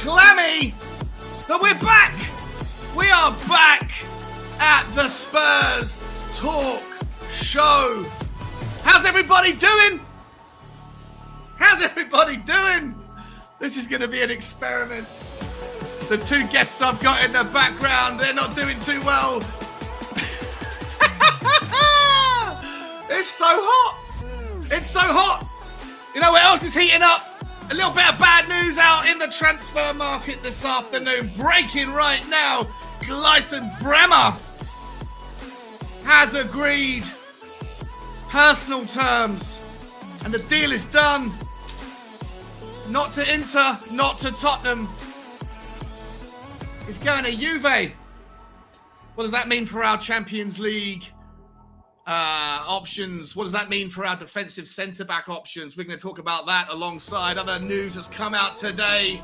clammy that we're back. We are back at the Spurs Talk Show. How's everybody doing? How's everybody doing? This is going to be an experiment. The two guests I've got in the background, they're not doing too well. It's so hot. It's so hot. You know what else is heating up? A little bit of bad news out in the transfer market this afternoon. Breaking right now, Gleison Bremer has agreed personal terms. And the deal is done. Not to Inter, not to Tottenham. He's going to Juve. What does that mean for our Champions League options? What does that mean for our defensive centre-back options? We're going to talk about that alongside other news that's come out today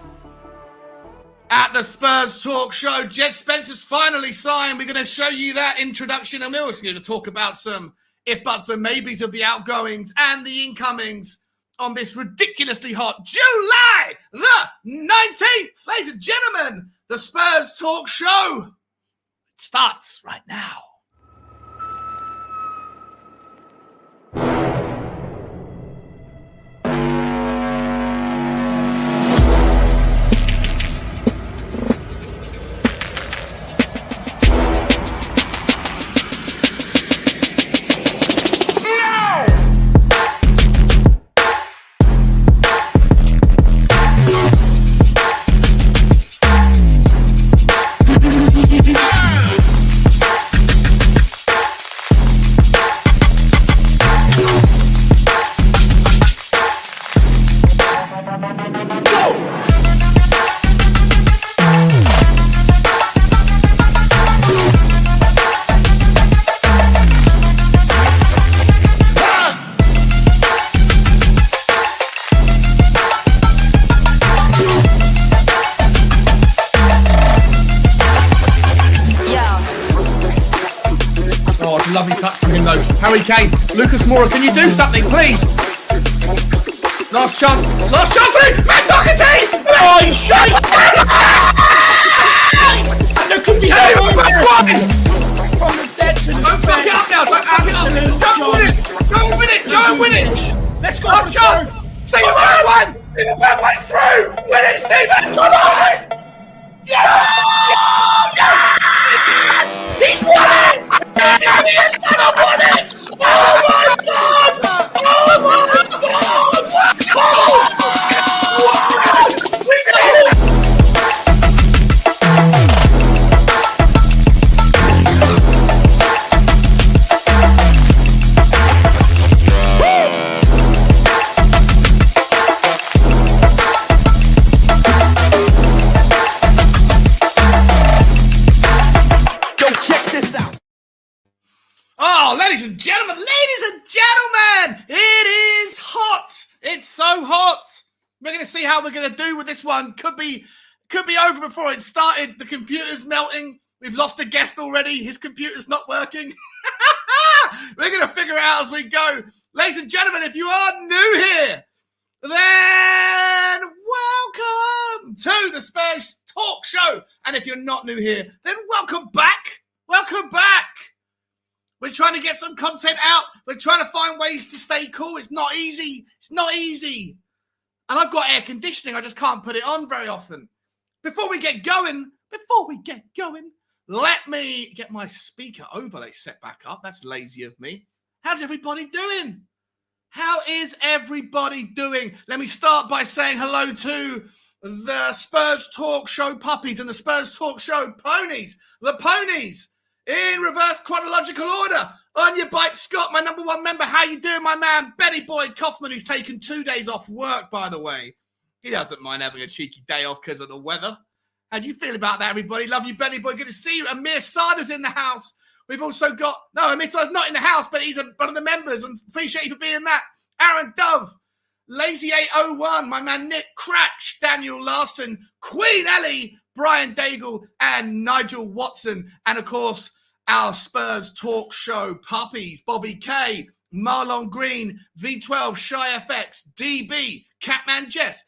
at the Spurs Talk Show. Jed Spencer's finally signed. We're going to show you that introduction, and we're also going to talk about some if buts and maybes of the outgoings and the incomings on this ridiculously hot July the 19th. Ladies and gentlemen, the Spurs Talk Show starts right now. Lovely touch from him though. Harry Kane, Lucas Moura, can you do something, please? Last chance, Matt Doherty! Oh, you shite! And there could be from the dead to the don't fuck it up now, don't win it! Go and win it! Let's go for chance! Stephen Bergwijn! Stephen Bergwijn's through! Win it, Stephen! Come on! Yes! He's won it! He's gonna win it! Oh my God! Oh my God! Oh! We did it! Oh, ladies and gentlemen, it is hot. It's so hot. We're going to see how we're going to do with this one. Could be over before it started. The computer's melting. We've lost a guest already. His computer's not working. We're going to figure it out as we go. Ladies and gentlemen, if you are new here, then welcome to the Spurs Talk Show. And if you're not new here, then welcome back. Welcome back. We're trying to get some content out. We're trying to find ways to stay cool. It's not easy. It's not easy. And I've got air conditioning. I just can't put it on very often. Before we get going, let me get my speaker overlay set back up. That's lazy of me. How's everybody doing? How is everybody doing? Let me start by saying hello to the Spurs Talk Show puppies and the Spurs Talk Show ponies. The ponies. In reverse chronological order. On your bike, Scott, my number one member. How you doing, my man? Benny Boy Kaufman, who's taken 2 days off work, by the way. He doesn't mind having a cheeky day off because of the weather. How do you feel about that, everybody? Love you, Benny Boy. Good to see you. Amir Sada's in the house. We've also got... No, Amir Sada's not in the house, but he's one of the members, and appreciate you for being that. Aaron Dove. Lazy801. My man Nick Cratch. Daniel Larson. Queen Ellie. Brian Daigle. And Nigel Watson. And, of course... our Spurs Talk Show puppies, Bobby K, Marlon Green, V12, Shy FX, DB, Catman Jess,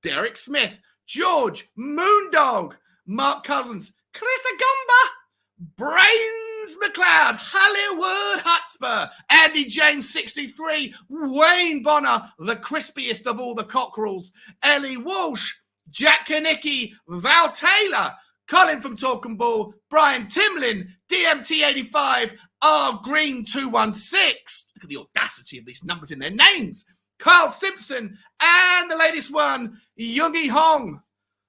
Derek Smith, George, Moondog, Mark Cousins, Chris Agumba, Brains McLeod, Hollywood Hotspur, Andy James 63, Wayne Bonner, the crispiest of all the cockerels, Ellie Walsh, Jack Kanicki, Val Taylor, Colin from Talk and Ball, Brian Timlin, DMT85, R Green 216. Look at the audacity of these numbers in their names. Carl Simpson, and the latest one, Yoongi Hong.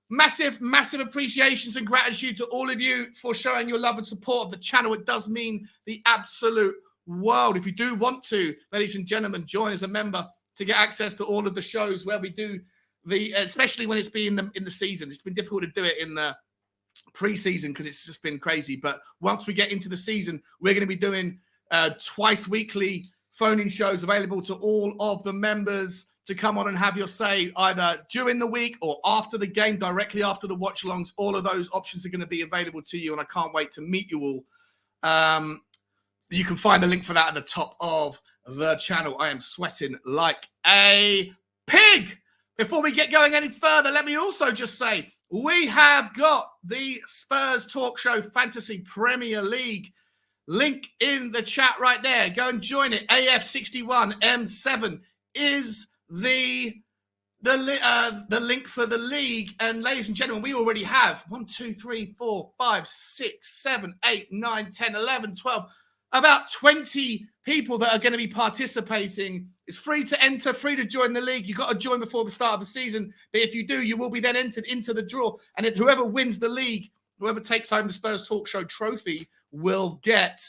Massive, massive appreciations and gratitude to all of you for showing your love and support of the channel. It does mean the absolute world. If you do want to, ladies and gentlemen, join as a member to get access to all of the shows where we do the, especially when it's been in the season. It's been difficult to do it in the pre-season because it's just been crazy. But once we get into the season, we're going to be doing twice weekly phone-in shows available to all of the members to come on and have your say either during the week or after the game, directly after the watch-alongs. All of those options are going to be available to you, and I can't wait to meet you all. You can find the link for that at the top of the channel. I am sweating like a pig. Before we get going any further, let me also just say we have got the Spurs Talk Show Fantasy Premier League link in the chat right there. Go and join it. AF61M7 is the link for the league. And ladies and gentlemen, we already have 1, 2, 3, 4, 5, 6, 7, 8, 9, 10, 11, 12, about 20 people that are going to be participating. It's free to enter, free to join the league. You've got to join before the start of the season. But if you do, you will be then entered into the draw. And if whoever wins the league, whoever takes home the Spurs Talk Show trophy will get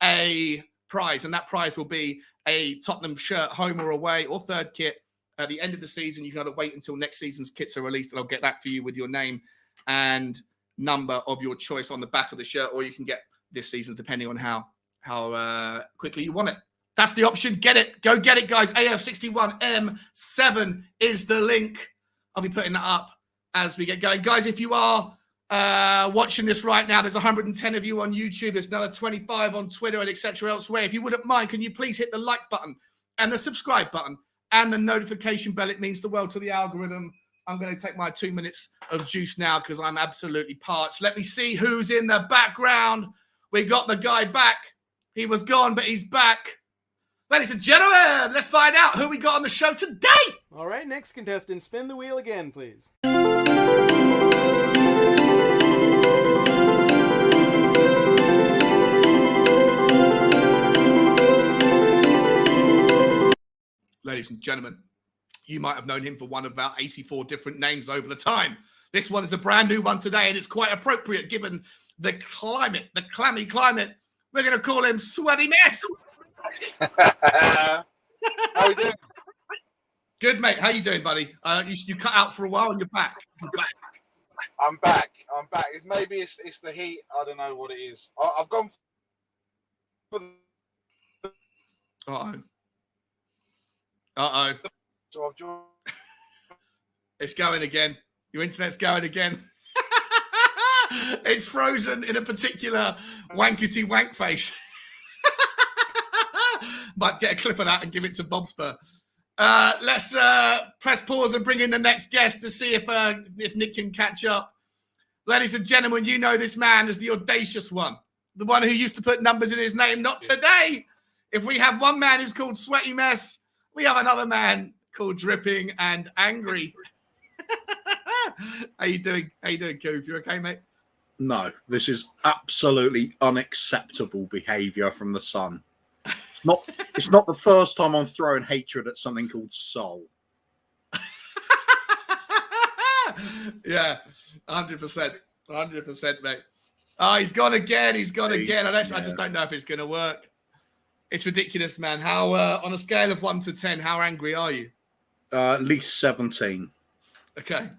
a prize. And that prize will be a Tottenham shirt, home or away, or third kit. At the end of the season, you can either wait until next season's kits are released, and I'll get that for you with your name and number of your choice on the back of the shirt, or you can get this season depending on how quickly you want it. That's the option. Get it. Go get it, guys. AF61M7 is the link. I'll be putting that up as we get going. Guys, if you are watching this right now, there's 110 of you on YouTube. There's another 25 on Twitter and etc. elsewhere. If you wouldn't mind, can you please hit the like button and the subscribe button and the notification bell? It means the world to the algorithm. I'm going to take my 2 minutes of juice now because I'm absolutely parched. Let me see who's in the background. We got the guy back. He was gone, but he's back. Ladies and gentlemen, let's find out who we got on the show today. All right, next contestant, spin the wheel again, please. Ladies and gentlemen, you might have known him for one of about 84 different names over the time. This one is a brand new one today, and it's quite appropriate given the climate, the clammy climate. We're going to call him Sweaty Mess. How are you doing? Good, mate. How you doing, buddy? You cut out for a while and you're back. You're back. I'm back. Maybe it's the heat. I don't know what it is. I've gone for Uh-oh. So I've joined. It's going again. Your internet's going again. It's frozen in a particular wankety wank face. Might get a clip of that and give it to Bob Spur. Let's press pause and bring in the next guest to see if Nick can catch up. Ladies and gentlemen, you know this man as the audacious one. The one who used to put numbers in his name. Not today. If we have one man who's called Sweaty Mess, we have another man called Dripping and Angry. How you doing? How you doing, Coof? You okay, mate? No, this is absolutely unacceptable behaviour from the Sun. It's not the first time I'm throwing hatred at something called Soul. Yeah, 100%. 100%, mate. Oh, he's gone again. He's gone again. I just don't know if it's going to work. It's ridiculous, man. How, on a scale of 1 to 10, how angry are you? At least 17. Okay.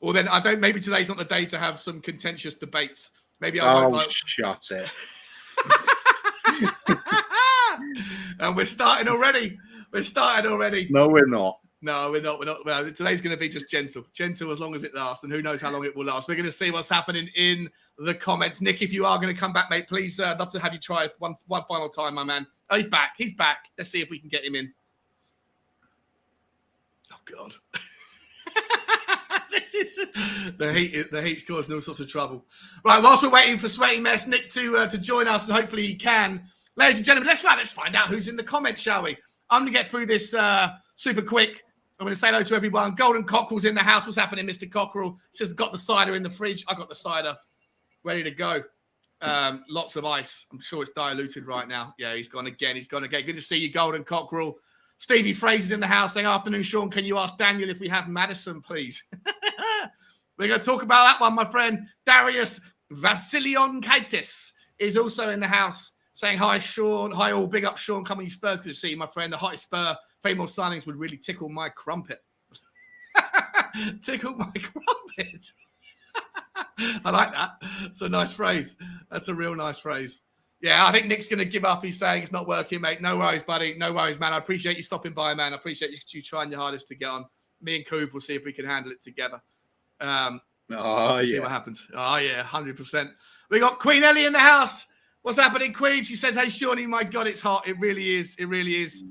Well, then maybe today's not the day to have some contentious debates. Maybe I won't. Shut it. And we're starting already. No, we're not. No, we're not. Well, today's going to be just gentle as long as it lasts, and who knows how long it will last. We're going to see what's happening in the comments. Nick, if you are going to come back, mate, please, I'd love to have you try it one final time, my man. Oh, he's back. Let's see if we can get him in. Oh, God. The heat's causing all sorts of trouble. Right, whilst we're waiting for Sweaty Mess Nick to join us, and hopefully he can, ladies and gentlemen, let's find out who's in the comments, shall we? I'm going to get through this super quick. I'm going to say hello to everyone. Golden Cockerel's in the house. What's happening, Mr. Cockerel? Says got the cider in the fridge. I got the cider ready to go. Lots of ice. I'm sure it's diluted right now. Yeah, he's gone again. Good to see you, Golden Cockerel. Stevie Fraser's in the house saying, afternoon, Sean. Can you ask Daniel if we have Madison, please? We're going to talk about that one, my friend. Darius Vasilionkaitis is also in the house saying, hi, Sean. Hi, all. Big up, Sean. Come on, you Spurs. Good to see you, my friend. The hottest Spur. 3 more signings would really tickle my crumpet. Tickle my crumpet. I like that. It's a nice phrase. That's a real nice phrase. Yeah, I think Nick's going to give up. He's saying it's not working, mate. No worries, buddy. No worries, man. I appreciate you stopping by, man. I appreciate you trying your hardest to get on. Me and Coov will see if we can handle it together. See what happens. Oh, yeah, 100%. We got Queen Ellie in the house. What's happening, Queen? She says, hey, Shawnee, my God, it's hot. It really is. It really is.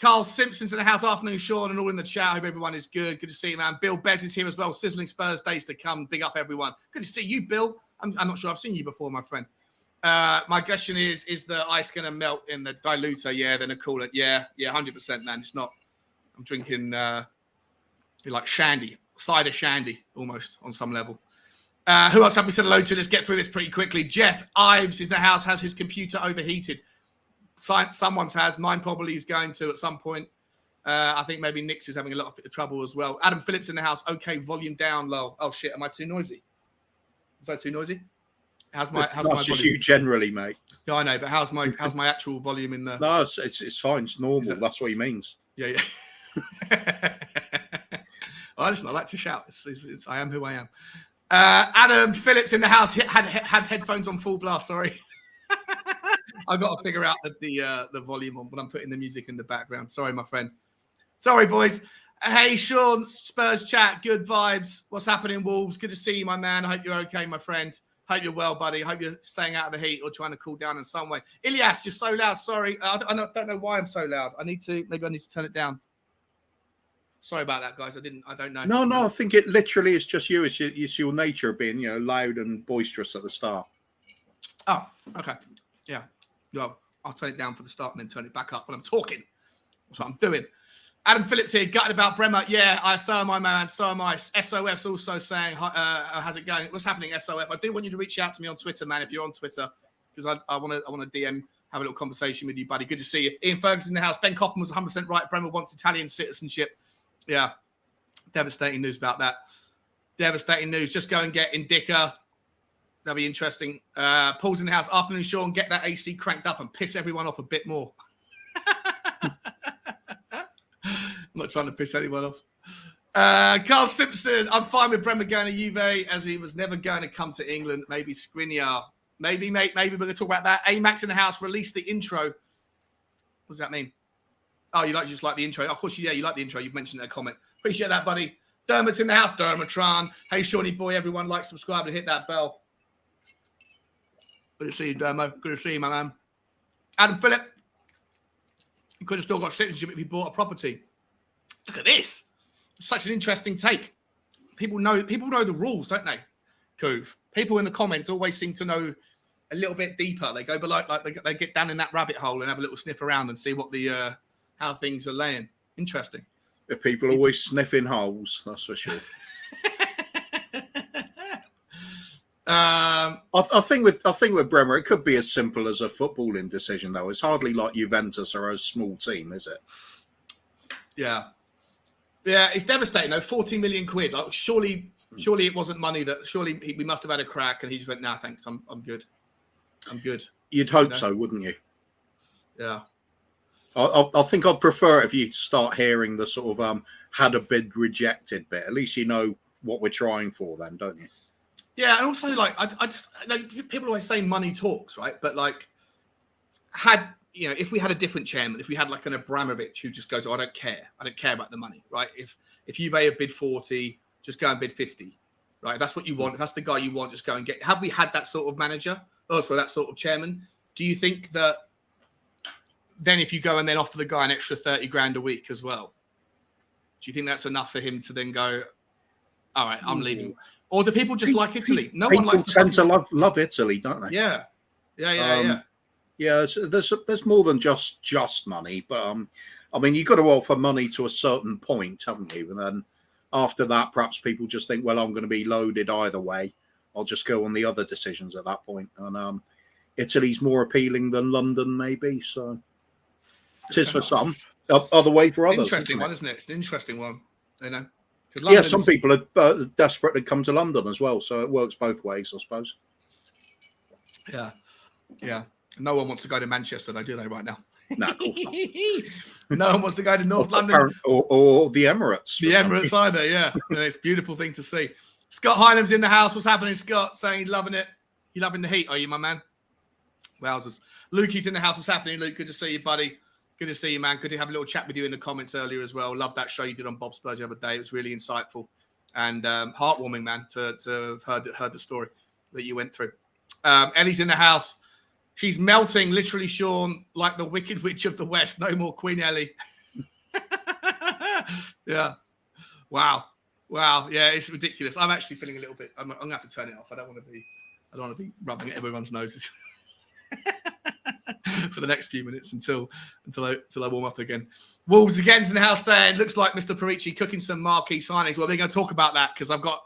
Carl Simpson's in the house. Afternoon, Sean, and all in the chat. Hope everyone is good. Good to see you, man. Bill Bez is here as well. Sizzling Spurs days to come. Big up, everyone. Good to see you, Bill. I'm not sure I've seen you before, my friend. My question is the ice going to melt in the diluter? Yeah, then a coolant. Yeah, 100%, man. It's not. I'm drinking like shandy, cider shandy, almost on some level. Who else have we said hello to? Let's get through this pretty quickly. Jeff Ives is in the house. Has his computer overheated? Someone's has. Mine probably is going to at some point. I think maybe Nick's is having a lot of trouble as well. Adam Phillips in the house. Okay, volume down low. Oh shit, am I too noisy? Is that too noisy? How's my just volume? You generally, mate. Yeah, I know, but how's my actual volume in the? No, it's fine. It's normal. That's what he means. Yeah. I listen. I like to shout. I am who I am. Adam Phillips in the house had headphones on full blast. Sorry, I've got to figure out the volume on when I'm putting the music in the background. Sorry, my friend. Sorry, boys. Hey, Sean, Spurs chat. Good vibes. What's happening, Wolves? Good to see you, my man. I hope you're okay, my friend. Hope you're well, buddy. Hope you're staying out of the heat or trying to cool down in some way. Ilyas, you're so loud. Sorry. I don't know why I'm so loud. Maybe I need to turn it down. Sorry about that, guys. I don't know. No. I think it literally is just you. It's your nature being, loud and boisterous at the start. Oh, okay. Yeah. Well, I'll turn it down for the start and then turn it back up when I'm talking. That's what I'm doing. Adam Phillips here, gutted about Bremer. Yeah, so am I, man. So am I. SOF's also saying, how's it going? What's happening, SOF? I do want you to reach out to me on Twitter, man, if you're on Twitter, because I want to DM, have a little conversation with you, buddy. Good to see you. Ian Ferguson in the house. Ben Coppin was 100% right. Bremer wants Italian citizenship. Yeah. Devastating news about that. Devastating news. Just go and get Indica. That'll be interesting. Paul's in the house. Afternoon, Sean. Get that AC cranked up and piss everyone off a bit more. I'm not trying to piss anyone off. Carl Simpson. I'm fine with Bremer going to Juve as he was never going to come to England. Maybe Skriniar. Maybe, mate. Maybe we're going to talk about that. Amax in the house. Release the intro. What does that mean? Oh, you just like the intro. Of course, you like the intro. You've mentioned in a comment. Appreciate that, buddy. Dermot's in the house. Dermatron. Hey, Shawnee boy. Everyone like, subscribe, and hit that bell. Good to see you, Dermo. Good to see you, my man. Adam Phillip. You could have still got citizenship if you bought a property. Look at this. Such an interesting take. People know the rules, don't they? Coov. People in the comments always seem to know a little bit deeper. They go below, like they get down in that rabbit hole and have a little sniff around and see what the how things are laying. Interesting. The people always sniffing holes. That's for sure. I think with Bremer, it could be as simple as a footballing decision, though. It's hardly like Juventus are a small team, is it? Yeah, it's devastating though. 40 million quid. Like, surely it wasn't money that. Surely we must have had a crack, and he just went, "Nah, thanks. I'm good. I'm good." You'd hope so, wouldn't you? Yeah. I think I'd prefer it if you start hearing the sort of had a bid rejected bit. At least you know what we're trying for, then, don't you? Yeah, and also like I just people always say money talks, right? But like, if we had a different chairman, if we had like an Abramovich who just goes, "Oh, I don't care about the money," right? If you may have bid 40, just go and bid 50, right? If that's what you want. If that's the guy you want, just go and get. Have we had that sort of manager? Oh, sorry, that sort of chairman. Do you think that then if you go and then offer the guy an extra 30 grand a week as well, do you think that's enough for him to then go, All right, I'm leaving. Or do people just like Italy? No People one likes tend to love Italy, don't they? Yeah. Yeah, there's more than just money, but I mean, you've got to offer money to a certain point, haven't you? And then after that, perhaps people just think, well, I'm going to be loaded either way. I'll just go on the other decisions at that point. And Italy's more appealing than London, maybe. So it is for some, other way for others. Interesting one, isn't it? It's an interesting one, you know. Yeah, some people are desperate to come to London as well, so it works both ways, I suppose. Yeah, yeah. No one wants to go to Manchester, though, do they? Right now, No, of course not. No one wants to go to North London or the Emirates. The Emirates either, yeah. And it's a beautiful thing to see. Scott Hylam's in the house. What's happening, Scott? Saying he's loving it. You loving the heat, are you, my man? Wowzers. Lukey's in the house. What's happening, Luke? Good to see you, buddy. Good to see you, man. Good to have a little chat with you in the comments earlier as well. Love that show you did on Bob Spurs the other day. It was really insightful and heartwarming, man, to have heard the story that you went through. Ellie's in the house. She's melting, literally, Sean, like the Wicked Witch of the West. No more Queen Ellie. Yeah. Wow. Yeah, it's ridiculous. I'm actually feeling a little bit. I'm gonna have to turn it off. I don't want to be rubbing at everyone's noses for the next few minutes until I warm up again. Wolves again's in the house saying, looks like Mr. Paratici cooking some marquee signings. Well, we're going to talk about that because I've got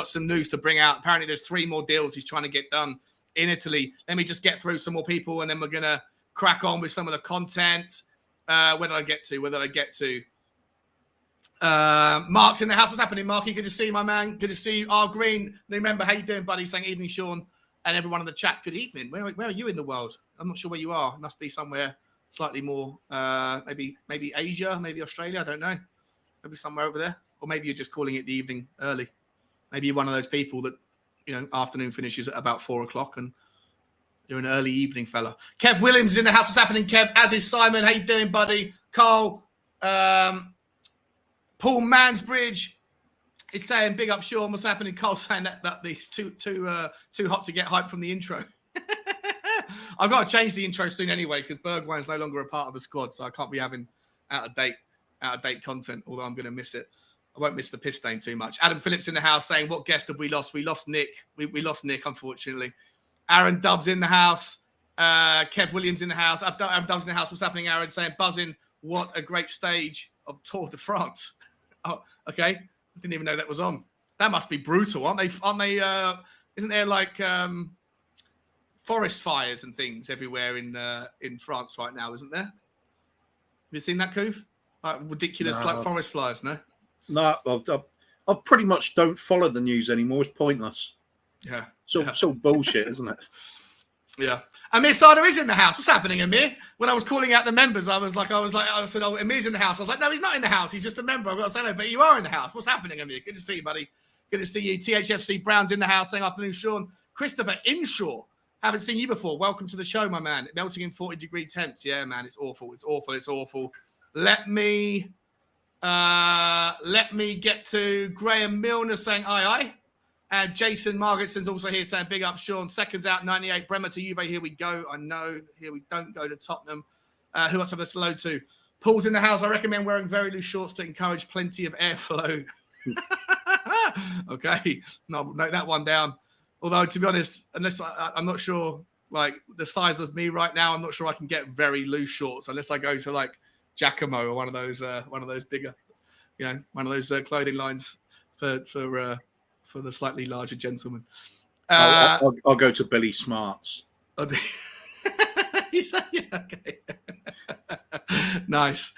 some news to bring out. Apparently, there's 3 more deals he's trying to get done in Italy. Let me just get through some more people, and then we're going to crack on with some of the content. Where did I get to? Mark's in the house. What's happening, Marky? Good to see you, my man. Good to see you. R Green. Remember, how you doing, buddy? Saying evening, Sean, and everyone in the chat. Good evening. Where are you in the world? I'm not sure where you are. It must be somewhere slightly more, maybe Asia, maybe Australia. I don't know. Maybe somewhere over there, or maybe you're just calling it the evening early. Maybe you're one of those people that, afternoon finishes at about 4:00 and you're an early evening fella. Kev Williams is in the house. What's happening, Kev? As is Simon. How you doing, buddy? Carl. Paul Mansbridge is saying, big up Sean. What's happening? Carl saying that it's too hot to get hyped from the intro. I've got to change the intro soon anyway because Bergwijn's no longer a part of the squad, so I can't be having out of date content, although I'm going to miss it. I won't miss the piss stain too much. Adam Phillips in the house saying, what guest have we lost? We lost Nick. We lost Nick, unfortunately. Aaron Dubbs in the house. Kev Williams in the house. Aaron Dubbs in the house. What's happening, Aaron? Saying, buzzing. What a great stage of Tour de France. Oh, okay. I didn't even know that was on. That must be brutal, aren't they? Isn't there like forest fires and things everywhere in France right now, isn't there? Have you seen that, Coof? Like ridiculous, like forest fires, no? No, I pretty much don't follow the news anymore. It's pointless. Yeah. It's all bullshit, isn't it? Yeah. Amir Sada is in the house. What's happening, Amir? When I was calling out the members, I said, oh, Amir's in the house. I was like, no, he's not in the house. He's just a member. I've got to say that, but you are in the house. What's happening, Amir? Good to see you, buddy. Good to see you. THFC Brown's in the house saying afternoon, Sean. Christopher Inshaw. Haven't seen you before. Welcome to the show, my man. Melting in 40-degree temps. Yeah, man, it's awful. It's awful. It's awful. Let me get to Graham Milner saying aye. And Jason Margetson's also here saying big up, Sean. Seconds out, 98. Bremer to Juve. Here we go. I know. Here we don't go to Tottenham. Who else have us hello to? Paul's in the house. I recommend wearing very loose shorts to encourage plenty of airflow. Okay. No, note that one down. Although, to be honest, unless I'm not sure, like the size of me right now, I'm not sure I can get very loose shorts unless I go to like Giacomo or one of those bigger, one of those clothing lines for the slightly larger gentleman. I'll go to Billy Smarts. Okay. Nice.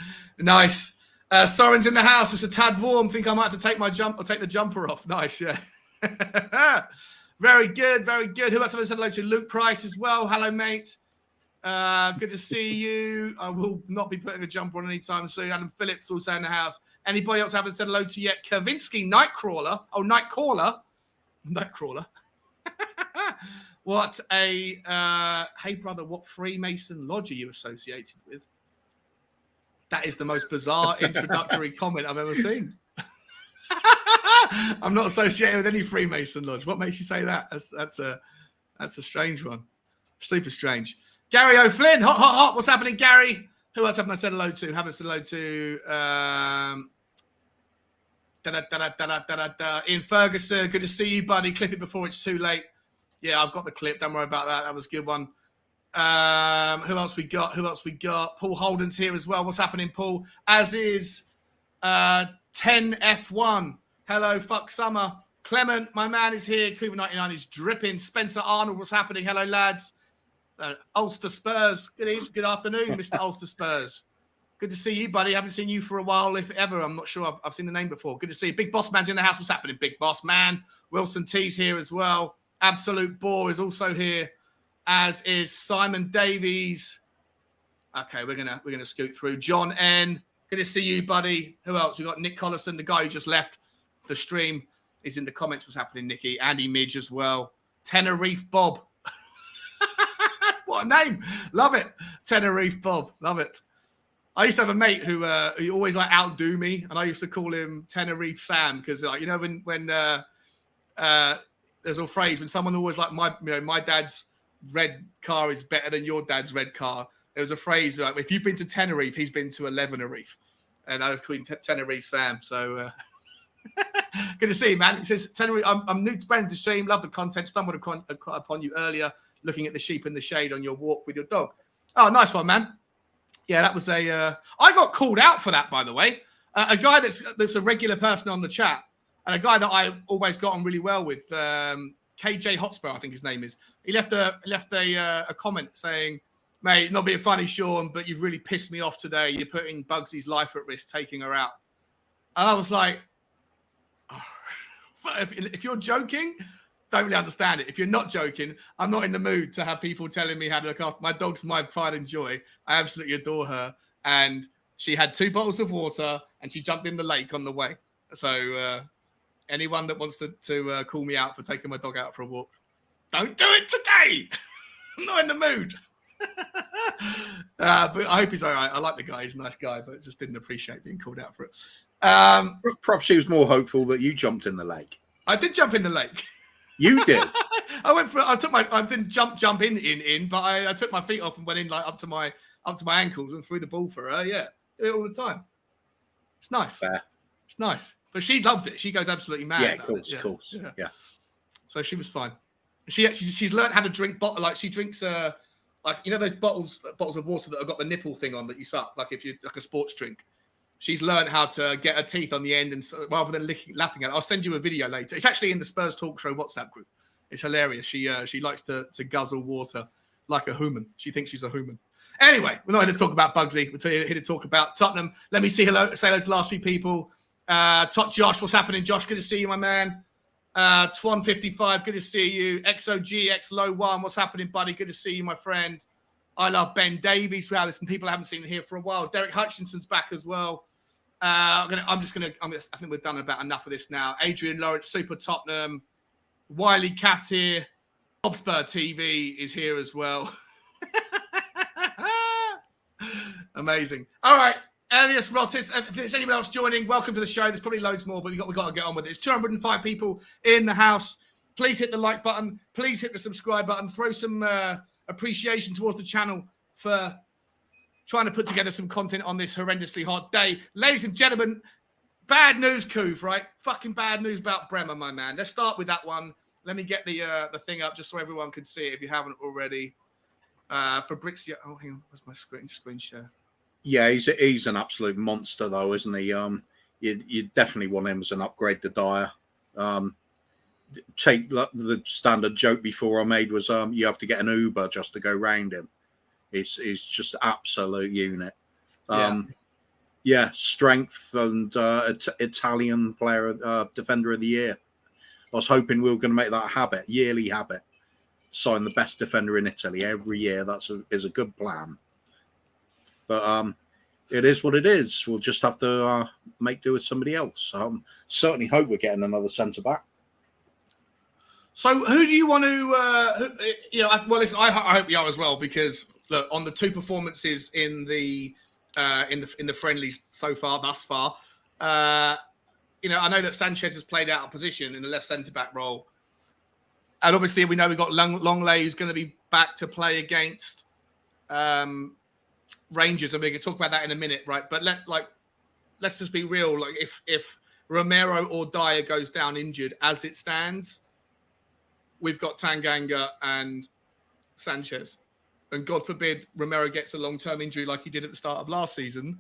Soren's in the house. It's a tad warm. Think I might have to take the jumper off. Nice, yeah. Very good. Who else have I said hello to? Luke Price as well. Hello, mate. Good to see you. I will not be putting a jumper on anytime soon. Adam Phillips also in the house. Anybody else haven't said hello to yet? Kavinsky, Nightcrawler. Oh, Nightcrawler. What a hey brother, what Freemason lodge are you associated with? That is the most bizarre introductory comment I've ever seen. I'm not associated with any Freemason lodge. What makes you say that? That's a strange one. Super strange. Gary O'Flynn, hot. What's happening, Gary? Who else haven't I said hello to? Haven't said hello to Ian Ferguson, good to see you, buddy. Clip it before it's too late. Yeah, I've got the clip. Don't worry about that. That was a good one. Who else we got? Paul Holden's here as well. What's happening, Paul? As is 10F1. Hello, fuck summer. Clement, my man, is here. Cuba99 is dripping. Spencer Arnold, what's happening? Hello, lads. Ulster Spurs. Good afternoon, Mr. Ulster Spurs. Good to see you, buddy. Haven't seen you for a while, if ever. I'm not sure I've seen the name before. Good to see you. Big Boss Man's in the house. What's happening, Big Boss Man? Wilson T's here as well. Absolute Bore is also here, as is Simon Davies. Okay, we're gonna scoot through. John N. Good to see you, buddy. Who else? We got Nick Collison, the guy who just left the stream. Is in the comments. What's happening, Nicky? Andy Midge as well. Tenerife Bob. What a name. Love it. Tenerife Bob. Love it. I used to have a mate who always like outdo me, and I used to call him Tenerife Sam because, like, you know, when there's a phrase when someone always like my dad's red car is better than your dad's red car. There was a phrase like, if you've been to Tenerife, he's been to 11erife, and I was calling Tenerife Sam. So good to see you, man. He says Tenerife. I'm new to the stream. Love the content. Stumbled upon you earlier, looking at the sheep in the shade on your walk with your dog. Oh, nice one, man. Yeah, that was I got called out for that, by the way. A guy that's a regular person on the chat, and a guy that I always got on really well with, KJ Hotspur, I think his name is. He left a comment saying, "Mate, not being funny, Sean, but you've really pissed me off today. You're putting Bugsy's life at risk, taking her out." And I was like, oh, if you're joking, don't really understand it. If you're not joking, I'm not in the mood to have people telling me how to look after my dog's my pride and joy. I absolutely adore her. And she had 2 bottles of water and she jumped in the lake on the way. So anyone that wants to call me out for taking my dog out for a walk, don't do it today. I'm not in the mood. But I hope he's all right. I like the guy. He's a nice guy, but just didn't appreciate being called out for it. Perhaps she was more hopeful that you jumped in the lake. I did jump in the lake. You did. I didn't jump in, but I took my feet off and went in like up to my ankles and threw the ball for her. Yeah, do it all the time. It's nice. Fair. It's nice. But she loves it. She goes absolutely mad. Yeah, of course. Yeah. So she was fine. She's learned how to drink bottle. Like she drinks like, you know, those bottles of water that have got the nipple thing on that you suck, like if you like a sports drink. She's learned how to get her teeth on the end, and rather than lapping at it. I'll send you a video later. It's actually in the Spurs Talk Show WhatsApp group. It's hilarious. She likes to guzzle water like a human. She thinks she's a human. Anyway, we're not here to talk about Bugsy. We're here to talk about Tottenham. Let me say hello to the last few people. Tot Josh, what's happening, Josh? Good to see you, my man. Twan55, good to see you. XOGX Low One, what's happening, buddy? Good to see you, my friend. I love Ben Davies. Wow, there's some people I haven't seen here for a while. Derek Hutchinson's back as well. I think we've done about enough of this now. Adrian Lawrence, Super Tottenham. Wiley Cat here. Hotspur TV is here as well. Amazing. All right. Elias Rotis, if there's anyone else joining, welcome to the show. There's probably loads more, but we've got to get on with it. It's 205 people in the house. Please hit the like button. Please hit the subscribe button. Throw some appreciation towards the channel for trying to put together some content on this horrendously hot day. Ladies and gentlemen, bad news, Coof, right? Fucking bad news about Bremer, my man. Let's start with that one. Let me get the thing up just so everyone can see it if you haven't already. Fabrizio. Oh, hang on. Where's my screen share? Yeah, he's an absolute monster, though, isn't he? You definitely want him as an upgrade to Dyer. Take the standard joke before I made was you have to get an Uber just to go round him. It's just absolute unit. Strength and Italian player, defender of the year. I was hoping we were going to make that a yearly habit. Sign the best defender in Italy every year. Is a good plan. But it is what it is. We'll just have to make do with somebody else. Certainly hope we're getting another centre back. So who do you want to? I hope we are as well, because look, on the 2 performances in the friendlies thus far, I know that Sanchez has played out of position in the left centre back role, and obviously we know we've got Longley who's going to be back to play against Rangers, and we can talk about that in a minute, right? But let's just be real. Like if Romero or Dyer goes down injured, as it stands, we've got Tanganga and Sanchez. And God forbid Romero gets a long-term injury like he did at the start of last season.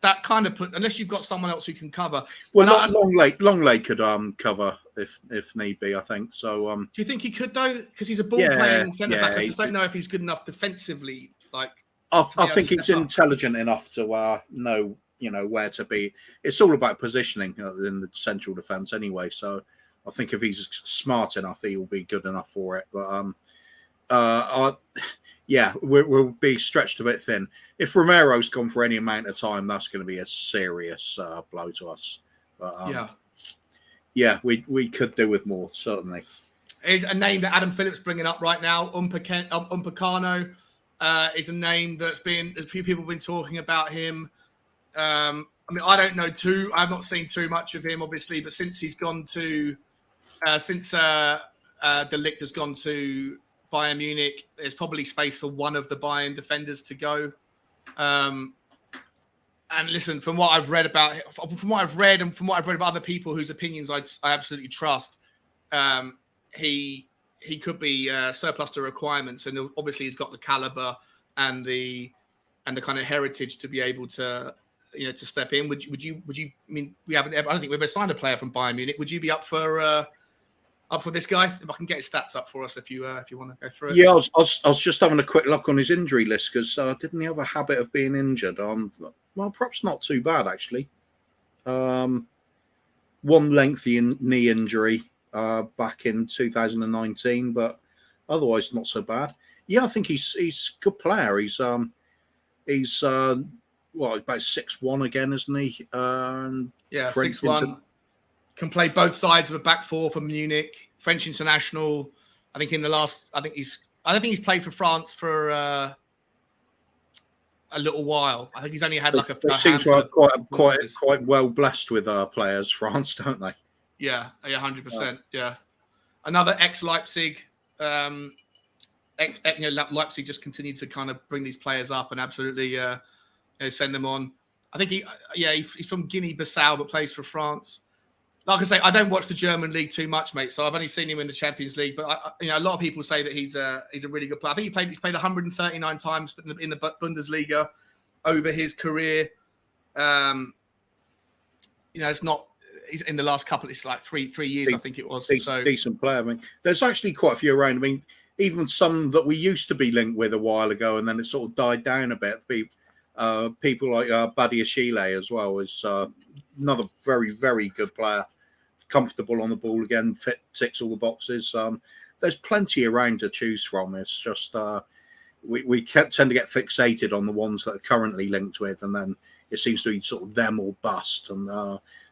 That kind of unless you've got someone else who can cover. Well, Longley could cover if need be, I think. So do you think he could though? Because he's a ball-playing centre back. I just don't know if he's good enough defensively. Like, I think he's intelligent enough to know, where to be. It's all about positioning in the central defence anyway. So I think if he's smart enough, he will be good enough for it. But we'll be stretched a bit thin. If Romero's gone for any amount of time, that's going to be a serious blow to us. But, we could do with more, certainly. Is a name that Adam Phillips bringing up right now. Upamecano is a name that's been, a few people have been talking about him. I mean, I don't know I've not seen too much of him, obviously, but since he's gone to, De Ligt has gone to Bayern Munich, there's probably space for one of the Bayern defenders to go. And listen, from what I've read about other people whose opinions I absolutely trust, he could be surplus to requirements, and obviously he's got the caliber and the kind of heritage to be able to to step in. Would you? I mean, I don't think we've ever signed a player from Bayern Munich. Would you be up for this guy? If I can get his stats up for us, if you want to go through it. Yeah, I was just having a quick look on his injury list because didn't he have a habit of being injured? Well, perhaps not too bad actually. One lengthy knee injury back in 2019, but otherwise not so bad. Yeah, I think he's a good player. He's about 6'1" again, isn't he? Yeah, 6'1". Can play both sides of a back four for Munich. French international. I think I don't think he's played for France for a little while. I think he's only had like they seem to have quite well blessed with players, France, don't they? Yeah, 100%. Yeah, another ex-Leipzig. Leipzig just continued to kind of bring these players up and absolutely send them on. I think he's from Guinea-Bissau but plays for France. Like I say, I don't watch the German league too much, mate. So I've only seen him in the Champions League. But a lot of people say that he's a really good player. I think he's played 139 times in the Bundesliga over his career. It's not. He's in the last couple. It's like three years, I think it was. Decent player. I mean, there's actually quite a few around. I mean, even some that we used to be linked with a while ago, and then it sort of died down a bit. People like Badiashile as well is another very, very good player. Comfortable on the ball again, ticks all the boxes. There's plenty around to choose from. It's just we tend to get fixated on the ones that are currently linked with, and then it seems to be sort of them or bust. And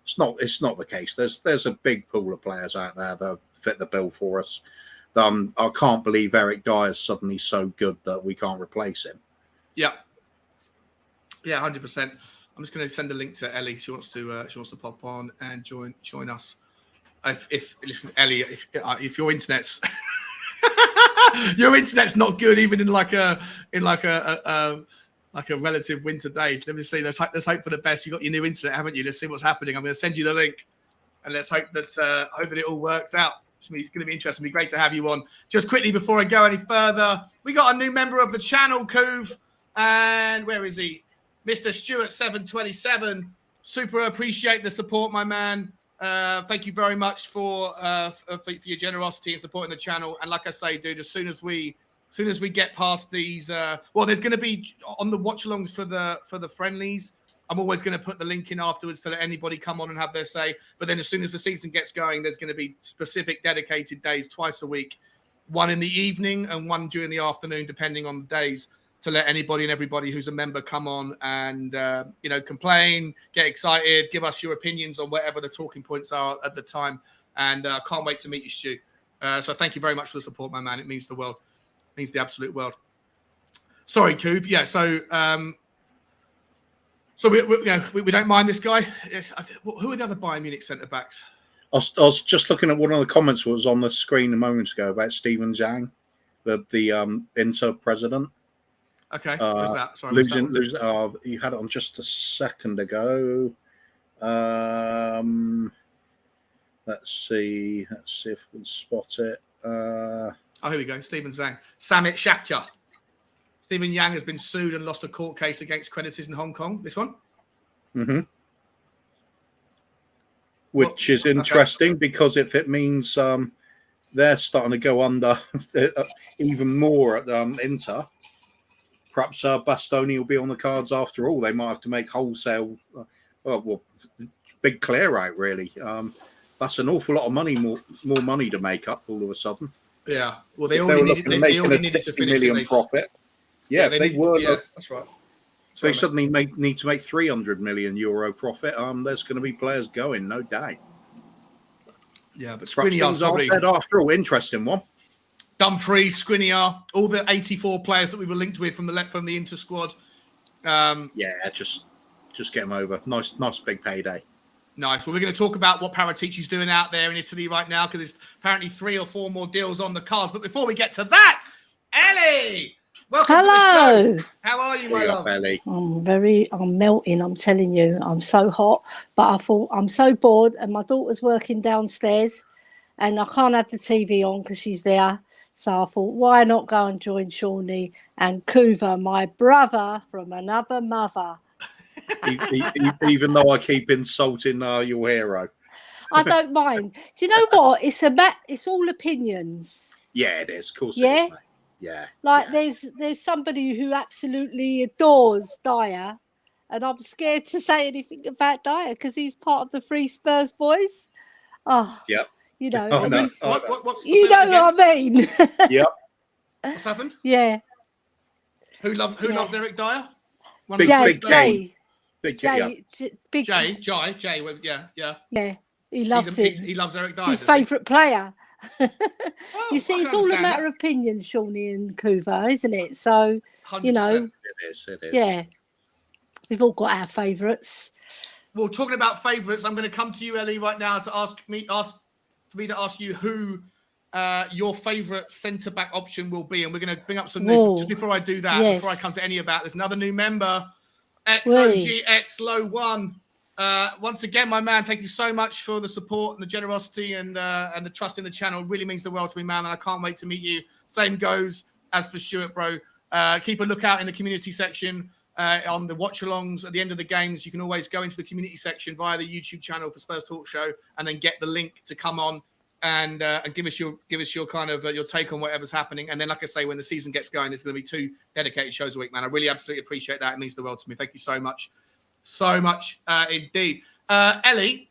it's not the case. There's a big pool of players out there that fit the bill for us. I can't believe Eric Dyer is suddenly so good that we can't replace him. Yeah, 100%. I'm just going to send a link to Ellie. She wants to pop on and join us. Listen, Ellie, if your internet's not good, even in like a relative winter day. Let me see. Let's hope for the best. You got your new internet, haven't you? Let's see what's happening. I'm going to send you the link, and let's hope that it all works out. It's going to be interesting. It'll be great to have you on. Just quickly before I go any further, we got a new member of the channel, Coov, and where is he? Mr. Stewart 727. Super appreciate the support, my man. Thank you very much for your generosity and supporting the channel. And like I say, dude, as soon as we get past these, there's going to be on the watch-alongs for the friendlies. I'm always going to put the link in afterwards to let anybody come on and have their say. But then as soon as the season gets going, there's going to be specific dedicated days twice a week, one in the evening and one during the afternoon, depending on the days, to let anybody and everybody who's a member come on and, complain, get excited, give us your opinions on whatever the talking points are at the time. And can't wait to meet you, Stu. So thank you very much for the support, my man. It means the world. It means the absolute world. Sorry, Coov. Yeah, so we don't mind this guy. Who are the other Bayern Munich centre-backs? I was just looking at one of the comments that was on the screen a moment ago about Steven Zhang, the Inter president. Okay, who's that? Sorry, you had it on just a second ago. Let's see if we can spot it. Oh, here we go. Stephen Zhang. Samit Shakya. Stephen Yang has been sued and lost a court case against creditors in Hong Kong. This one? Mm-hmm. Which is interesting because if it means they're starting to go under even more at Inter, perhaps Bastoni will be on the cards after all. They might have to make wholesale, big clear out, really. That's an awful lot of money, more money to make up all of a sudden. Yeah. Well, they only needed to finish million profit. Yeah, they were. Yeah, that's right. So they suddenly need to make 300 million euro profit. There's going to be players going, no doubt. Yeah, but Skriniar's probably after all. Interesting one. Dumfries, Skriniar, all the 84 players that we were linked with from the Inter squad. Just get them over. Nice big payday. Nice. Well, we're going to talk about what Paratici's doing out there in Italy right now because there's apparently 3 or 4 more deals on the cards. But before we get to that, Ellie, welcome to the show. How are you, my love? Ellie. I'm melting, I'm telling you. I'm so hot. But I thought I'm so bored and my daughter's working downstairs and I can't have the TV on because she's there. So I thought, why not go and join Shawnee and Kuva, my brother from another mother. Even though I keep insulting your hero. I don't mind. Do you know what? It's all opinions. Yeah, it is. Of course it is, mate. Yeah. There's somebody who absolutely adores Dyer, and I'm scared to say anything about Dyer because he's part of the Free Spurs boys. Oh, yep. You know, what's you know what I mean. Yep. What's happened? Yeah. Who loves Eric Dyer? Big Jay. Jay. Yeah. He loves him. He loves Eric Dyer. He's his favourite player. You see, I it's all a matter of opinion, Shawnee and Kuva, isn't it? So, 100%. You know, it is. Yeah, we've all got our favourites. Well, talking about favourites, I'm going to come to you, Ellie, right now to ask for me to ask you who your favourite centre-back option will be. And we're going to bring up some news. Just before I do that, before I come to any of that, there's another new member, XOGX Low 1. Once again, my man, thank you so much for the support and the generosity and the trust in the channel. It really means the world to me, man, and I can't wait to meet you. Same goes as for Stuart, bro. Keep a lookout in the community section on the watch-alongs at the end of the games. You can always go into the community section via the YouTube channel for Spurs Talk Show and then get the link to come on and give us your kind of your take on whatever's happening. And then, like I say, when the season gets going, there's going to be 2 dedicated shows a week, man. I really absolutely appreciate that. It means the world to me. Thank you so much. So much indeed. Ellie?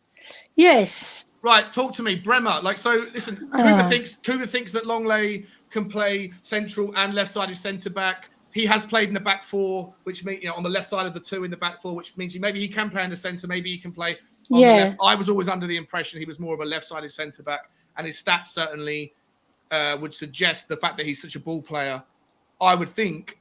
Yes. Right, talk to me. Bremer. Listen, Cougar thinks that Longley can play central and left-sided centre-back. He has played in the back 4, which means, on the left side of the 2 in the back 4, which means maybe he can play in the centre, maybe he can play on the left. I was always under the impression he was more of a left-sided centre-back, and his stats certainly would suggest the fact that he's such a ball player. I would think,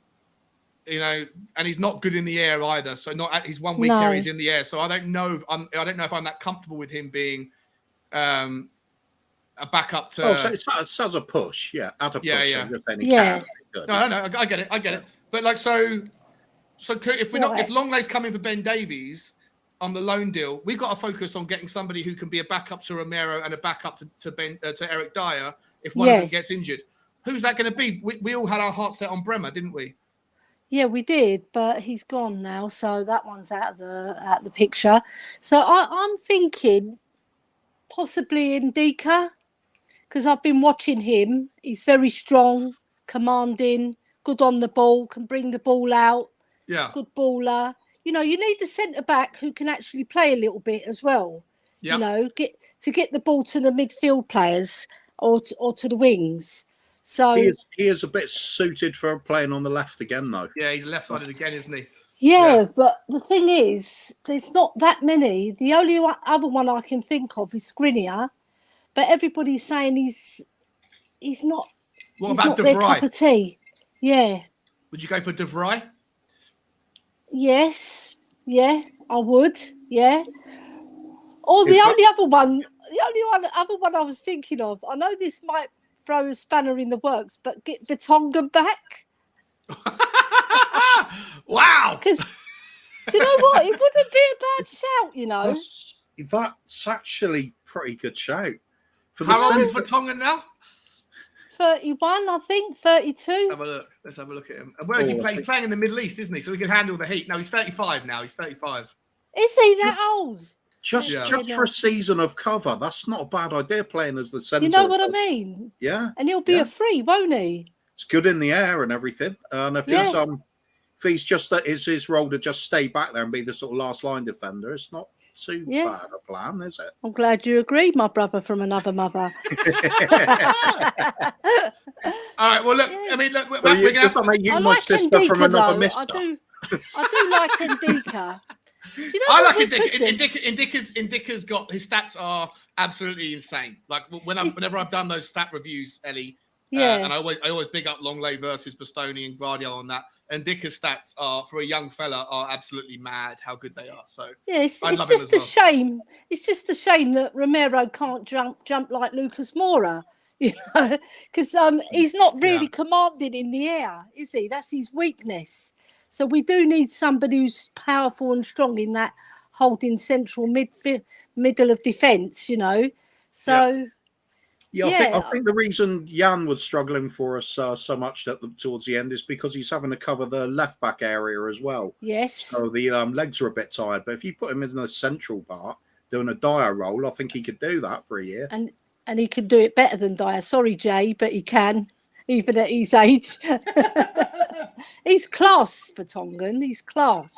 and he's not good in the air either. So his one weak area is in the air. So I don't know if I'm that comfortable with him being a backup to. So it's as a push, yeah. At a push. Yeah. No, I get it. But so if Longley's coming for Ben Davies on the loan deal, we've got to focus on getting somebody who can be a backup to Romero and a backup to Eric Dyer if one of them gets injured. Who's that going to be? We all had our heart set on Bremer, didn't we? Yeah, we did, but he's gone now, so that one's out of the picture. So I'm thinking possibly Ndika, because I've been watching him. He's very strong, commanding, good on the ball, can bring the ball out. Yeah, good baller. You need the centre back who can actually play a little bit as well. Yeah. Get the ball to the midfield players or to the wings. So he is a bit suited for playing on the left again, though. Yeah, he's left-sided again, isn't he? Yeah, but the thing is, there's not that many. The only other one I can think of is Skriniar, but everybody's saying he's not. What he's about not De their Vrij? cup of tea. Yeah. Would you go for De Vrij? Yes. Yeah, I would. Yeah. Or the only other one I was thinking of. I know this might throw a spanner in the works, but get Vertonghen back. Wow. Do you know what? It wouldn't be a bad shout, you know. That's actually pretty good shout. For How old is centre- Vertonghen now? 31, I think, 32. Have a look. Let's have a look at him. And where does he play? He's playing in the Middle East, isn't he? So he can handle the heat. No, he's 35 now. He's 35. Is he that old? Just for a season of cover, that's not a bad idea playing as the centre. You know what I mean? Yeah. And he'll be a free, won't he? It's good in the air and everything. And if he's just that is his role to just stay back there and be the sort of last line defender, it's not too bad a plan, is it? I'm glad you agreed, my brother from another mother. All right. Well, look. I mean, look. We're gonna make you my sister from another mister. I do like Ndika. You know I like Ndika's got his stats are absolutely insane. Like whenever I've done those stat reviews, Ellie, and I always big up Longley versus Bastoni and Guardiola on that. And Ndika's stats are for a young fella are absolutely mad how good they are. So it's just a shame. It's just a shame that Romero can't jump like Lucas Moura, you know, because he's not really commanding in the air, is he? That's his weakness. So we do need somebody who's powerful and strong in that holding central middle of defence, you know. So, I think the reason Jan was struggling for us so much towards the end is because he's having to cover the left back area as well. Yes. So the legs are a bit tired. But if you put him in the central part doing a Dyer role, I think he could do that for a year. And he can do it better than Dyer. Sorry, Jay, but he can, even at his age. He's class for Tongan. He's class.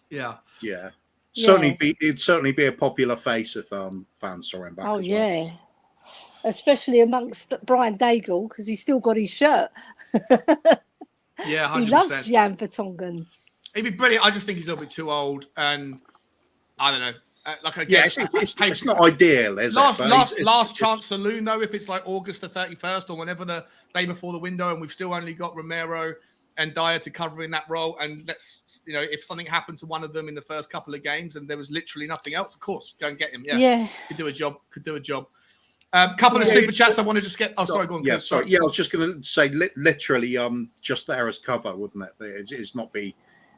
Yeah. It'd certainly be a popular face if fans saw him back. Oh as yeah, well. Especially amongst Brian Daigle because he's still got his shirt. Yeah, 100%. He loves Jan Vertonghen. He'd be brilliant. I just think he's a little bit too old, and I don't know. It's not ideal, is it? Last chance saloon, though, if it's like August the 31st or whenever the day before the window, and we've still only got Romero and Dyer to cover in that role. And if something happened to one of them in the first couple of games and there was literally nothing else, of course, go and get him. Yeah. Could do a job. Couple of super chats I want to just get. Oh, sorry, go on. Yeah, sorry. Yeah, I was just going to say literally just there as cover, wouldn't it? It's not be.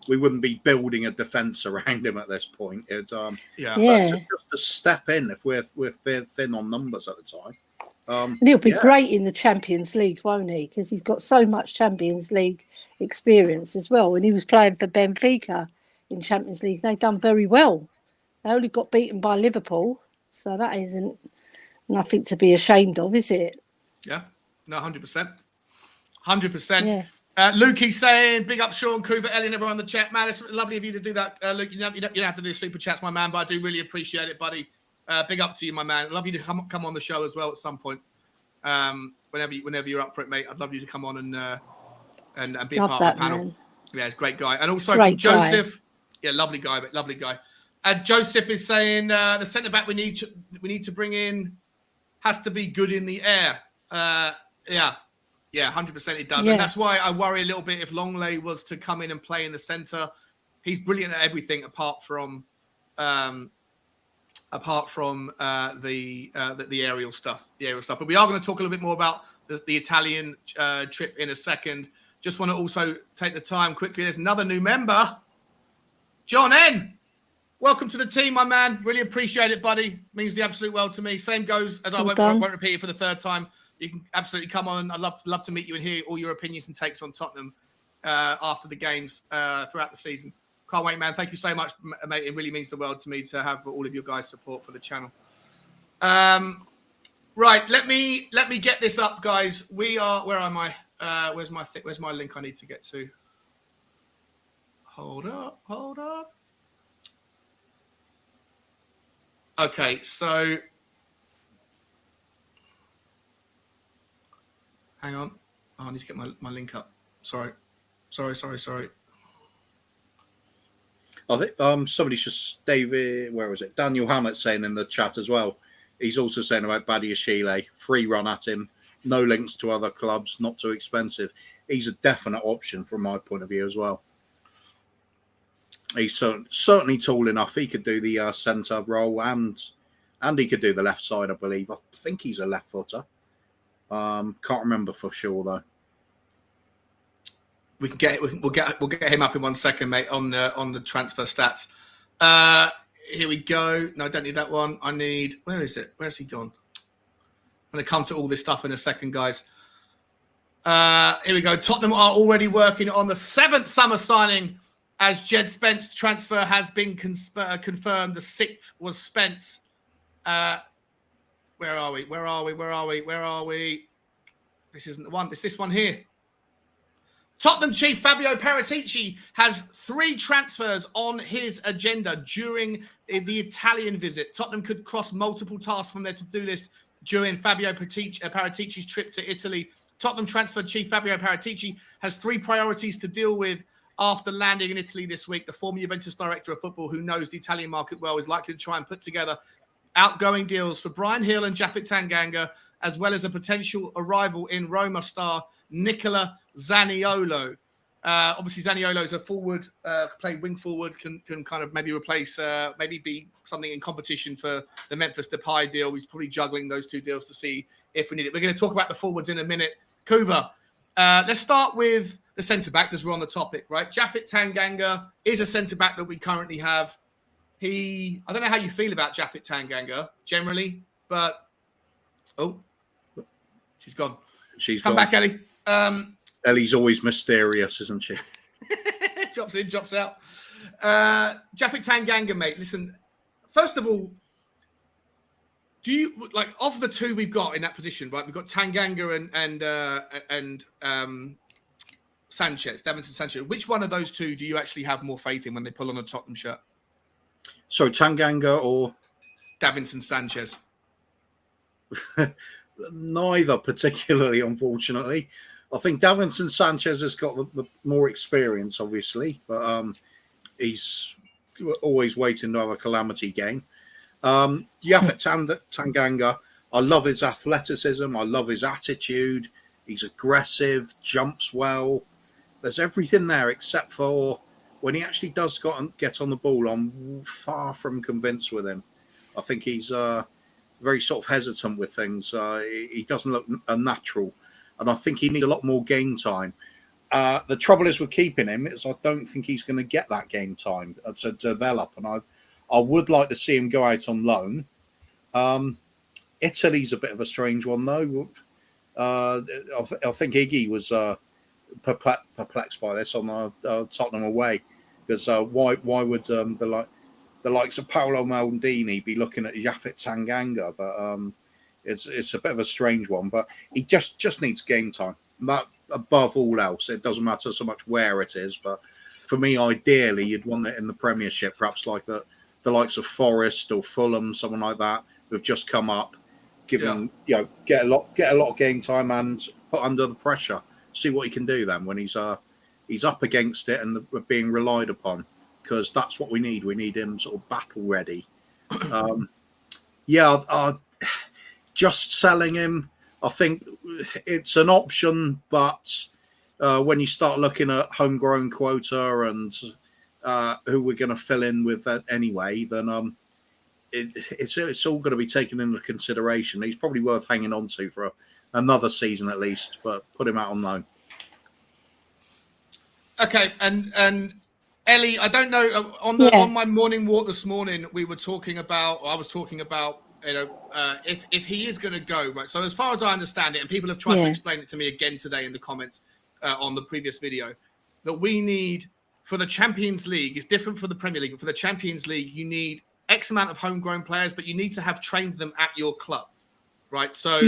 We wouldn't be building a defence around him at this point. But just to step in if we're thin on numbers at the time. And he'll be great in the Champions League, won't he? Because he's got so much Champions League experience as well. When he was playing for Benfica in Champions League, they done very well. They only got beaten by Liverpool, so that isn't nothing to be ashamed of, is it? Yeah, no, 100%. 100%. Yeah. Lukey's saying, big up Sean, Cooper, Ellie, and everyone in the chat. Man, it's lovely of you to do that. Luke, you don't have to do super chats, my man, but I do really appreciate it, buddy. Big up to you, my man. I'd love you to come on the show as well at some point. Whenever you're up for it, mate. I'd love you to come on and be a part of the panel. Man. Yeah, he's a great guy. And also from Joseph. Yeah, lovely guy, but lovely guy. And Joseph is saying the centre back we need to bring in has to be good in the air. Yeah, 100% it does. Yeah. And that's why I worry a little bit if Longley was to come in and play in the centre. He's brilliant at everything apart from the aerial stuff. But we are going to talk a little bit more about the Italian trip in a second. Just want to also take the time quickly. There's another new member, John N. Welcome to the team, my man. Really appreciate it, buddy. Means the absolute world to me. Same goes as I won't repeat it for the third time. You can absolutely come on. I'd love to meet you and hear all your opinions and takes on Tottenham after the games throughout the season. Can't wait, man. Thank you so much, mate. It really means the world to me to have all of your guys' support for the channel. Right, let me get this up, guys. We are. Where am I? Where's my link I need to get to? Hold up. Okay, so hang on. Oh, I need to get my link up. Sorry. I think somebody's just David. Where was it? Daniel Hammett saying in the chat as well. He's also saying about Badiashile, free run at him, no links to other clubs, not too expensive. He's a definite option from my point of view as well. He's certainly tall enough. He could do the centre role and he could do the left side, I believe. I think he's a left footer. Can't remember for sure though. We'll get him up in 1 second, mate, on the transfer stats. Here we go. No, I don't need that one. I need, where is it? Where's he gone? I'm going to come to all this stuff in a second, guys. Here we go. Tottenham are already working on the 7th summer signing as Jed Spence transfer has been confirmed. The 6th was Spence. Where are we? This isn't the one. It's this one here. Tottenham chief Fabio Paratici has 3 transfers on his agenda during the Italian visit. Tottenham could cross multiple tasks from their to-do list during Fabio Paratici's trip to Italy. Tottenham transfer chief Fabio Paratici has 3 priorities to deal with after landing in Italy this week. The former Juventus director of football, who knows the Italian market well, is likely to try and put together outgoing deals for Bryan Hill and Japhet Tanganga, as well as a potential arrival in Roma star Nicola Zaniolo. Obviously, Zaniolo is a forward, playing wing forward, can kind of maybe replace, maybe be something in competition for the Memphis Depay deal. He's probably juggling those 2 deals to see if we need it. We're going to talk about the forwards in a minute. Kuva, let's start with the centre-backs as we're on the topic, right? Japhet Tanganga is a centre-back that we currently have. I don't know how you feel about Japhet Tanganga generally, but... Oh, she's gone. Come back, Ellie. Ellie's always mysterious, isn't she? Drops in, drops out. Japhet Tanganga, mate. Listen, first of all, do you like of the 2 we've got in that position? Right, we've got Tanganga and Sanchez, Davinson Sanchez. Which one of those 2 do you actually have more faith in when they pull on a Tottenham shirt? So Tanganga or Davinson Sanchez? Neither particularly, unfortunately. I think Davinson Sanchez has got the more experience, obviously, but he's always waiting to have a calamity game. Japhet Tanganga, I love his athleticism. I love his attitude. He's aggressive, jumps well. There's everything there except for when he actually does get on the ball. I'm far from convinced with him. I think he's very sort of hesitant with things. He doesn't look natural. And I think he needs a lot more game time. The trouble is with keeping him is I don't think he's going to get that game time to develop. And I would like to see him go out on loan. Italy's a bit of a strange one, though. I think Iggy was perplexed by this on Tottenham away. Because why would the likes of Paolo Maldini be looking at Japhet Tanganga? But it's a bit of a strange one. But he just needs game time. But above all else, it doesn't matter so much where it is. But for me, ideally, you'd want it in the Premiership, perhaps like the likes of Forest or Fulham, someone like that, who've just come up, get a lot of game time and put under the pressure. See what he can do then when he's up against it and being relied upon, because that's what we need. We need him sort of battle ready. Just selling him, I think it's an option, but when you start looking at homegrown quota and who we're going to fill in with anyway, then it's all going to be taken into consideration. He's probably worth hanging on to for another season at least, but put him out on loan. Okay, and Ellie, I don't know, on my morning walk this morning, I was talking about, if he is going to go, right? So as far as I understand it, and people have tried to explain it to me again today in the comments on the previous video, that we need, for the Champions League, it's different for the Premier League, but for the Champions League, you need X amount of homegrown players, but you need to have trained them at your club, right? So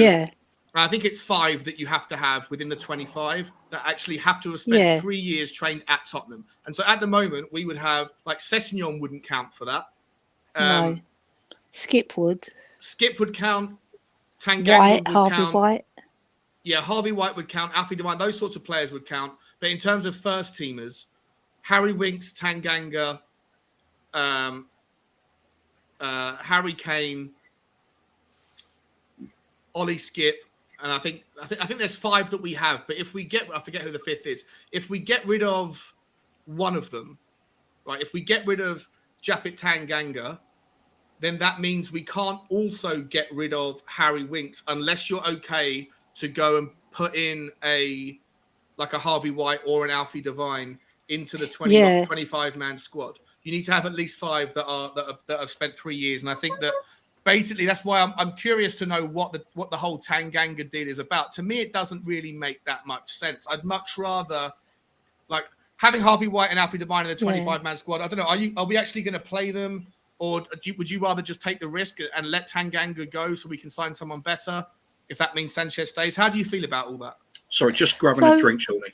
I think it's 5 that you have to have within the 25 that actually have to have spent 3 years trained at Tottenham. And so at the moment, we would have, like, Sessegnon wouldn't count for that. No. Skip would count. Tanganga would Harvey count. White. Yeah, Harvey White would count. Alfie Devine, those sorts of players would count. But in terms of first teamers, Harry Winks, Tanganga, Harry Kane, Ollie Skip, and I think there's 5 that we have. But if we I forget who the 5th is. If we get rid of one of them, right? If we get rid of Japhet Tanganga, then that means we can't also get rid of Harry Winks unless you're okay to go and put in a like a Harvey White or an Alfie Devine into the 25-man squad. You need to have at least 5 that have spent 3 years, and I think that basically that's why I'm curious to know what the whole Tanganga deal is about. To me, it doesn't really make that much sense. I'd much rather like having Harvey White and Alfie Devine in the 25-man squad. I don't know. Are we actually going to play them, or would you rather just take the risk and let Tanganga go so we can sign someone better if that means Sanchez stays? How do you feel about all that? Sorry, just grabbing a drink, surely.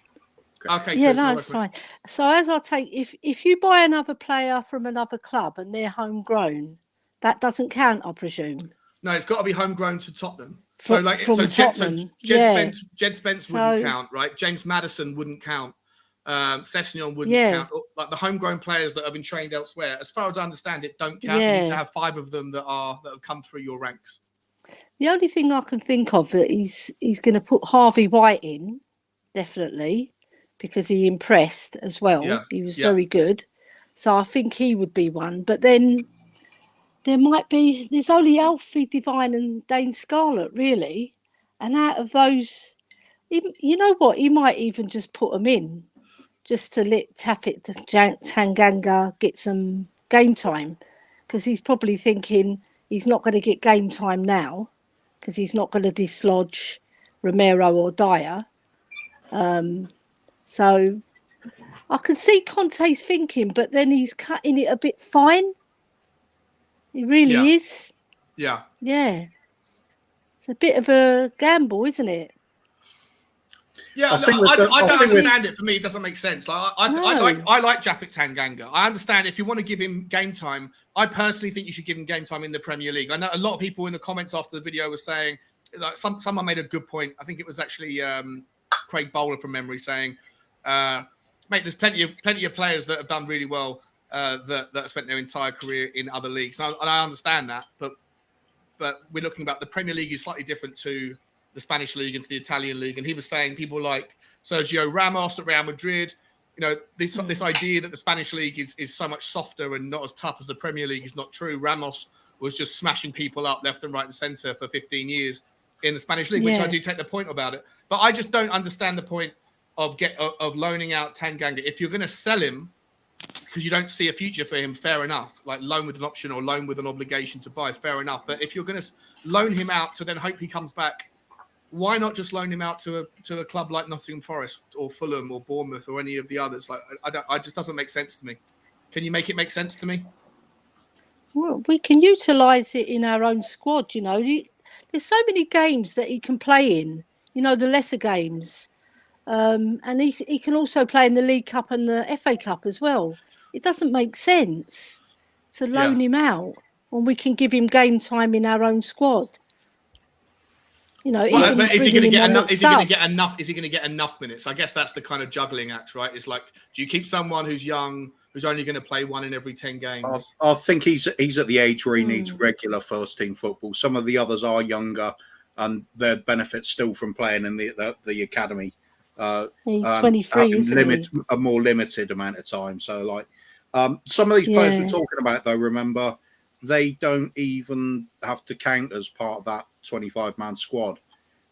Okay. Yeah, good. no, it's fine. So as I take, if you buy another player from another club and they're homegrown, that doesn't count, I presume. No, it's got to be homegrown to Tottenham. From Tottenham. Jed Spence wouldn't count, right? James Maddison wouldn't count. Sessegnon wouldn't count. Like the homegrown players that have been trained elsewhere, as far as I understand it, don't count. You need to have 5 of them that have come through your ranks. The only thing I can think of that he's going to put Harvey White in, definitely, because he impressed as well. Yeah. He was very good. So I think he would be one. But then there's only Alfie Devine and Dane Scarlett, really. And out of those, you know what? He might even just put them in just to let Tanganga get some game time, because he's probably thinking he's not going to get game time now because he's not going to dislodge Romero or Dyer. So I can see Conte's thinking, but then he's cutting it a bit fine. He really is. Yeah. Yeah. It's a bit of a gamble, isn't it? Yeah, I don't understand it. For me, it doesn't make sense. I like Japik Tanganga. I understand if you want to give him game time. I personally think you should give him game time in the Premier League. I know a lot of people in the comments after the video were saying, like, someone made a good point. I think it was actually Craig Bowler from memory saying, mate, there's plenty of players that have done really well that have spent their entire career in other leagues. And I understand that, but we're looking about the Premier League is slightly different to the Spanish league and to the Italian league. And he was saying people like Sergio Ramos at Real Madrid, you know, this idea that the Spanish league is so much softer and not as tough as the Premier League is not true. Ramos was just smashing people up left and right and centre for 15 years in the Spanish league, which I do take the point about it. But I just don't understand the point of loaning out Tanganga. If you're going to sell him because you don't see a future for him, fair enough. Like loan with an option or loan with an obligation to buy, fair enough. But if you're going to loan him out to then hope he comes back, why not just loan him out to a club like Nottingham Forest or Fulham or Bournemouth or any of the others? Like, I just doesn't make sense to me. Can you make it make sense to me? Well, we can utilise it in our own squad. You know, there's so many games that he can play in. You know, the lesser games, and he can also play in the League Cup and the FA Cup as well. It doesn't make sense to loan him out when we can give him game time in our own squad. You know, but is he going to get enough? Is he going to get enough? Is he going to get enough minutes? I guess that's the kind of juggling act, right? It's like, do you keep someone who's young, who's only going to play 1 in every 10 games? I think he's at the age where he needs regular first team football. Some of the others are younger, and their benefits still from playing in the academy. He's 23, isn't he? A more limited amount of time. So, like, some of these players we're talking about, though, remember, they don't even have to count as part of that 25-man squad.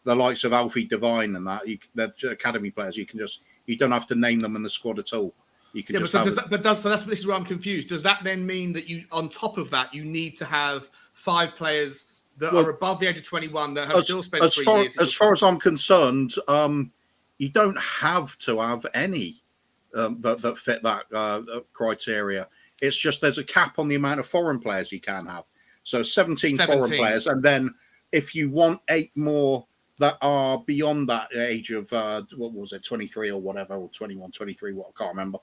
The likes of Alfie Devine and that, they're academy players. You don't have to name them in the squad at all. You can just. This is where I'm confused. Does that then mean that you, on top of that, you need to have 5 players that are above the age of 21 that have still spent 3 years? As far as I'm concerned, you don't have to have any that fit that criteria. It's just there's a cap on the amount of foreign players you can have. So 17 foreign players. And then if you want 8 more that are beyond that age of, 23 or whatever, or 21, 23, I can't remember.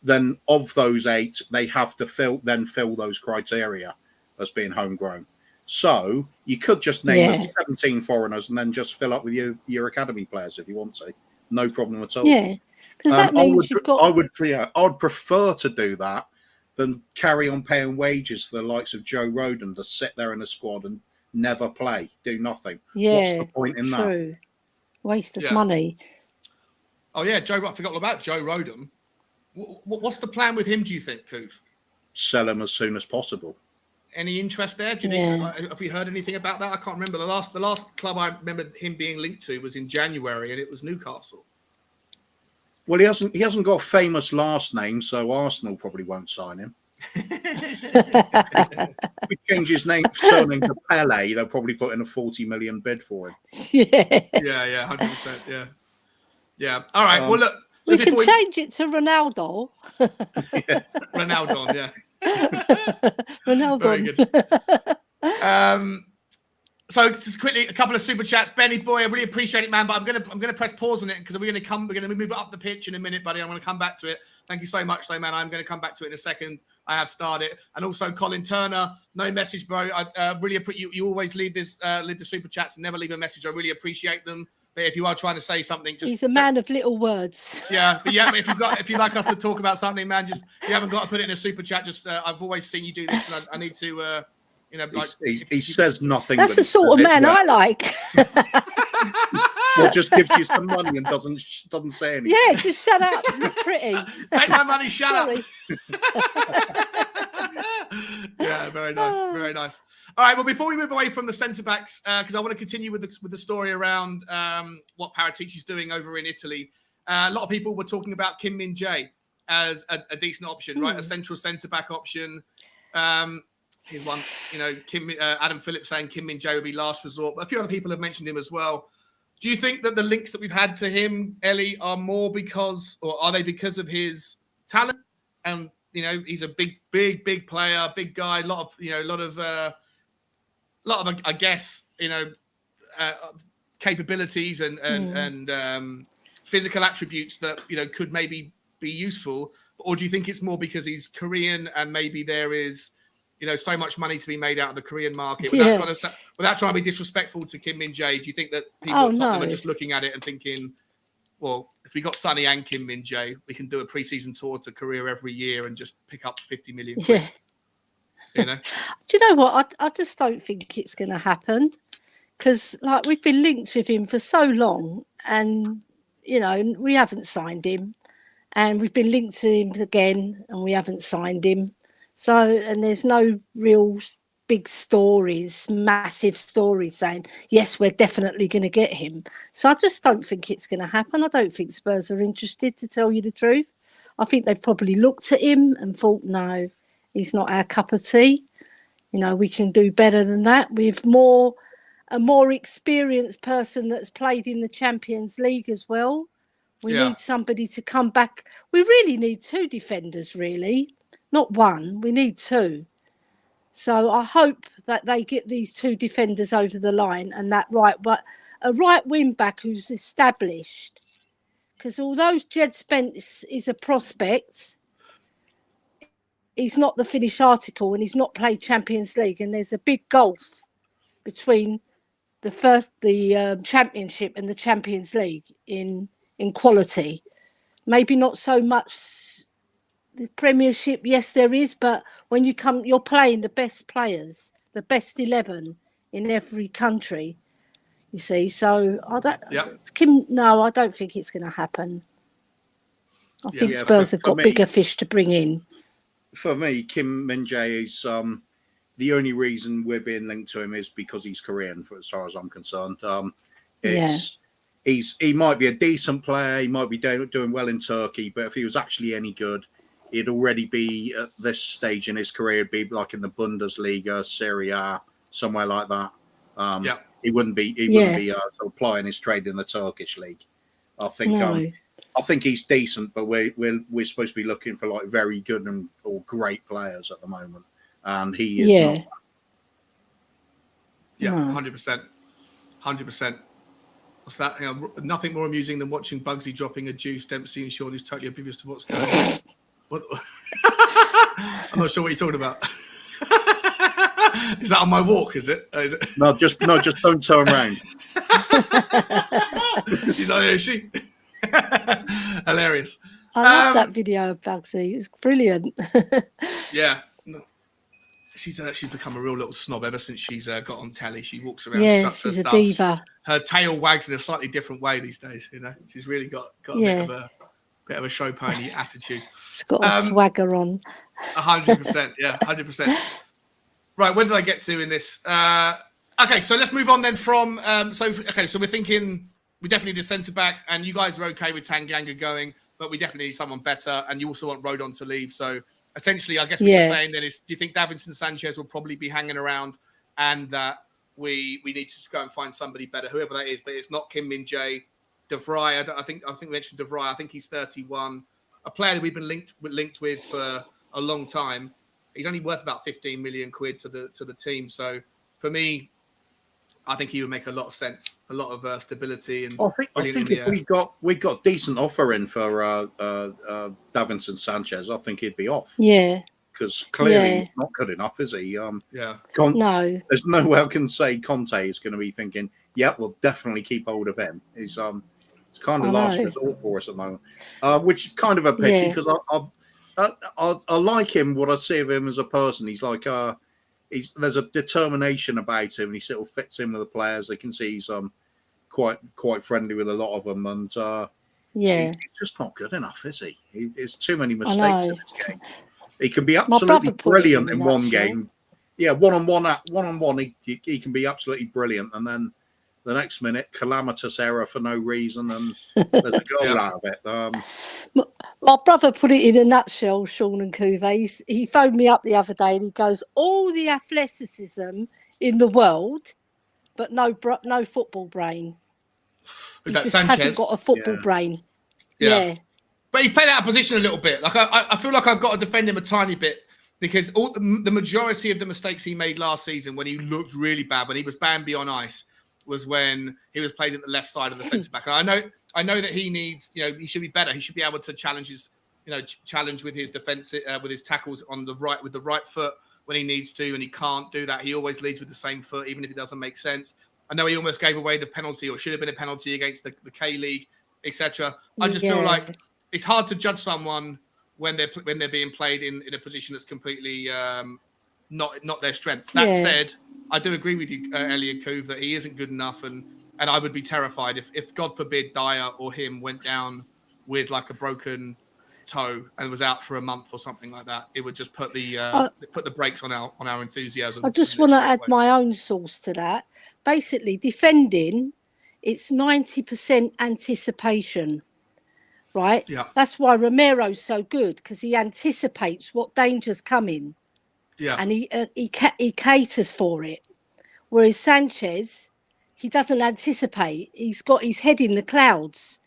Then of those 8, they have to fill those criteria as being homegrown. So you could just name 17 foreigners and then just fill up with your academy players if you want to. No problem at all. Yeah. Because that means I would prefer to do that than carry on paying wages for the likes of Joe Rodon to sit there in a squad and never play, do nothing. Yeah, what's the point in that? Waste of money. Oh yeah, I forgot all about Joe Rodon. What's the plan with him, do you think, Coof? Sell him as soon as possible. Any interest there? Do you think? Have we heard anything about that? I can't remember. The last club I remember him being linked to was in January, and it was Newcastle. Well, he hasn't got a famous last name, so Arsenal probably won't sign him. If we change his surname to Pele, they'll probably put in a 40 million bid for him. Yeah. Yeah, 100%. Yeah. All right. Well, look. So We can change it to Ronaldo. Ronaldo, yeah. Ronaldo. Very good. So just quickly, a couple of super chats. Benny boy, I really appreciate it, man. But I'm gonna press pause on it because we're gonna move it up the pitch in a minute, buddy. I'm gonna come back to it. Thank you so much, though, man. I'm gonna come back to it in a second. I have started, and also Colin Turner, no message, bro. I really appreciate you. You always leave the super chats and never leave a message. I really appreciate them. But if you are trying to say something, just he's a man of little words. Yeah, but if you'd like us to talk about something, man, you haven't got to put it in a super chat. Just I've always seen you do this, and I need to. He says nothing. That's the sort of man I like. Well, just gives you some money and doesn't say anything. Yeah, just shut up. You're pretty. Take my money. Shut Sorry. up. Yeah, very nice, very nice. All right, well, before we move away from the centre backs, because I want to continue with the story around what Paratici's doing over in Italy. A lot of people were talking about Kim Min-jae as a decent option, right? A central centre back option. Here's one, Adam Phillips saying Kim Min-jae would be last resort, but a few other people have mentioned him as well. Do you think that the links that we've had to him, Ellie, are more because of his talent? And he's a big player, big guy, a lot of I guess capabilities and physical attributes that that could maybe be useful, or do you think it's more because he's Korean and maybe there is so much money to be made out of the Korean market? Without trying to be disrespectful to Kim Min-jae, do you think that people at Tottenham are just looking at it and thinking, well, if we got Sonny and Kim Min-jae, we can do a pre-season tour to Korea every year and just pick up 50 million quid. Yeah. Do you know what? I just don't think it's going to happen because we've been linked with him for so long and, we haven't signed him and we've been linked to him again and we haven't signed him. So, and there's no real big stories, massive stories saying, yes, we're definitely going to get him. So I just don't think it's going to happen. I don't think Spurs are interested, to tell you the truth. I think they've probably looked at him and thought, no, he's not our cup of tea. We can do better than that. With a more experienced person that's played in the Champions League as well. We need somebody to come back. We really need two defenders, really. Not one, we need two. So I hope that they get these two defenders over the line and a right wing back who's established. Because although Jed Spence is a prospect, he's not the finished article and he's not played Champions League. And there's a big gulf between the Championship and the Champions League in quality. Maybe not so much the Premiership, yes, there is, but when you're playing the best players, the best 11 in every country, you see. So I don't think it's going to happen. I think Spurs have got bigger fish to bring in. For me, Kim Min-jae is the only reason we're being linked to him is because he's Korean, as far as I'm concerned. He might be a decent player, he might be doing well in Turkey, but if he was actually any good, he'd already be at this stage in his career, it'd be like in the Bundesliga, Serie A, somewhere like that. He wouldn't be sort of plying his trade in the Turkish league. I think he's decent, but we're supposed to be looking for like very good or great players at the moment, and he is not. Yeah, 100%. What's that? Nothing more amusing than watching Bugsy dropping a juice. Dempsey and Sean is totally oblivious to what's going on. I'm not sure what you're talking about. Is that on my walk? Is it? No, just don't turn around. Is she? Hilarious. I love that video of Bugsy. It's brilliant. Yeah. She's become a real little snob ever since she's got on telly. She walks around. Yeah, she's a diva. Her tail wags in a slightly different way these days. She's really got a bit of a show pony attitude. She's got a swagger on. 100%. Yeah, 100%. Right, where did I get to in this? Okay, so let's move on then so we're thinking we definitely need a centre back, and you guys are okay with Tanganga going. but we definitely need someone better. And you also want Rodon to leave. So essentially, I guess what you're saying then is, do you think Davinson Sanchez will probably be hanging around, and that we need to just go and find somebody better, whoever that is? But it's not Kim Min Jae. De Vrij, I think we mentioned De Vrij. I think he's 31, a player that we've been linked with for a long time. He's only worth about 15 million quid to the team. So for me, I think he would make a lot of sense, a lot of stability. And I think if we got decent offer in for Davinson Sanchez, I think he'd be off. Yeah. Because clearly he's not good enough, is he? No. There's no way I can say Conte is going to be thinking, yeah, we'll definitely keep hold of him. It's kind of last resort for us at the moment, which is kind of a pity because I like him. What I see of him as a person, he's like there's a determination about him, and he sort of fits in with the players. They can see he's quite friendly with a lot of them, and he's just not good enough, is he? There's too many mistakes in this game. He can be absolutely brilliant in one game. Yeah, one-on-one, he can be absolutely brilliant, and then the next minute, calamitous error for no reason, and there's a goal out of it. My brother put it in a nutshell, Sean and Cuvée. He phoned me up the other day and he goes, all the athleticism in the world, but no football brain. He just hasn't got a football brain. Yeah. But he's played out of position a little bit. Like I feel like I've got to defend him a tiny bit, because the majority of the mistakes he made last season, when he looked really bad, when he was Bambi on ice, was when he was played at the left side of the centre back. And I know that he needs, he should be better. He should be able to challenge with his defence, with his tackles on the right, with the right foot when he needs to, and he can't do that. He always leads with the same foot, even if it doesn't make sense. I know he almost gave away the penalty, or should have been a penalty against the K League, etc. I just feel like it's hard to judge someone when they're being played in a position that's completely not their strengths. That said, I do agree with you, Elliot Couve, that he isn't good enough, and I would be terrified if God forbid Dyer or him went down with like a broken toe and was out for a month or something like that. It would just put the brakes on our enthusiasm. I just want to add my own source to that. Basically, defending, it's 90% anticipation. Right? Yeah. That's why Romero's so good, because he anticipates what danger's coming. Yeah. And he caters for it. Whereas Sanchez, he doesn't anticipate. He's got his head in the clouds.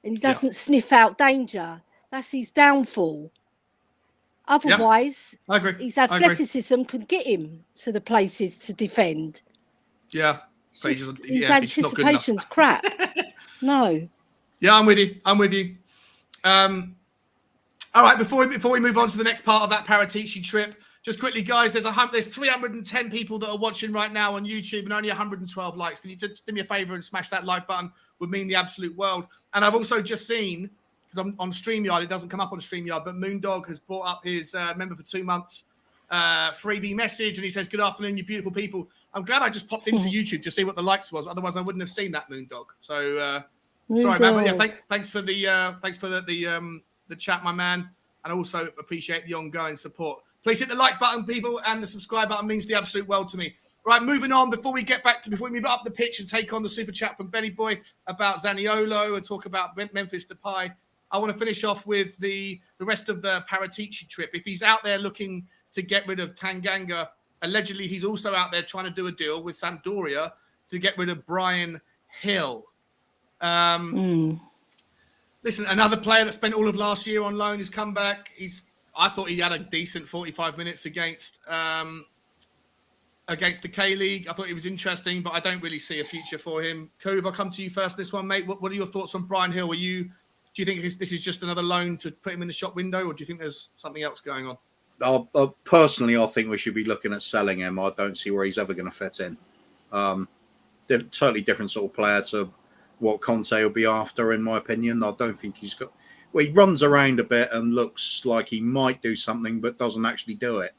And he doesn't sniff out danger. That's his downfall. Otherwise, I agree. His athleticism could get him to the places to defend. Yeah. His anticipation's crap. No. Yeah, I'm with you. All right, before we move on to the next part of that Paratici trip, just quickly, guys, there's 310 people that are watching right now on YouTube and only 112 likes. Can you just do me a favor and smash that like button? Would mean the absolute world. And I've also just seen, because I'm on StreamYard, it doesn't come up on StreamYard, but Moondog has brought up his member for 2 months freebie message, and he says, "Good afternoon, you beautiful people." I'm glad I just popped into YouTube to see what the likes was. Otherwise, I wouldn't have seen that, Moondog. So sorry, man. But yeah, thanks for the chat, my man, and also appreciate the ongoing support. Please hit the like button, people, and the subscribe button means the absolute world to me. Right, moving on. Before we move up the pitch and take on the super chat from Benny Boy about Zaniolo and talk about Memphis Depay, I want to finish off with the rest of the Paratici trip. If he's out there looking to get rid of Tanganga, allegedly he's also out there trying to do a deal with Sampdoria to get rid of Brian Hill. Listen, another player that spent all of last year on loan has come back. I thought he had a decent 45 minutes against the K League. I thought he was interesting, but I don't really see a future for him. Cove, I'll come to you first this one, mate. What are your thoughts on Brian Hill? Do you think this is just another loan to put him in the shop window, or do you think there's something else going on? Personally, I think we should be looking at selling him. I don't see where he's ever going to fit in. Totally different sort of player to what Conte will be after, in my opinion. I don't think he's got... Well, he runs around a bit and looks like he might do something, but doesn't actually do it.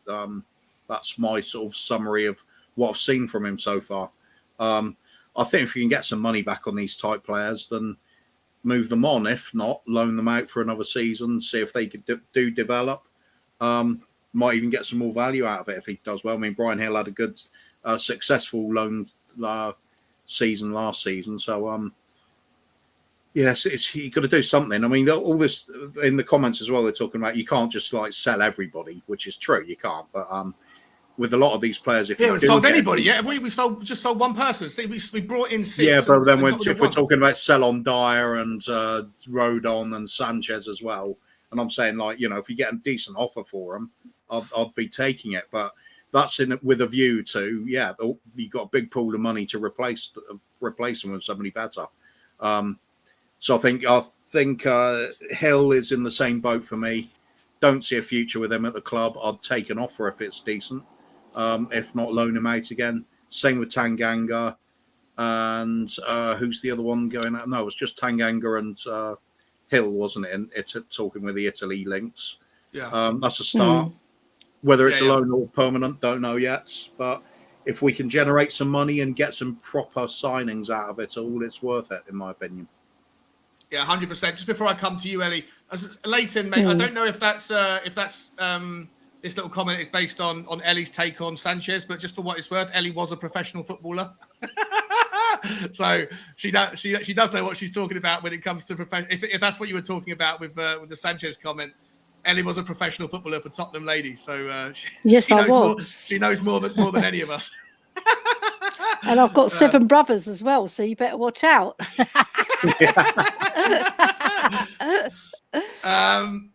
That's my sort of summary of what I've seen from him so far. I think if you can get some money back on these type players, then move them on. If not, loan them out for another season, see if they could do develop. Might even get some more value out of it if he does well. I mean, Brian Hill had a good, successful loan season last season. So, Yes, you got to do something. I mean, all this in the comments as well. They're talking about you can't just like sell everybody, which is true. You can't. But with a lot of these players, if We you haven't do sold get- anybody yet. Have we? We just sold one person. See, we brought in 6. yeah, but then and got rid if of we're one. talking about sell on Dyer and Rodon and Sanchez as well, and I'm saying like if you get a decent offer for them, I'd be taking it. But that's with a view to you've got a big pool of money to replace them with somebody better. So I think Hill is in the same boat for me. Don't see a future with him at the club. I'd take an offer if it's decent. If not, loan him out again. Same with Tanganga. And who's the other one going out? No, it was just Tanganga and Hill, wasn't it? And it's talking with the Italy links. Yeah. That's a start. Whether it's a loan or permanent, don't know yet. But if we can generate some money and get some proper signings out of it all, it's worth it, in my opinion. Yeah, 100%. Just before I come to you, Ellie, Leighton, mate, I don't know if that's this little comment is based on Ellie's take on Sanchez, but just for what it's worth, Ellie was a professional footballer, so she does know what she's talking about when it comes to professional. If that's what you were talking about with the Sanchez comment, Ellie was a professional footballer for Tottenham ladies, so yes, I was. She knows more than any of us. And I've got 7 brothers as well, so you better watch out.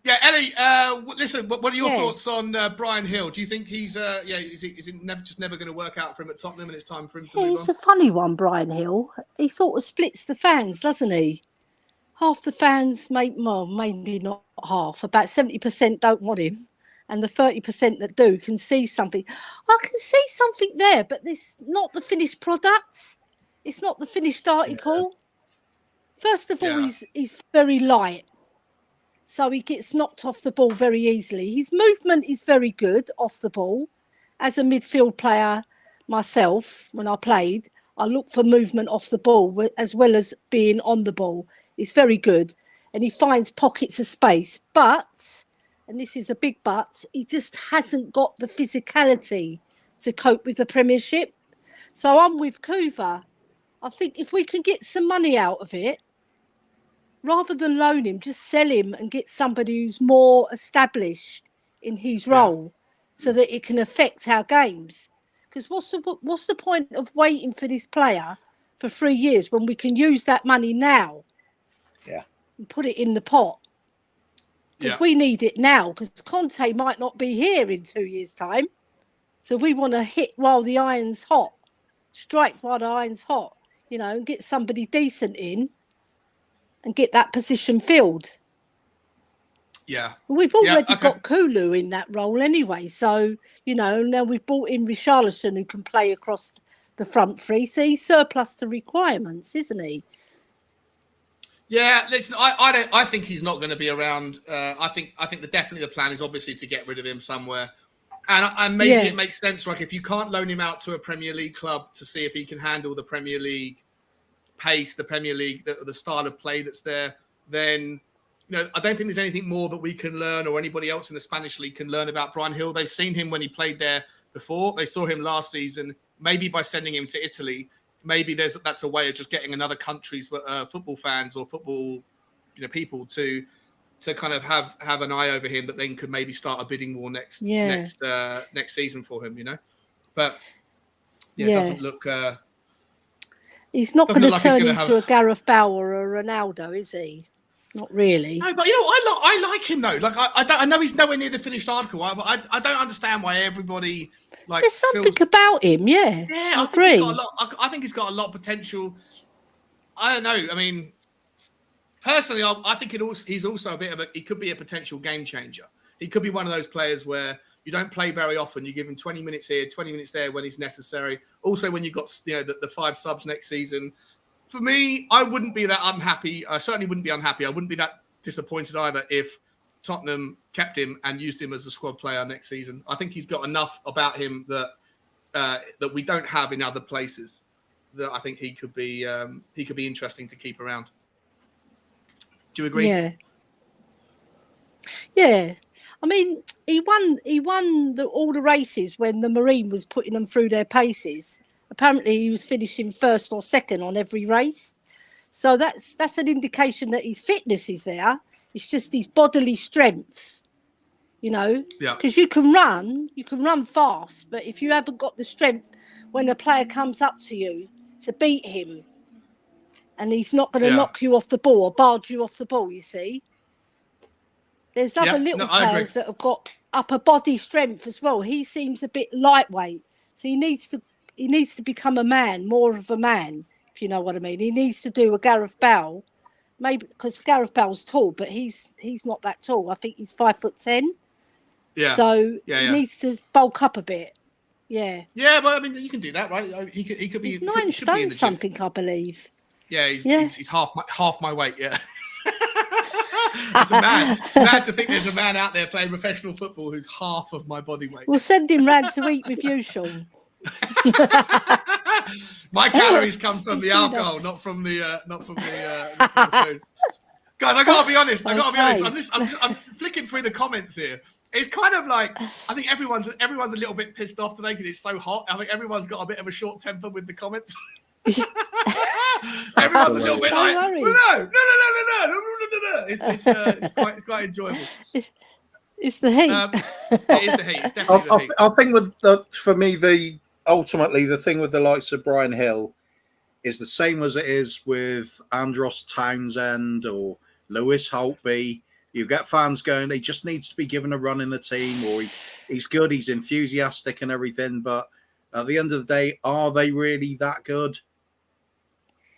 Ellie, listen, what are your thoughts on Brian Hill? Do you think he's is it never going to work out for him at Tottenham and it's time for him to move on? He's a funny one, Brian Hill. He sort of splits the fans, doesn't he? Half the fans, maybe not half, about 70% don't want him. And the 30% that do can see something. I can see something there, but this not the finished product. It's not the finished article. First of all, he's very light. So he gets knocked off the ball very easily. His movement is very good off the ball. As a midfield player myself, when I played, I look for movement off the ball as well as being on the ball. It's very good. And he finds pockets of space. But, and this is a big but, he just hasn't got the physicality to cope with the Premiership. So I'm with Kuva. I think if we can get some money out of it, rather than loan him, just sell him and get somebody who's more established in his role so that it can affect our games. Because what's the point of waiting for this player for 3 years when we can use that money now? Yeah. And put it in the pot. Because we need it now, because Conte might not be here in 2 years' time. So we want to hit while the iron's hot, strike while the iron's hot, and get somebody decent in and get that position filled. Yeah. We've already got Kulu in that role anyway. So, now we've brought in Richarlison who can play across the front three. So he's surplus to requirements, isn't he? Yeah, listen, I think he's not going to be around. I think definitely the plan is obviously to get rid of him somewhere. And maybe it makes sense, like if you can't loan him out to a Premier League club to see if he can handle the Premier League pace, the Premier League, the style of play that's there, then I don't think there's anything more that we can learn or anybody else in the Spanish league can learn about Brian Hill. They've seen him when he played there before. They saw him last season. Maybe by sending him to Italy, maybe that's a way of just getting another country's football fans or football people to kind of have an eye over him that then could maybe start a bidding war next season for him, But it doesn't look. He's not going to turn into a Gareth Bale or a Ronaldo, is he? Not really. No, but I like him though. Like I know he's nowhere near the finished article, but I don't understand why everybody There's something about him, yeah. Yeah, I agree. I think he's got a lot of potential. I don't know. I mean, personally, I think he's also he could be a potential game changer. He could be one of those players where you don't play very often. You give him 20 minutes here, 20 minutes there when he's necessary. Also, when you've got the 5 subs next season. For me, I wouldn't be that unhappy. I certainly wouldn't be unhappy. I wouldn't be that disappointed either if Tottenham kept him and used him as a squad player next season. I think he's got enough about him that we don't have in other places. That I think he could be interesting to keep around. Do you agree? Yeah. Yeah. I mean, he won all the races when the Marine was putting them through their paces. Apparently, he was finishing first or second on every race. So that's an indication that his fitness is there. It's just his bodily strength, you know. Yeah. Because you can run fast, but if you haven't got the strength when a player comes up to you to beat him, and he's not going to knock you off the ball or barge you off the ball, you see. There's other little players that have got upper body strength as well. He seems a bit lightweight, so he needs to become a man, more of a man, if you know what I mean. He needs to do a Gareth Bale, maybe, because Gareth Bale's tall, but he's not that tall. I think he's 5'10". Yeah. So he needs to bulk up a bit. Yeah. Yeah, well, I mean, you can do that, right? He could be. He's 9 stone something, I believe. Yeah, he's half my weight. Yeah. It's mad to think there's a man out there playing professional football who's half of my body weight. We'll send him round to eat with you, Sean. My calories come from the alcohol, not from the food. Guys, I gotta be honest. I'm flicking through the comments here. It's kind of like, I think everyone's a little bit pissed off today because it's so hot. I think everyone's got a bit of a short temper with the comments. Everyone's a little bit like, no. It's quite enjoyable. It's the heat. It is the heat. It's definitely the heat. I think for me, ultimately the thing with the likes of Brian Hill is the same as it is with Andros Townsend or Lewis Holtby. You get fans going, he just needs to be given a run in the team, or he's good, he's enthusiastic and everything, but at the end of the day, are they really that good?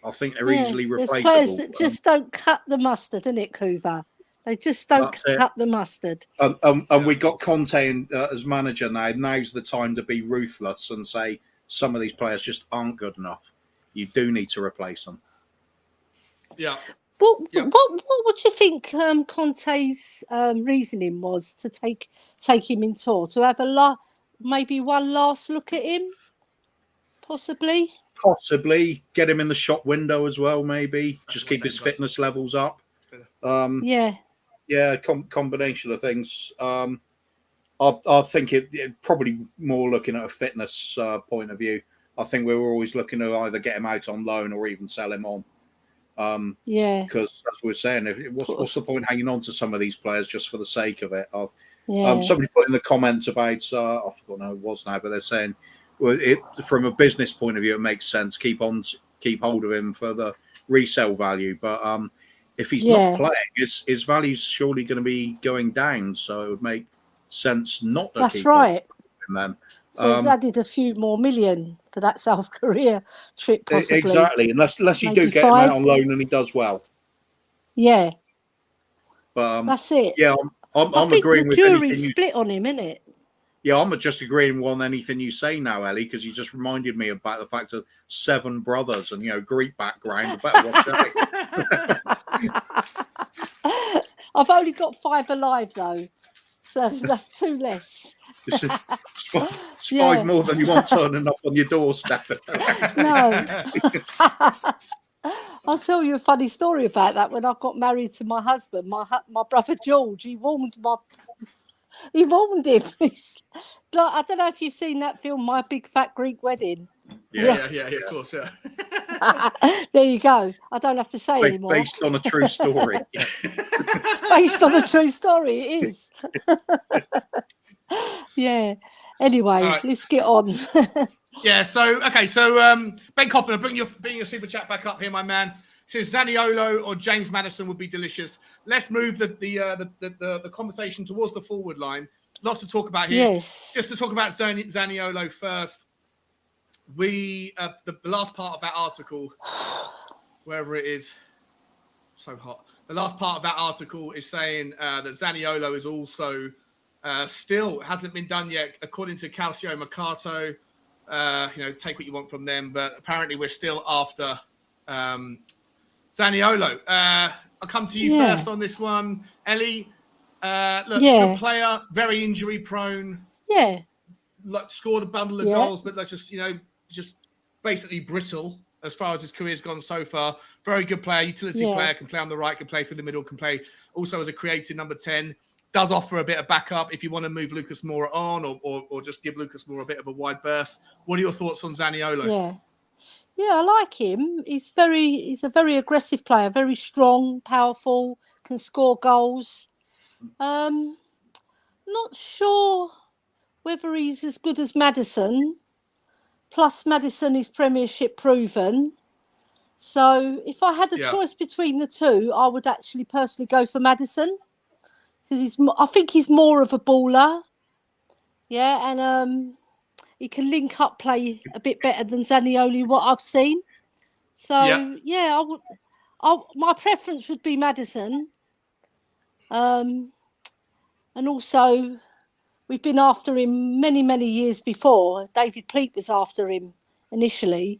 I think they're easily replaceable. There's players that just don't cut the mustard, isn't it, Kuva? They just don't cut the mustard. And we got Conte as manager now. Now's the time to be ruthless and say some of these players just aren't good enough. You do need to replace them. Yeah. What would you think Conte's reasoning was to take him in tour? To have maybe one last look at him? Possibly get him in the shop window as well. Maybe just keep his fitness levels up. Combination of things. I think it probably more looking at a fitness point of view. I think we were always looking to either get him out on loan or even sell him on. Because as we were saying, what's the point hanging on to some of these players just for the sake of it? Somebody put in the comments about I forgot who it was now, but they're saying, well, from a business point of view, it makes sense. Keep hold of him for the resale value, but if he's not playing, his value's surely going to be going down. So it would make sense not to. That's right. Him then. So he's added a few more million for that South Korea trip, possibly. Exactly, unless you do get him out on loan and he does well. Yeah. But that's it. Yeah, I'm agreeing with anything. The jury's split on him, isn't it? Yeah, I'm just agreeing with anything you say now, Ellie, because you just reminded me about the fact of 7 brothers and Greek background. I better watch out. I've only got 5 alive though, so that's 2 less. It's 5 more than you want turning up on your doorstep. No. I'll tell you a funny story about that. When I got married to my husband, my brother George, he warned him. He's like, I don't know if you've seen that film, My Big Fat Greek Wedding. Yeah, of course, yeah. There you go. I don't have to say anymore. Based on a true story. Based on a true story, it is. Yeah. Anyway, right. Let's get on. Yeah. So Ben Coppner, bring your super chat back up here, my man. Says Zaniolo or James Maddison would be delicious. Let's move the conversation towards the forward line. Lots to talk about here. Yes. Just to talk about Zaniolo first. We the last part of that article, wherever it is, so hot. The last part of that article is saying that Zaniolo is also still hasn't been done yet, according to Calcio Mercato. Take what you want from them, but apparently we're still after Zaniolo. I'll come to you first on this one, Ellie. Good player, very injury prone. Yeah. Scored a bundle of goals, but just basically brittle as far as his career's gone so far. Very good player, utility player, can play on the right, can play through the middle, can play also as a creative number 10. Does offer a bit of backup if you want to move Lucas Moura on or just give Lucas Moura a bit of a wide berth. What are your thoughts on Zaniolo? Yeah, I like him. He's a very aggressive player, very strong, powerful, can score goals. Not sure whether he's as good as Maddison. Plus, Maddison is Premiership proven. So, if I had a choice between the two, I would actually personally go for Maddison because I think he's more of a baller. Yeah, and he can link up play a bit better than Zaniolo, what I've seen. So, yeah, my preference would be Maddison. And also, we've been after him many, many years before. David Pleat was after him initially.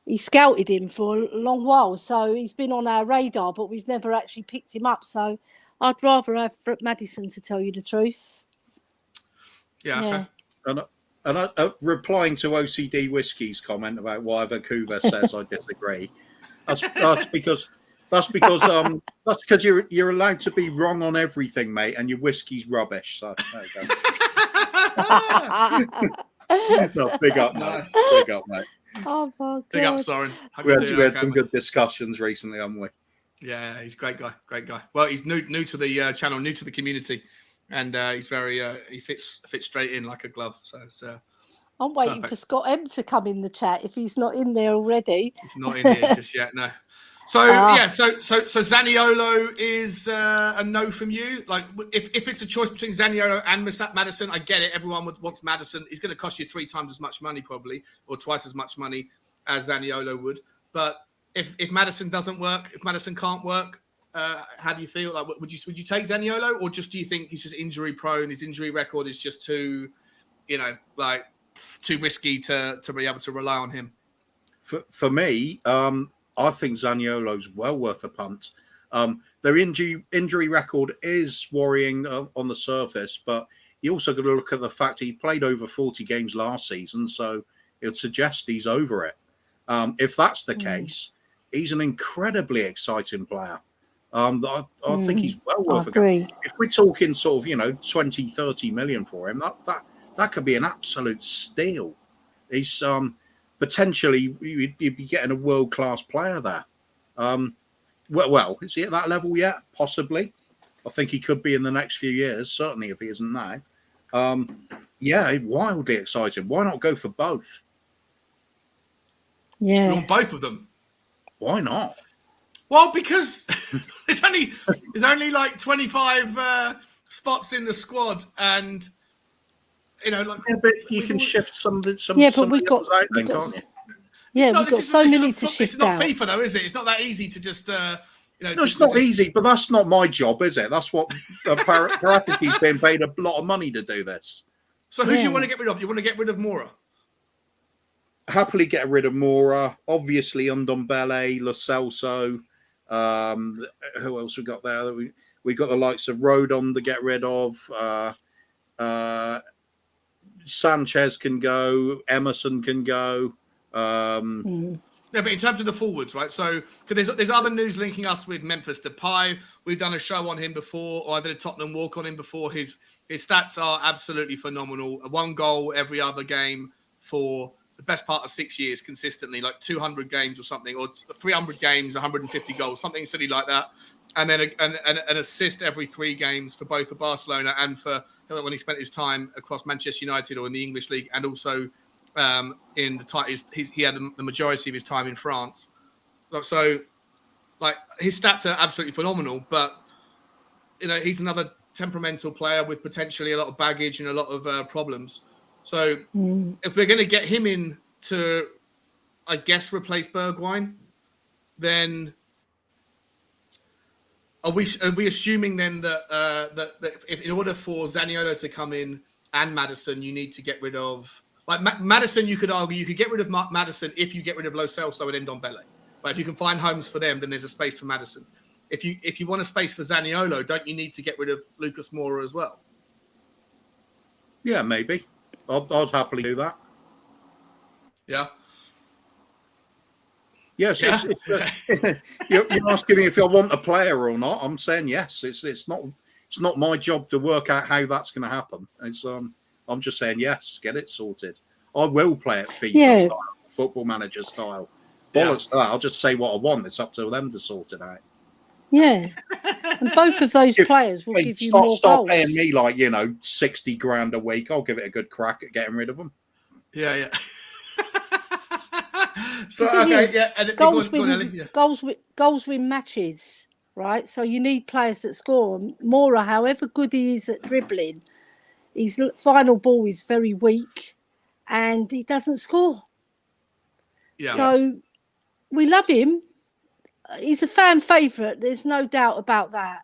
He scouted him for a long while, so he's been on our radar, but we've never actually picked him up. So I'd rather have Maddison, to tell you the truth. Yeah. Okay. And replying to OCD Whiskey's comment about why Vancouver says I disagree, that's because you're allowed to be wrong on everything, mate, and your whiskey's rubbish. So there you go. No, big up, mate. Big up, mate. Oh my God. Big up, Soren. We had some good discussions recently, haven't we? Yeah, he's a great guy. Great guy. Well, he's new to the channel, new to the community, and he's very he fits straight in like a glove. So it's I'm waiting for Scott M to come in the chat if he's not in there already. He's not in here just yet, no. So so Zaniolo is a no from you. Like if it's a choice between Zaniolo and Maddison, I get it. Everyone wants Maddison. He's going to cost you 3 times as much money probably, or twice as much money as Zaniolo would. But if Maddison doesn't work, if Maddison can't work, how do you feel? Like would you take Zaniolo, or just do you think he's just injury prone? His injury record is just too, too risky to be able to rely on him? For me, I think Zaniolo's well worth a punt. Their injury record is worrying on the surface, but you also got to look at the fact he played over 40 games last season, so it would suggest he's over it. If that's the case, he's an incredibly exciting player. I think he's well worth a go. If we're talking sort of, 20, 30 million for him, that could be an absolute steal. He's potentially you'd be getting a world-class player there. Well, is he at that level yet? Possibly. I think he could be in the next few years, certainly if he isn't now. Yeah, wildly exciting. Why not go for both? Yeah. You want both of them? Why not? Well, because there's only like 25 spots in the squad, and but you can shift some. Yeah, but we've got out then, can't you? Yeah, we've got so many to shift out. It's not FIFA though, is it? It's not that easy to just. No, it's not easy, but that's not my job, is it? That's what Paratici's been paid a lot of money to do this. So who do you want to get rid of? You want to get rid of Mora? Happily get rid of Mora. Obviously, Ndombele, Lo Celso. Who else we got there? We got the likes of Rodon to get rid of. Sanchez can go. Emerson can go. Yeah, but in terms of the forwards, right? So, because there's other news linking us with Memphis Depay. We've done a show on him before, or I did a Tottenham walk on him before. His stats are absolutely phenomenal. 1 goal every other game for the best part of 6 years consistently, like 200 games or something, or 300 games, 150 goals, something silly like that. And then an assist every 3 games for both for Barcelona and for when he spent his time across Manchester United or in the English league, and also in the he had the majority of his time in France. So, like, his stats are absolutely phenomenal, but he's another temperamental player with potentially a lot of baggage and a lot of problems. So, if we're going to get him in to, I guess, replace Bergwijn, then are we assuming then that if in order for Zaniolo to come in and Maddison, you need to get rid of Maddison? You could argue you could get rid of Maddison if you get rid of Lo Celso and Ndombele. But if you can find homes for them, then there's a space for Maddison. If you want a space for Zaniolo, don't you need to get rid of Lucas Moura as well? Yeah, maybe. I'd happily do that. Yeah. Yes, you're asking me if I want a player or not. I'm saying yes. It's not my job to work out how that's going to happen. I'm just saying yes. Get it sorted. I will play it FIFA style Football Manager style. Yeah. Bollocks to that. I'll just say what I want. It's up to them to sort it out. Yeah. And both of those players will Hey, give you more stop goals. paying me like 60 grand a week. I'll give it a good crack at getting rid of them. Yeah. So The thing okay, is, yeah, and goals go on, Ellie, yeah. goals win matches, right? So you need players that score. Mora, however good he is at dribbling, his final ball is very weak, and he doesn't score. Yeah. So we love him. He's a fan favourite. There's no doubt about that.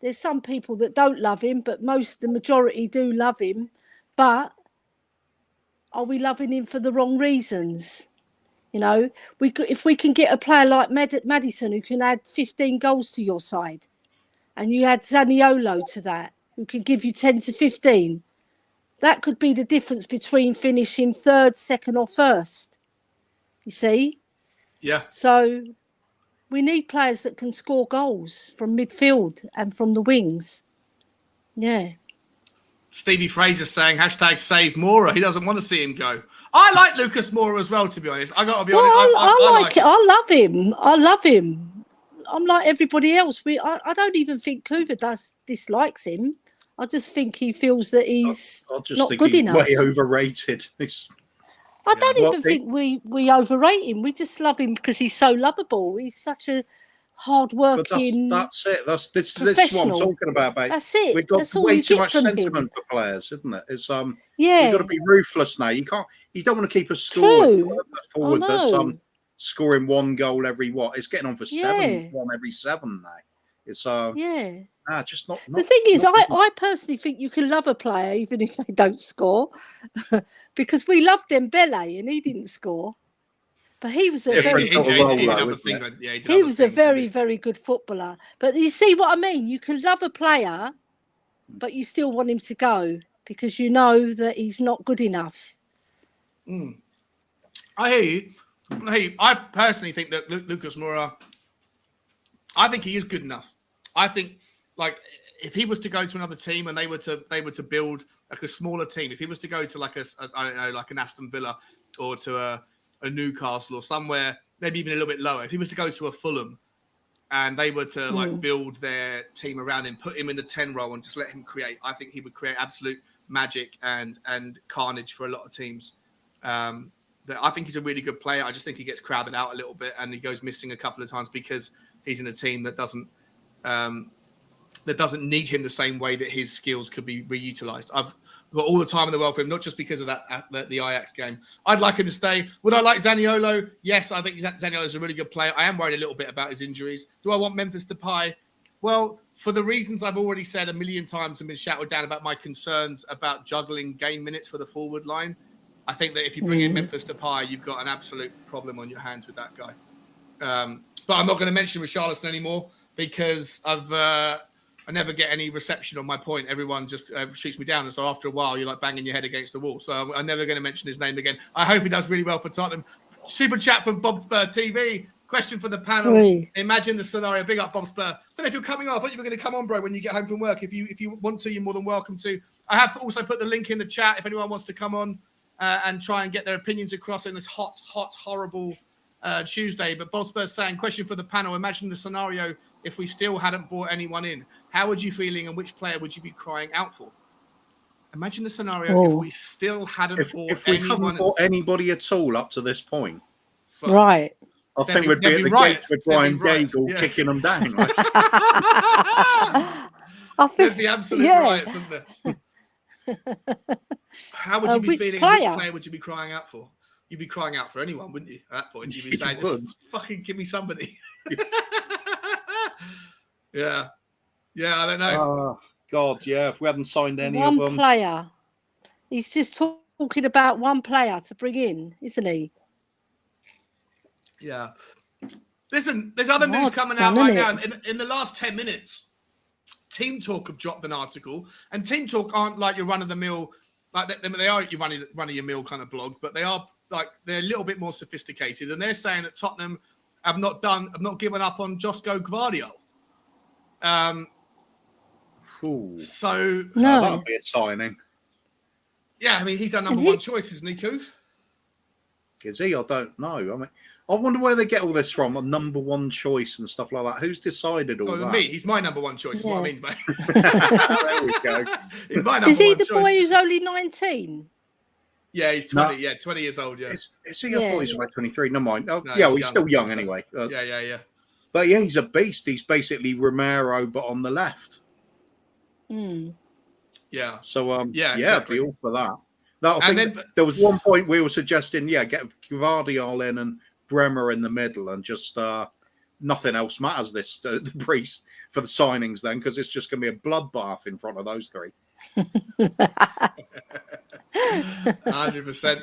There's some people that don't love him, but the majority do love him. But are we loving him for the wrong reasons? You know, if we can get a player like Maddison who can add 15 goals to your side, and you add Zaniolo to that, who can give you 10 to 15, that could be the difference between finishing third, second, or first. You see? Yeah. So we need players that can score goals from midfield and from the wings. Yeah. Stevie Fraser saying #save Mora. He doesn't want to see him go. I like Lucas Moura as well, to be honest. I got to be honest. I like it. I love him. I'm like everybody else. I don't even think Kuva dislikes him. I just think he feels that he's not good enough. Way overrated. I don't even think we overrate him. We just love him because he's so lovable. He's such a hard-working. That's it. This is what I'm talking about, mate. That's it. We've got That's all way you too get much from sentiment him. for players, isn't it? It's Yeah. You've got to be ruthless now. You don't want to keep a score forward that's scoring one goal every It's getting on for one every 7 now. It's just not the thing is, I personally think you can love a player even if they don't score, because we loved Dembele and he didn't score, but he was a very very good footballer. But you see what I mean? You can love a player, but you still want him to go because you know that he's not good enough. I hear you. I personally think that Lucas Moura, I think he is good enough. I think, like, if he was to go to another team and they were to build like a smaller team, if he was to go to like I don't know, like an Aston Villa or to a Newcastle or somewhere maybe even a little bit lower, if he was to go to a Fulham and they were to like build their team around him, put him in the 10 role and just let him create, I think he would create absolute magic and carnage for a lot of teams. I think he's a really good player. I just think he gets crowded out a little bit and he goes missing a couple of times because he's in a team that doesn't need him the same way that his skills could be reutilized. I've got all the time in the world for him, not just because of the Ajax game. I'd like him to stay. Would I like Zaniolo? Yes, I think Zaniolo is a really good player. I am worried a little bit about his injuries. Do I want Memphis Depay? Well, for the reasons I've already said a million times and been shouted down about my concerns about juggling game minutes for the forward line, I think that if you bring in Memphis Depay, you've got an absolute problem on your hands with that guy. But I'm not going to mention Richarlison anymore because I never get any reception on my point. Everyone just shoots me down. And so after a while, you're like banging your head against the wall. So I'm never going to mention his name again. I hope he does really well for Tottenham. Super chat from Bob Spur TV. Question for the panel. Oi. Imagine the scenario. Big up, Bob Spur. I don't know if you're coming on. I thought you were going to come on, bro, when you get home from work. If you want to, you're more than welcome to. I have also put the link in the chat if anyone wants to come on and try and get their opinions across in this hot, horrible Tuesday. But Bob Spur's saying, question for the panel. Imagine the scenario if we still hadn't brought anyone in. How would you feeling and which player would you be crying out for? Imagine the scenario if we still hadn't brought anybody at all up to this point. Right. I think we'd be at the gates with Brian Gagel kicking them down. Like. There's the absolute riots, isn't there? How would you be feeling? Which player would you be crying out for? You'd be crying out for anyone, wouldn't you? At that point, you'd be saying, just fucking give me somebody. Yeah, I don't know. Oh, God, yeah, if we hadn't signed any of them. One player. He's just talking about one player to bring in, isn't he? Yeah. Listen, there's other news coming out right now. In the last 10 minutes, Team Talk have dropped an article, and Team Talk aren't like your run-of-the-mill, like they are your run-of-your-mill kind of blog, but they're a little bit more sophisticated, and they're saying that Tottenham have not given up on Josko Gvardiol. So that would be a signing. Yeah, I mean he's our number one choice, isn't he, Coof? Is he? I don't know. I mean, I wonder where they get all this from. A number one choice and stuff like that. Who's decided all that? Me. He's my number one choice. Is what I mean. There we go. He's my number Is he one the choice. boy who's only 19? Yeah, he's 20. No. Yeah, 20 years old. Yeah. Is he? I thought he was about 23. No mind. Oh, No, yeah, he's he's young. still young anyway. Yeah. But yeah, he's a beast. He's basically Romero, but on the left. Mm. Yeah. So exactly. be all for that. I And think then- there was one point we were suggesting, get Gvardiol in and Bremer in the middle, and just nothing else matters the priest for the signings then, because it's just going to be a bloodbath in front of those three. 100%.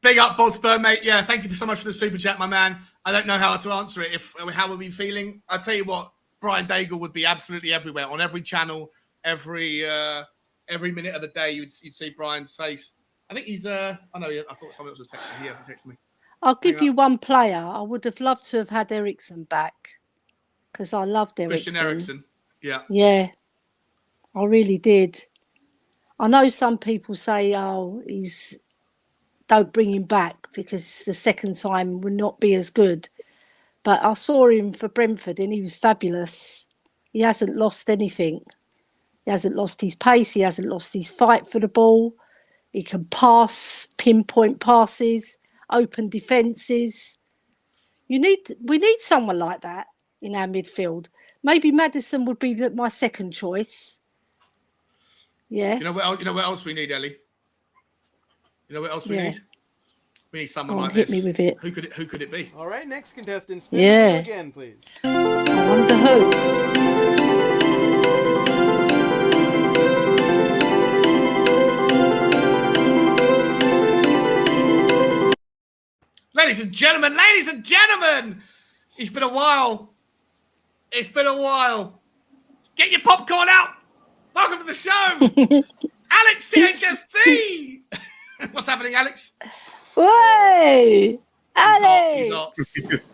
Big up, Hotspur, mate. Yeah, thank you so much for the super chat, my man. I don't know how to answer it. How we'll be feeling. I'll tell you what, Brian Daigle would be absolutely everywhere on every channel, every minute of the day. You'd see Brian's face. I think he's. I thought someone else was texting me. He hasn't texted me. I'll give you one player. I would have loved to have had Ericsson back because I loved Ericsson. Christian Eriksen. Yeah. Yeah, I really did. I know some people say, don't bring him back because the second time will not be as good. But I saw him for Brentford and he was fabulous. He hasn't lost anything. He hasn't lost his pace. He hasn't lost his fight for the ball. He can pass, pinpoint passes, open defences. We need someone like that in our midfield. Maybe Maddison would be my second choice. Yeah. You know what else we need, Ellie? You know what else we need? We need someone like hit this. me with it. Who could it be? All right, next contestant, spin the wheel again, please. I wonder who. Ladies and gentlemen, it's been a while. Get your popcorn out. Welcome to the show. Alex CHFC. What's happening, Alex? Hey, Alex. He's hot.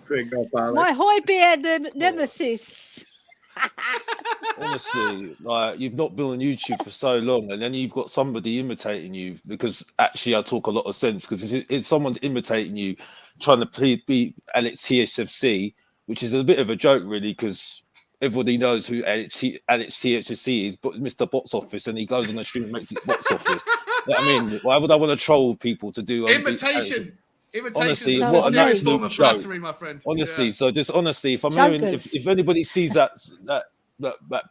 Big up, Alex. My Hoybear nemesis. Honestly, like, you've not been on YouTube for so long, and then you've got somebody imitating you, because actually I talk a lot of sense, because if someone's imitating you, trying to beat Alex TSFC, which is a bit of a joke really, because everybody knows who Alex TSFC is, but Mr. Box Office, and he goes on the stream and makes it Box Office. You know what I mean? Why would I want to troll people to do Imitation. Honestly, is what a an serious form absolute of joke. flattery, my friend. Honestly, Yeah. so just honestly, if I'm Jokers. hearing, if anybody sees that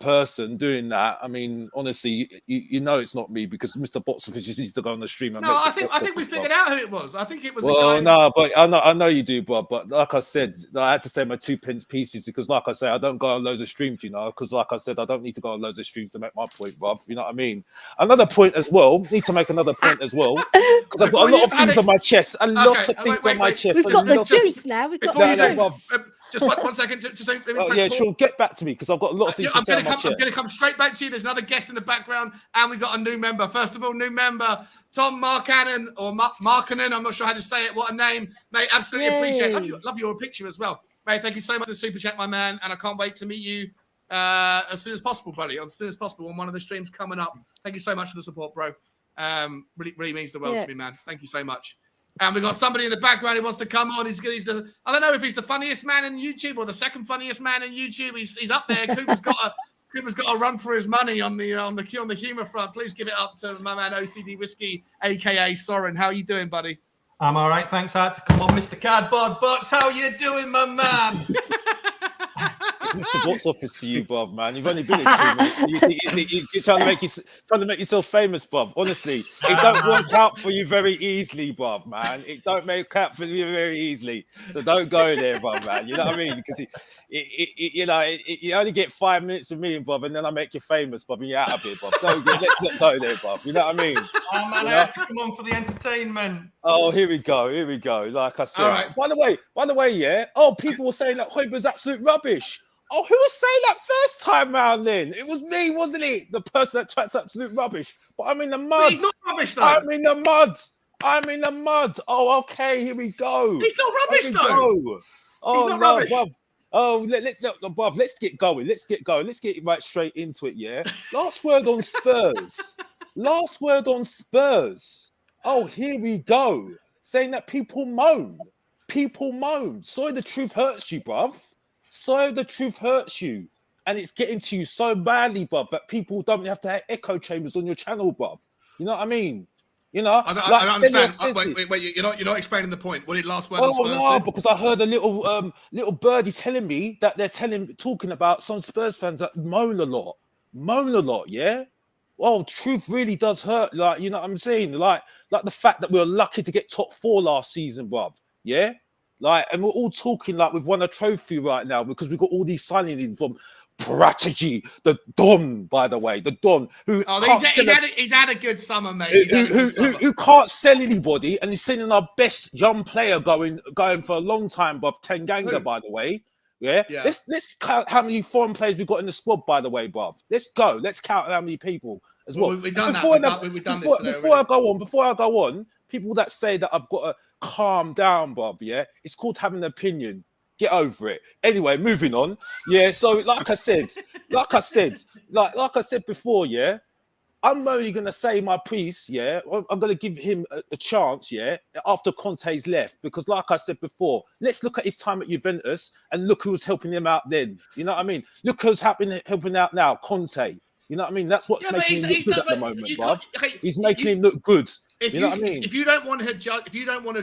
person doing that, I mean, honestly, you know it's not me, because Mr. Box Office just needs to go on the stream and No, makes I it think Box we Office, figured Bob. out who it was. I think it was Well, a guy. no, but I know you do, Bob. But like I said, I had to say my 2 pence pieces, because, like I say, I don't go on loads of streams, because, like I said, I don't need to go on loads of streams to make my point, Bob. You know what I mean? Another point as well. Need to make another point as well, because I've got a lot of things on my chest. A lot of things on my chest. We've got the lot of- juice now. We've got Before you the do, Bob. juice. just one second. Just let me Oh, press yeah, pause. sure. Get back to me, because I've got a lot of things to say on my chest. I'm going to come straight back to you. There's another guest in the background, and we've got a new member. First of all, new member, Tom Markkanen, or Markkanen. I'm not sure how to say it. What a name, mate. Absolutely appreciate it. Love your picture as well. Mate, thank you so much for the super chat, my man. And I can't wait to meet you as soon as possible, buddy. As soon as possible on one of the streams coming up. Thank you so much for the support, bro. Really means the world to me, man. Thank you so much. And we've got somebody in the background who wants to come on. He's the, I don't know if he's the funniest man in YouTube or the second funniest man in YouTube. He's up there. Cooper's got a run for his money on the humour front. Please give it up to my man OCD Whiskey, aka Soren. How are you doing, buddy? I'm all right, thanks. I had to come on, Mr. Cardboard Box. How you doing, my man? It's Mr. Box Office to you, Bob, man. You've only been in 2 minutes. You're trying to make yourself famous, Bob. Honestly, it don't work out for you very easily, Bob, man. It don't make out for you very easily. So don't go there, Bob, man. You know what I mean? Because you only get 5 minutes with me and Bob, and then I make you famous, Bob, and you're out of here, Bob. Let's not go there, Bob. You know what I mean? Oh, man, I had to come on for the entertainment. Oh, here we go. Like I said. All right. By the way, yeah. Oh, people were saying that Hoyber's absolute rubbish. Oh, who was saying that first time round then? It was me, wasn't it? The person that chat's absolute rubbish. But I'm in the mud. He's not rubbish, though. I'm in the mud. Oh, okay, here we go. He's not rubbish, though. Oh, He's not no, rubbish. Bob. Oh, Bob, let's get going. Let's get right straight into it, yeah? Last word on Spurs. Oh, here we go. saying that people moan. People moan. Sorry, the truth hurts you, bruv. Sorry, the truth hurts you. And it's getting to you so badly, bruv, that people don't have to have echo chambers on your channel, bruv. You know what I mean? You know, I like don't understand. Senor Wait, you're not explaining the point. What did last word Oh on Spurs no, do? because I heard a little birdie telling me that they're talking about some Spurs fans that moan a lot, yeah. Well, truth really does hurt, like, you know what I'm saying, like the fact that we were lucky to get top 4 last season, bruv, yeah. Like, and we're all talking like we've won a trophy right now because we've got all these signings from Paratici, the Don, by the way, the Don, who he's had a good summer, mate. Who can't sell anybody, and he's sending our best young player going for a long time, bruv. Tanganga, by the way. Yeah. Let's count how many foreign players we've got in the squad, by the way, bruv. Let's go. Let's count how many people as well. We've done Before this. I go on, people that say that I've got to calm down, bruv, yeah, it's called having an opinion. Get over it. Anyway, moving on. Yeah, so like I said before, yeah, I'm only gonna say my piece, yeah. I'm gonna give him a chance, yeah, after Conte's left, because like I said before, let's look at his time at Juventus and look who's helping him out then. You know what I mean? Look who's helping out now, Conte. You know what I mean? That's what's making him look good at the moment, bruv. He's making him look good. You know what I mean? If you don't want to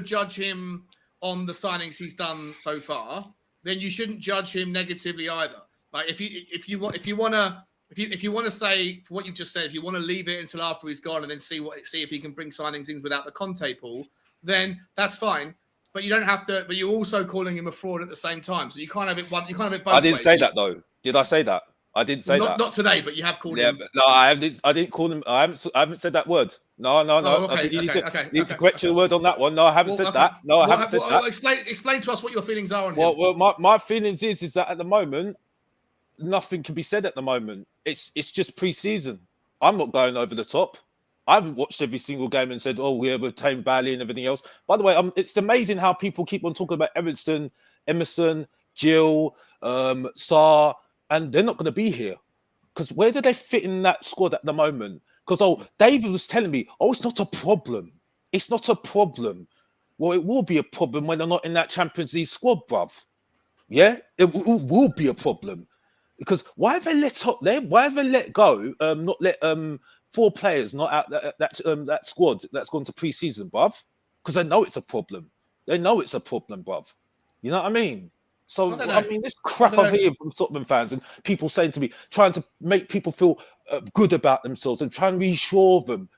judge him on the signings he's done so far, then you shouldn't judge him negatively either. Like if you want to say, for what you've just said, if you want to leave it until after he's gone and then see if he can bring signings in without the Conte pool, then that's fine. But you don't have to. But you're also calling him a fraud at the same time. So you can't have it. You can't have it both I didn't ways. say that though. Did I say that? I didn't say that. Not today, but you have called him. No, I didn't call him. I haven't said that word. No. Oh, okay, You need to correct your word on that one. No, I haven't said that. No, I haven't said that. Explain to us what your feelings are on him. Well, my feelings is that at the moment, nothing can be said at the moment. It's just pre-season. I'm not going over the top. I haven't watched every single game and said, "Oh, we're playing badly" and everything else. By the way, it's amazing how people keep on talking about Emerson, Jill, Sarr, and they're not going to be here. Because where do they fit in that squad at the moment? Because David was telling me, it's not a problem. It's not a problem. Well, it will be a problem when they're not in that Champions League squad, bruv. Yeah, it will be a problem. Because why have they let go? Not let 4 players not out that squad that's gone to pre-season, bruv? Because they know it's a problem. They know it's a problem, bruv. You know what I mean? So, I mean, this crap I'm hearing from Tottenham fans and people saying to me, trying to make people feel good about themselves and trying to reassure them.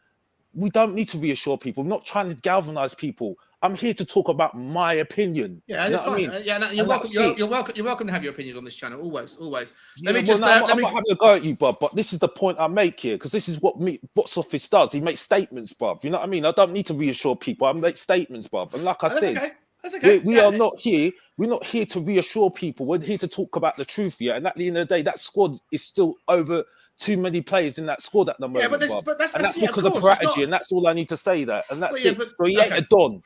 We don't need to reassure people. We're not trying to galvanize people. I'm here to talk about my opinion. Yeah, that's fine. I mean? Yeah, no, you're welcome. You're welcome to have your opinion on this channel. Always. I'm not having a go at you, bruv, but this is the point I make here, because this is what box office does. He makes statements, bruv. You know what I mean? I don't need to reassure people. I make statements, bruv. And like I said, okay. That's okay. We are not here. We're not here to reassure people. We're here to talk about the truth here. And at the end of the day, that squad is still over too many players in that squad at the moment. Yeah, but that's because of Paratici, and that's all I need to say. That, and that's it. So he ain't a Don.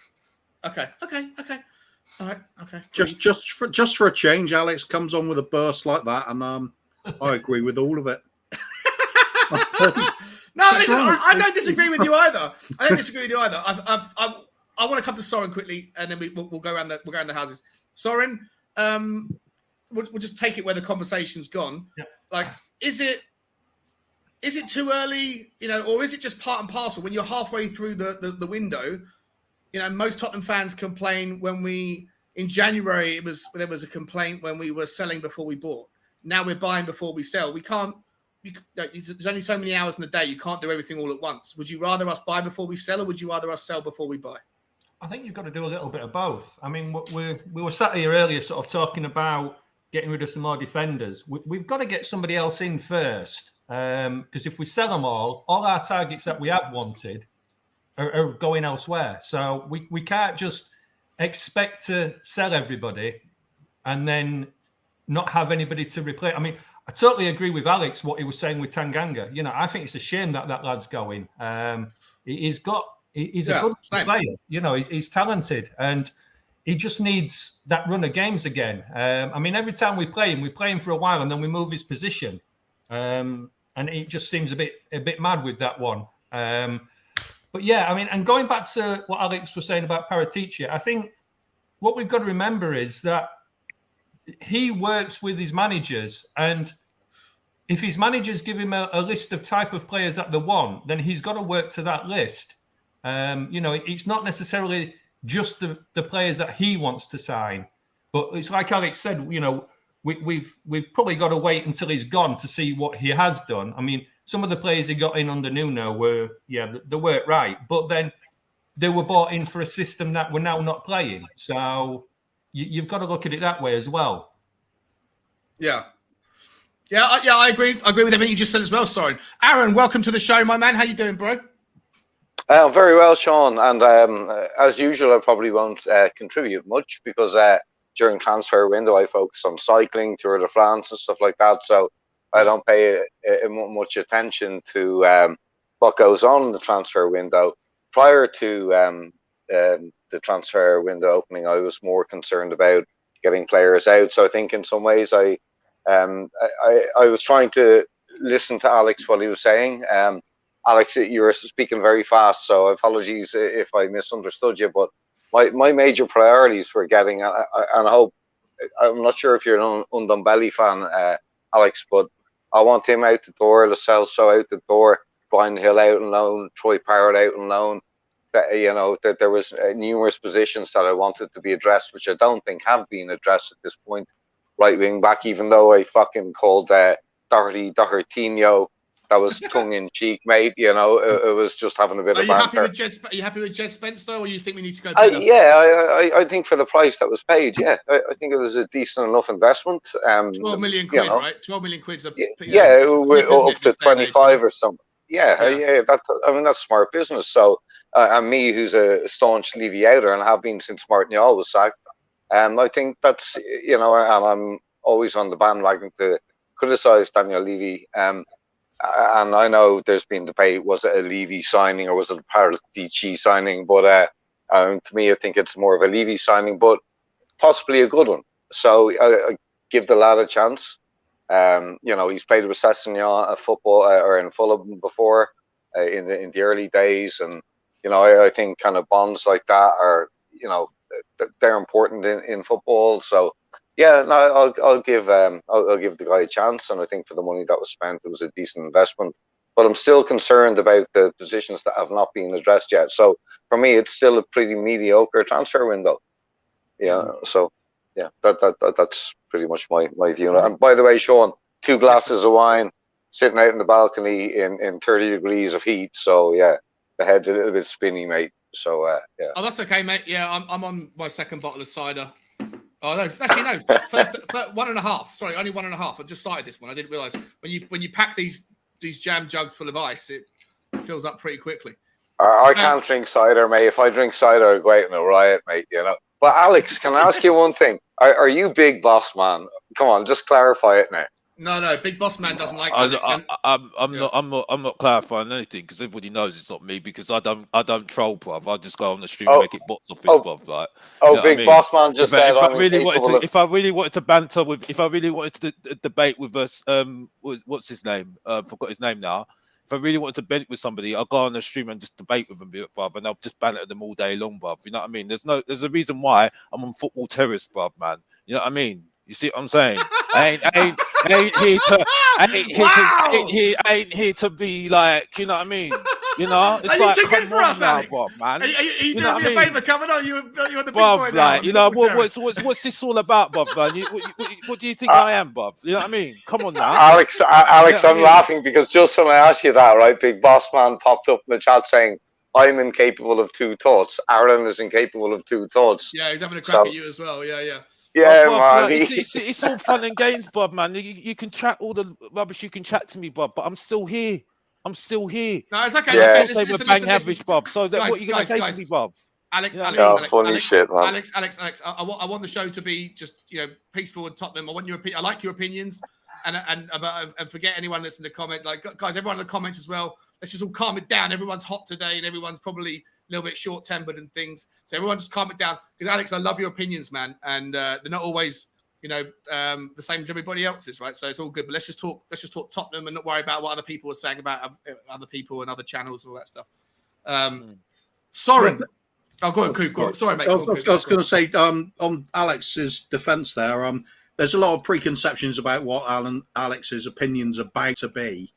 Okay. All right. Okay. Just for a change, Alex comes on with a burst like that, and I agree with all of it. No, listen, I don't disagree with you either. I want to come to Soren quickly, and then we'll go around the houses. Soren, we'll just take it where the conversation's gone. Yeah. Like, is it too early, or is it just part and parcel when you're halfway through the window? Most Tottenham fans complain in January there was a complaint when we were selling before we bought. Now we're buying before we sell. There's only so many hours in the day. You can't do everything all at once. Would you rather us buy before we sell, or would you rather us sell before we buy? I think you've got to do a little bit of both. I mean, we were sat here earlier sort of talking about getting rid of some more defenders. We've got to get somebody else in first, because if we sell them all our targets that we have wanted are going elsewhere. So we can't just expect to sell everybody and then not have anybody to replace. I mean, I totally agree with Alex, what he was saying with Tanganga. I think it's a shame that lad's going. He's a good player. He's talented, and he just needs that run of games again. I mean, every time we play him for a while, and then we move his position, and it just seems a bit mad with that one. But yeah, I mean, and going back to what Alex was saying about Paratici, I think what we've got to remember is that he works with his managers, and if his managers give him a list of type of players that they want, then he's got to work to that list. It's not necessarily just the players that he wants to sign, but it's like Alex said, we've probably got to wait until he's gone to see what he has done. I mean, some of the players he got in under Nuno were, they weren't right, but then they were bought in for a system that we're now not playing. So you've got to look at it that way as well. Yeah. I agree. I agree with everything you just said as well, Soren. Aaron, welcome to the show, my man. How you doing, bro? Very well, Sean. And as usual, I probably won't contribute much because during transfer window, I focus on cycling, Tour de France and stuff like that. So I don't pay much attention to what goes on in the transfer window. Prior to the transfer window opening, I was more concerned about getting players out. So I think in some ways I was trying to listen to Alex what he was saying. Alex, you were speaking very fast, so apologies if I misunderstood you. But my major priorities were getting, and I hope, I'm not sure if you're an Ndombele fan, Alex, but I want him out the door, Lo Celso out the door, Brian Hill out on loan, Troy Parrott out on loan. That there was numerous positions that I wanted to be addressed, which I don't think have been addressed at this point. Right wing back, even though I fucking called Dohertinho, that was tongue in cheek, mate. It was just having a bit of banter. Are you happy with Jed Spence though, or you think we need to go better? I think for the price that was paid, I think it was a decent enough investment. 12 million quid, right? 12 million quid's up to 25 or something. That's smart business. So, and me, who's a staunch Levy outer and have been since Martial was sacked, I think that's and I'm always on the bandwagon to criticise Daniel Levy. And I know there's been debate: was it a Levy signing or was it a Paratici signing? But to me, I think it's more of a Levy signing, but possibly a good one. So I give the lad a chance. He's played with Sessignon at football or in Fulham before in the early days, and I think kind of bonds like that are they're important in football. So I'll give the guy a chance, and I think for the money that was spent, it was a decent investment. But I'm still concerned about the positions that have not been addressed yet. So for me, it's still a pretty mediocre transfer window. So that's pretty much my view. And by the way, Sean, 2 glasses of wine sitting out in the balcony in 30 degrees of heat. So the head's a little bit spinny, mate. So Oh, that's okay, mate. Yeah, I'm on my second bottle of cider. Oh no, actually no. First 1.5. Sorry, only 1.5. I just started this one. I didn't realise when you pack these jam jugs full of ice, it fills up pretty quickly. I can't drink cider, mate. If I drink cider, I go out in a riot, mate. But Alex, can I ask you one thing? Are you Big Boss Man? Come on, just clarify it now. No, Big Boss Man doesn't like I'm not clarifying anything because everybody knows it's not me because I don't troll, bruv. I just go on the stream and make it box off, bruv. Like, Big Boss Man just said if I really wanted to banter with, if I really wanted to debate with us, what's his name? Forgot his name now. If I really wanted to debate with somebody, I'll go on the stream and just debate with them, bruv, and I'll just banter them all day long, bruv. You know what I mean? There's a reason why I'm on Football Terrace, bruv, man. You know what I mean? You see what I'm saying? I ain't here to be like, you know what I mean? It's are like, you too good for us, Alex? Bob, man. Are you doing me a favour coming on? You're the big Bob, boy like, now. What's this all about, Bob, man? What do you think I am, Bob? You know what I mean? Come on now. Alex, I'm laughing because just when I asked you that, right, Big Boss Man popped up in the chat saying, I'm incapable of 2 thoughts. Aaron is incapable of 2 thoughts. Yeah, he's having a crack at you as well. Yeah. Yeah, Bob, man. Like, it's all fun and games, Bob, man. You can chat all the rubbish you can chat to me, Bob, but I'm still here. No, it's okay. Yeah. Average, Bob. So what are you going to say to me, Bob? Alex, shit, man. Alex. I want the show to be just peaceful with Tottenham. I like your opinions, and forget anyone that's in the comment. Like guys, everyone in the comments as well. Let's just all calm it down. Everyone's hot today, and everyone's probably a little bit short-tempered and things. So everyone just calm it down. Because Alex, I love your opinions, man, and they're not always the same as everybody else's, right? So it's all good. But let's just talk Tottenham and not worry about what other people are saying about other people and other channels and all that stuff. Soren. Oh, go on, Coop. Go on. Sorry, mate. I was going to say, on Alex's defence there, there's a lot of preconceptions about what Alex's opinions about to be.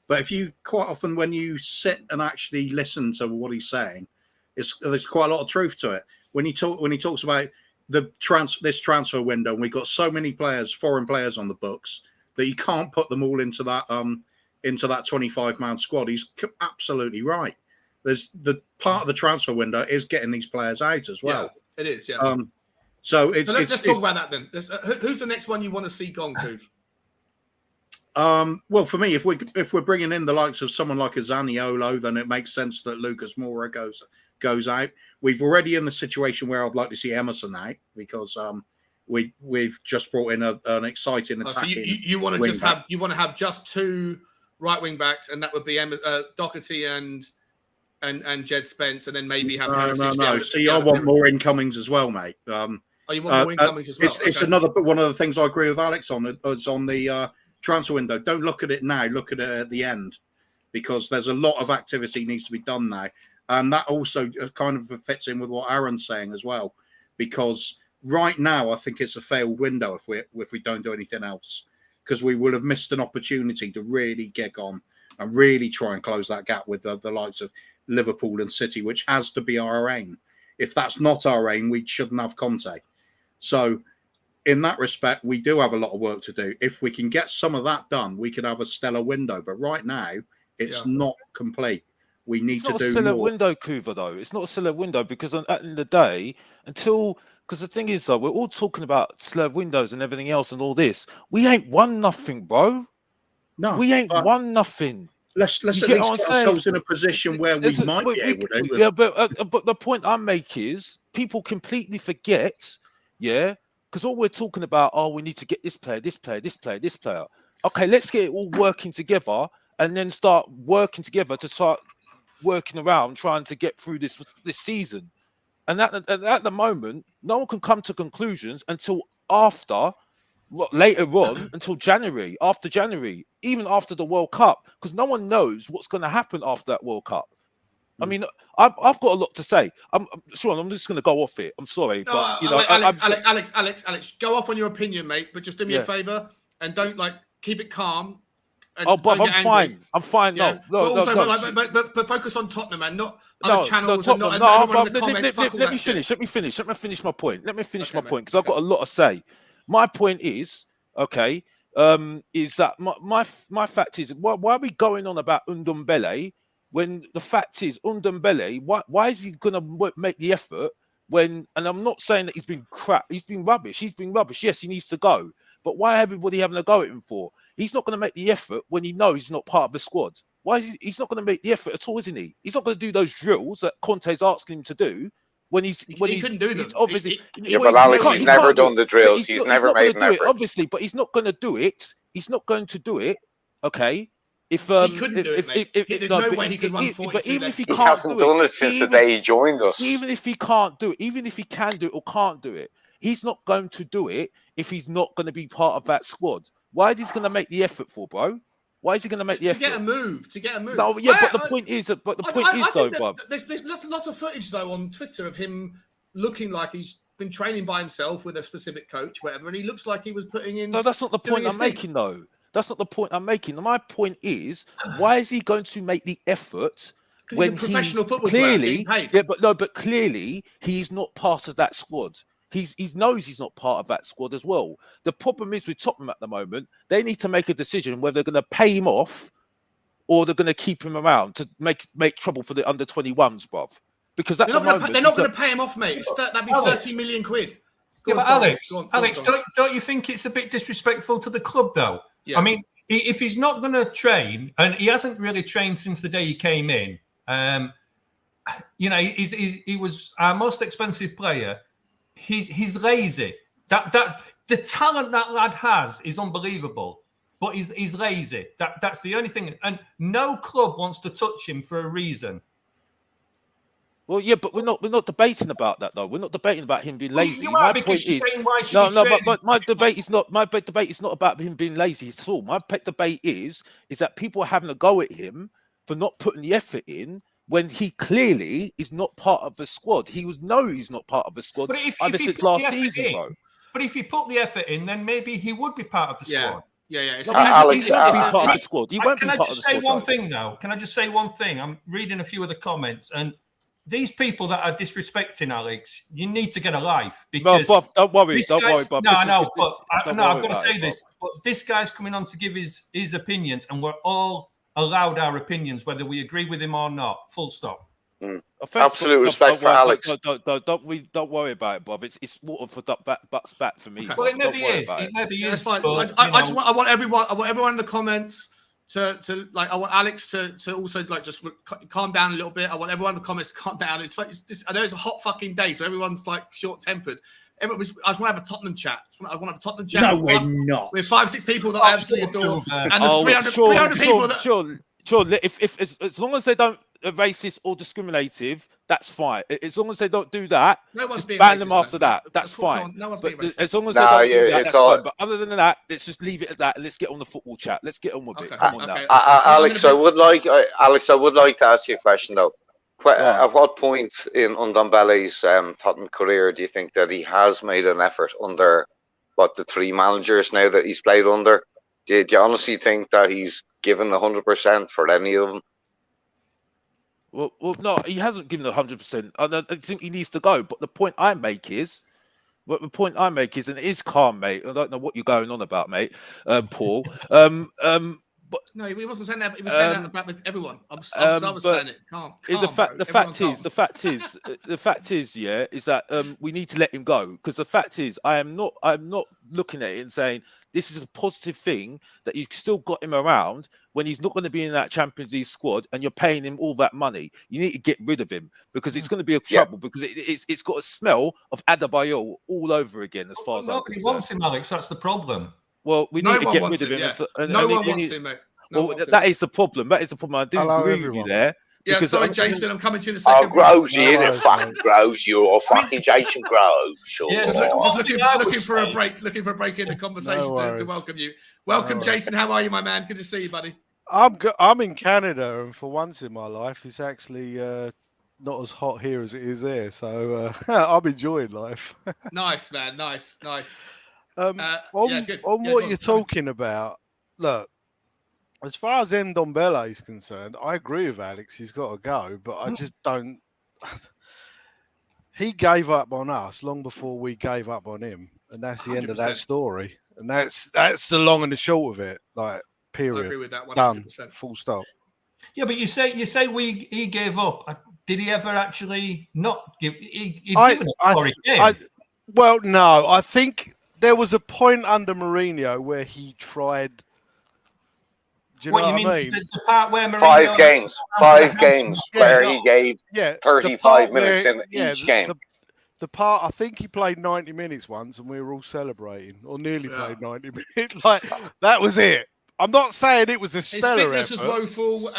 But if you quite often, when you sit and actually listen to what he's saying, there's quite a lot of truth to it. When he talks about this transfer window, and we've got so many players, foreign players on the books, that you can't put them all into that 25-man squad. He's absolutely right. There's the part of the transfer window is getting these players out as well. Yeah, it is. Yeah. So let's talk about that then. Who's the next one you want to see gone, Coop? Well, for me, if we're bringing in the likes of someone like a Zaniolo, then it makes sense that Lucas Moura goes out. We've already in the situation where I'd like to see Emerson out because we've just brought in an exciting attacking. So you want to have just two right wing backs, and that would be Doherty and Jed Spence, and then maybe have no. See, I want more incomings as well, mate. You want more incomings as well? It's another one of the things I agree with Alex on. It's on the transfer window. Don't look at it now. Look at it at the end, because there's a lot of activity needs to be done now, and that also kind of fits in with what Aaron's saying as well. Because right now, I think it's a failed window if we don't do anything else, because we will have missed an opportunity to really get on and really try and close that gap with the likes of Liverpool and City, which has to be our aim. If that's not our aim, we shouldn't have Conte. So in that respect, we do have a lot of work to do. If we can get some of that done, we could have a stellar window. But right now, it's not complete. We need to do more. It's not a stellar window, Kuva, though. It's not a stellar window because at the end of the day, because the thing is, though, we're all talking about stellar windows and everything else and all this. We ain't won nothing, bro. No, we ain't won nothing. Let's at least get ourselves in a position where we might be able to. Yeah, but the point I make is people completely forget, because all we're talking about, we need to get this player. Okay, let's get it all working together and then start working together to start working around trying to get through this season. And at the moment, no one can come to conclusions until later on, until January, after January, even after the World Cup, because no one knows what's going to happen after that World Cup. I mean, I've got a lot to say. I'm just going to go off it. I'm sorry, but Alex, go off on your opinion, mate. But just do me a favor and don't keep it calm. But I'm fine. Yeah. But focus on Tottenham and not other channels. Let me finish my point. Because I've got a lot to say. My point is, is that my fact is, why are we going on about Ndombele when the fact is Ndombele, why is he going to make the effort when, and I'm not saying that he's been crap, he's been rubbish. Yes, he needs to go. But why everybody having a go at him for? He's not going to make the effort when he knows he's not part of the squad. Why is he's not going to make the effort at all, isn't he? He's not going to do those drills that Conte's asking him to do. He couldn't do them. Obviously, but Alex, he's never done the drills. He's never made an effort. Obviously, but he's not going to do it. He's not going to do it. Okay. If he couldn't do it, mate. There's no way he could run 42. But even if he can't do it, done it since the day he joined us. Even if he can't do it, even if he can do it or can't do it, he's not going to do it if he's not going to be part of that squad. Why is he going to make the effort for, bro? Why is he going to make the effort? To get a move. No, yeah, but the point is, bro. There's lots of footage though on Twitter of him looking like he's been training by himself with a specific coach, whatever, and he looks like he was putting in. No, that's not the point I'm making, though. That's not the point I'm making. My point is, why is he going to make the effort when he's professional football clearly? Yeah, but clearly he's not part of that squad. He knows he's not part of that squad as well. The problem is with Tottenham at the moment, they need to make a decision whether they're going to pay him off or they're going to keep him around to make trouble for the under-21s, bruv. Because at the moment, they're not going to pay him off, mate. That'd be 30 million quid. Alex, don't you think it's a bit disrespectful to the club, though? Yeah. I mean, if he's not going to train, and he hasn't really trained since the day he came in, he was our most expensive player. He's lazy. That the talent that lad has is unbelievable, but he's lazy. That's the only thing. And no club wants to touch him for a reason. Well, yeah, but we're not debating about that though. We're not debating about him being lazy. You are, because you're saying why should he train? But my debate is not about him being lazy at all. My debate is that people are having a go at him for not putting the effort in when he clearly is not part of the squad. He's not part of the squad But if ever he since put the last effort season, in- bro. But if he put the effort in, then maybe he would be part of the squad. Yeah. It's, No, Alex, he won't be part of the squad. He won't Can be I part of just the say squad. one thing, though? Can I just say one thing? I'm reading a few of the comments, and these people that are disrespecting Alex, you need to get a life. No, Because Bob, don't worry, Bob. No, I know, but don't I've worry got to about say it, this. But this guy's coming on to give his opinions, and we're all allowed our opinions, whether we agree with him or not. Full stop. Absolute respect for Alex. Don't worry about it, Bob. It's water for bucks back for me. Okay. Well, it Don't maybe worry is. about It maybe is. fine. But, I want everyone in the comments to like. I want Alex to also like just calm down a little bit. I want everyone in the comments to calm down. It's just, I know it's a hot fucking day, so everyone's like short tempered. I just want to have a Tottenham chat. I want to have a Tottenham chat. No, we're not. With 5-6 people that I absolutely adore, and Oh, the 300 people that. Sure. If as long as they don't racist or discriminative, that's fine. As long as they don't do that, No one's just being ban racist, them after though. that. That's Of course fine. no one's But being racist. as long as Nah, they don't do that, it's that's all- fine. But other than that, let's just leave it at that and let's get on the football chat. Let's get on with it. Okay, Come on okay. now. Alex, I would like to ask you a question though. At what point in Ndombele's Tottenham career do you think that he has made an effort under the 3 managers now that he's played under? Do you honestly think that he's given 100% for any of them? Well, no, he hasn't given 100%. I think he needs to go. But the point I make is, and it is calm, mate. I don't know what you're going on about, mate, Paul. But no, he wasn't saying that. He was saying that about everyone. I was saying it. The fact is, yeah, is that we need to let him go, because the fact is, I'm not looking at it and saying this is a positive thing that you've still got him around when he's not going to be in that Champions League squad and you're paying him all that money. You need to get rid of him because it's going to be a trouble, because it's got a smell of Adebayor all over again, as far as I'm concerned. Nobody wants him, Alex. That's the problem. Well, we need to get rid of him. Yeah. No one wants him, mate. That is the problem. That is the problem. I do agree with you there. Yeah, sorry, Jason. I'm coming to you in a second. Oh, Grosey, innit? Fucking Groves. You're fucking Jason Groves. Sure. Yeah, just looking for a break. Looking for a break in the conversation to welcome you. Welcome, Jason. How are you, my man? Good to see you, buddy. I'm in Canada, and for once in my life, it's actually not as hot here as it is there. So I'm enjoying life. Nice, man. Nice. On what you're talking about, look. As far as Ndombele is concerned, I agree with Alex. He's got to go, but I just don't. He gave up on us long before we gave up on him, and that's the 100%. End of that story. And that's the long and the short of it. Like, period. I agree with that 100%. Done. Full stop. Yeah, but you say he gave up. Did he ever actually not give? Well, no. I think there was a point under Mourinho where he tried. Do you know what I mean? The part where Mourinho 5 games where he gave 35 minutes in each game. The part, I think he played 90 minutes once and we were all celebrating, or nearly played 90 minutes. Like, that was it. I'm not saying it was a stellar effort. His fitness was woeful.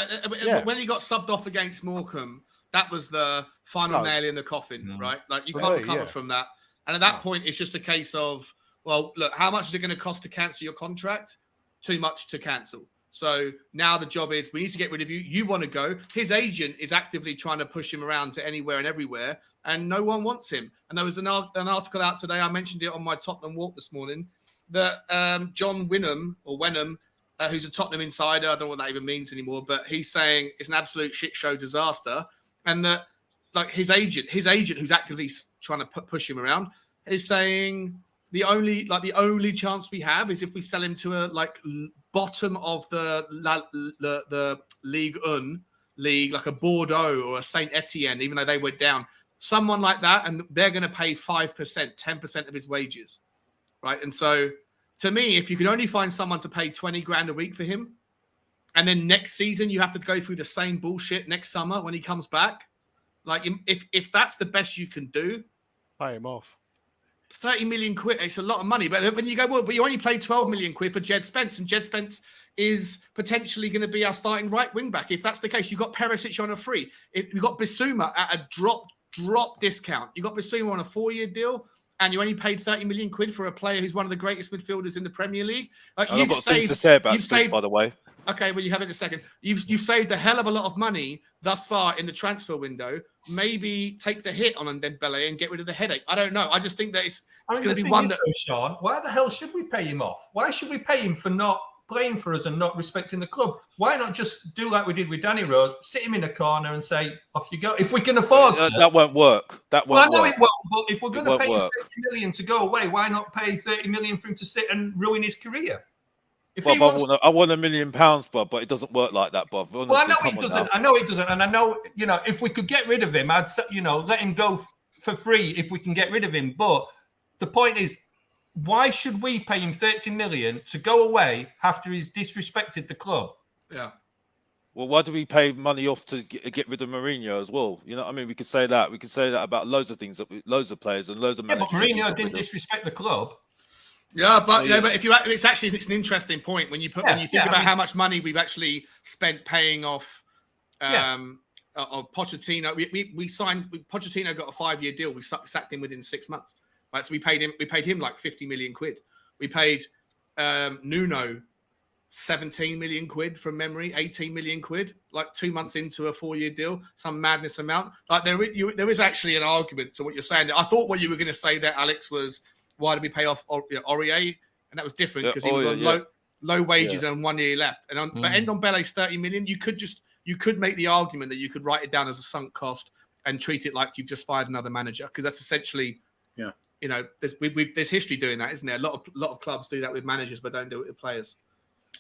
When he got subbed off against Morecambe, that was the final nail in the coffin, right? Like, you can't recover from that. And at that point, it's just a case of, well, look, how much is it going to cost to cancel your contract? Too much to cancel. So now the job is, we need to get rid of you. You want to go. His agent is actively trying to push him around to anywhere and everywhere, and no one wants him. And there was an article out today, I mentioned it on my Tottenham walk this morning, that John Wenham, who's a Tottenham insider, I don't know what that even means anymore, but he's saying it's an absolute shit show disaster. And that, like, his agent who's actively trying to push him around is saying the only chance we have is if we sell him to a bottom of the Ligue 1 league, like a Bordeaux or a Saint Etienne, even though they went down, someone like that, and they're going to pay 5%, 10% of his wages, right? And so, to me, if you can only find someone to pay 20 grand a week for him, and then next season you have to go through the same bullshit next summer when he comes back, like, if that's the best you can do, pay him off. 30 million quid, it's a lot of money. But when you go, well, but you only paid 12 million quid for Jed Spence, and Jed Spence is potentially going to be our starting right wing back. If that's the case, you've got Perisic on a free. You've got Bissouma at a drop discount. You've got Bissouma on a 4-year deal, and you only paid 30 million quid for a player who's one of the greatest midfielders in the Premier League. I've got things to say about Spurs, by the way. Okay, well, you have it in a second. You've saved a hell of a lot of money thus far in the transfer window. Maybe take the hit on Dembele and get rid of the headache. I don't know. I just think that it's going to be one that. Sean, why the hell should we pay him off? Why should we pay him for not playing for us and not respecting the club? Why not just do like we did with Danny Rose, sit him in a corner and say, off you go? If we can afford to. That won't work. That won't well, I know work. it won't, but if we're going to pay him 30 million to go away, why not pay 30 million for him to sit and ruin his career? I want £1 million, Bob, but it doesn't work like that, Bob. Honestly, well, I know it doesn't. I know it doesn't. And I know, if we could get rid of him, I'd, let him go for free if we can get rid of him. But the point is, why should we pay him 30 million to go away after he's disrespected the club? Yeah. Well, why do we pay money off to get rid of Mourinho as well? You know what I mean? We could say that. We could say that about loads of things, loads of players and loads of managers. But Mourinho didn't disrespect the club. Yeah, but but if it's an interesting point when you think about how much money we've actually spent paying off of Pochettino. We signed Pochettino, got a 5-year deal. We sacked him within 6 months. Right, so we paid him like 50 million quid. We paid Nuno 17 million quid from memory, 18 million quid, like 2 months into a 4-year deal, some madness amount. Like there is actually an argument to what you're saying. I thought what you were going to say there, Alex, was why did we pay off Aurier? And that was different because he was on low wages and 1 year left. And but Ndombele's 30 million, you could make the argument that you could write it down as a sunk cost and treat it like you've just fired another manager, because that's essentially there's history doing that, isn't there? A lot of clubs do that with managers, but don't do it with players.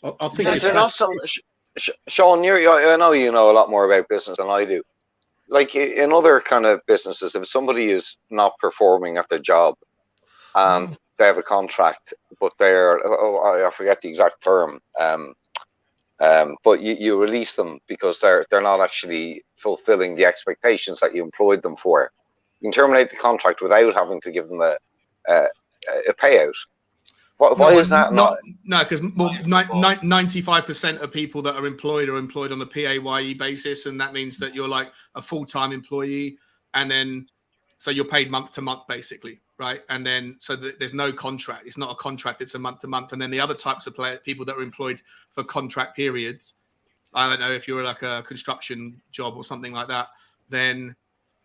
I think there's not some. Sean, I know you know a lot more about business than I do. Like in other kind of businesses, if somebody is not performing at their job and they have a contract, but I forget the exact term. But you release them because they're not actually fulfilling the expectations that you employed them for. You can terminate the contract without having to give them a payout. Why is that not? No, because 95% of people that are employed on the PAYE basis, and that means that you're like a full-time employee, and then so you're paid month to month basically, right? And then so there's no contract. It's not a contract. It's a month to month. And then the other types of people that are employed for contract periods, I don't know if you're like a construction job or something like that, then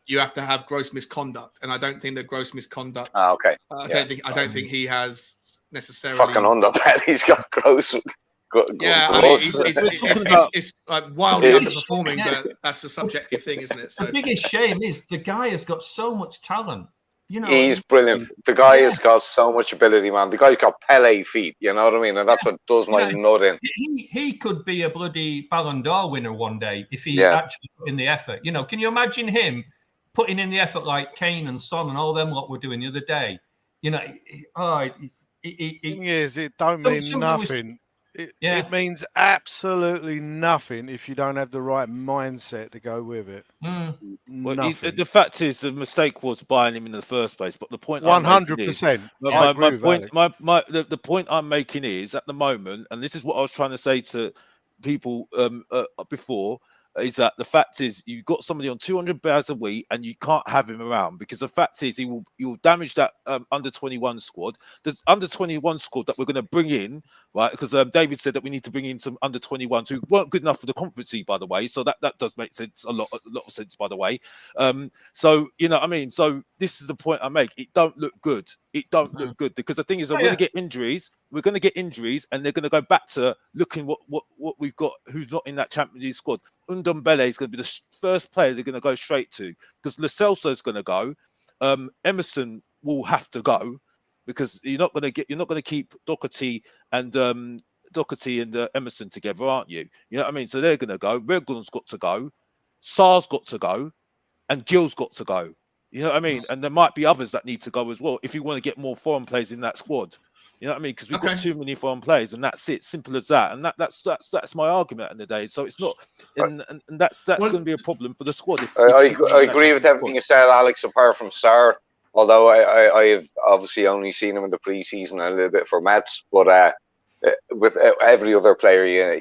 you have to have gross misconduct. And I don't think that gross misconduct. Okay. I don't think he has necessarily. Fucking underpaid. He's got gross. I mean, it's like wildly underperforming, but that's a subjective thing, isn't it? So the biggest shame is the guy has got so much talent. He's brilliant. The guy has got so much ability, man. The guy's got Pele feet. You know what I mean? And that's what does my nut in. He could be a bloody Ballon d'Or winner one day if he actually put in the effort. Can you imagine him putting in the effort like Kane and Son and all them lot were doing the other day? It don't mean nothing. It means absolutely nothing if you don't have the right mindset to go with it. Well, the fact is, the mistake was buying him in the first place. But the point, 100%. The point I'm making is, at the moment, and this is what I was trying to say to people before, is that the fact is you've got somebody on 200 barrels a week and you can't have him around, because the fact is he will damage that under 21 squad. The under 21 squad that we're going to bring in, right? Because David said that we need to bring in some under 21s who weren't good enough for the Conference League, by the way. So that does make sense, a lot of sense, by the way. So you know what I mean. So this is the point I make. It don't look good. It don't look good, because the thing is, we're going to get injuries. We're going to get injuries, and they're going to go back to looking what we've got. Who's not in that Champions League squad? Ndombele is going to be the first player they're going to go straight to, because Lo Celso is going to go. Emerson will have to go, because you're not going to keep Doherty and Emerson together, aren't you? You know what I mean? So they're going to go. Reguilon's got to go. Sarr's got to go, and Gill's got to go. You know what I mean? And there might be others that need to go as well if you want to get more foreign players in that squad. You know what I mean? Because we've got too many foreign players, and that's it. Simple as that. And that's my argument in the day. So it's not, and that's going to be a problem for the squad. I agree with everything you said, Alex. Apart from Sarr, although I have obviously only seen him in the pre-season a little bit for Mets, but with every other player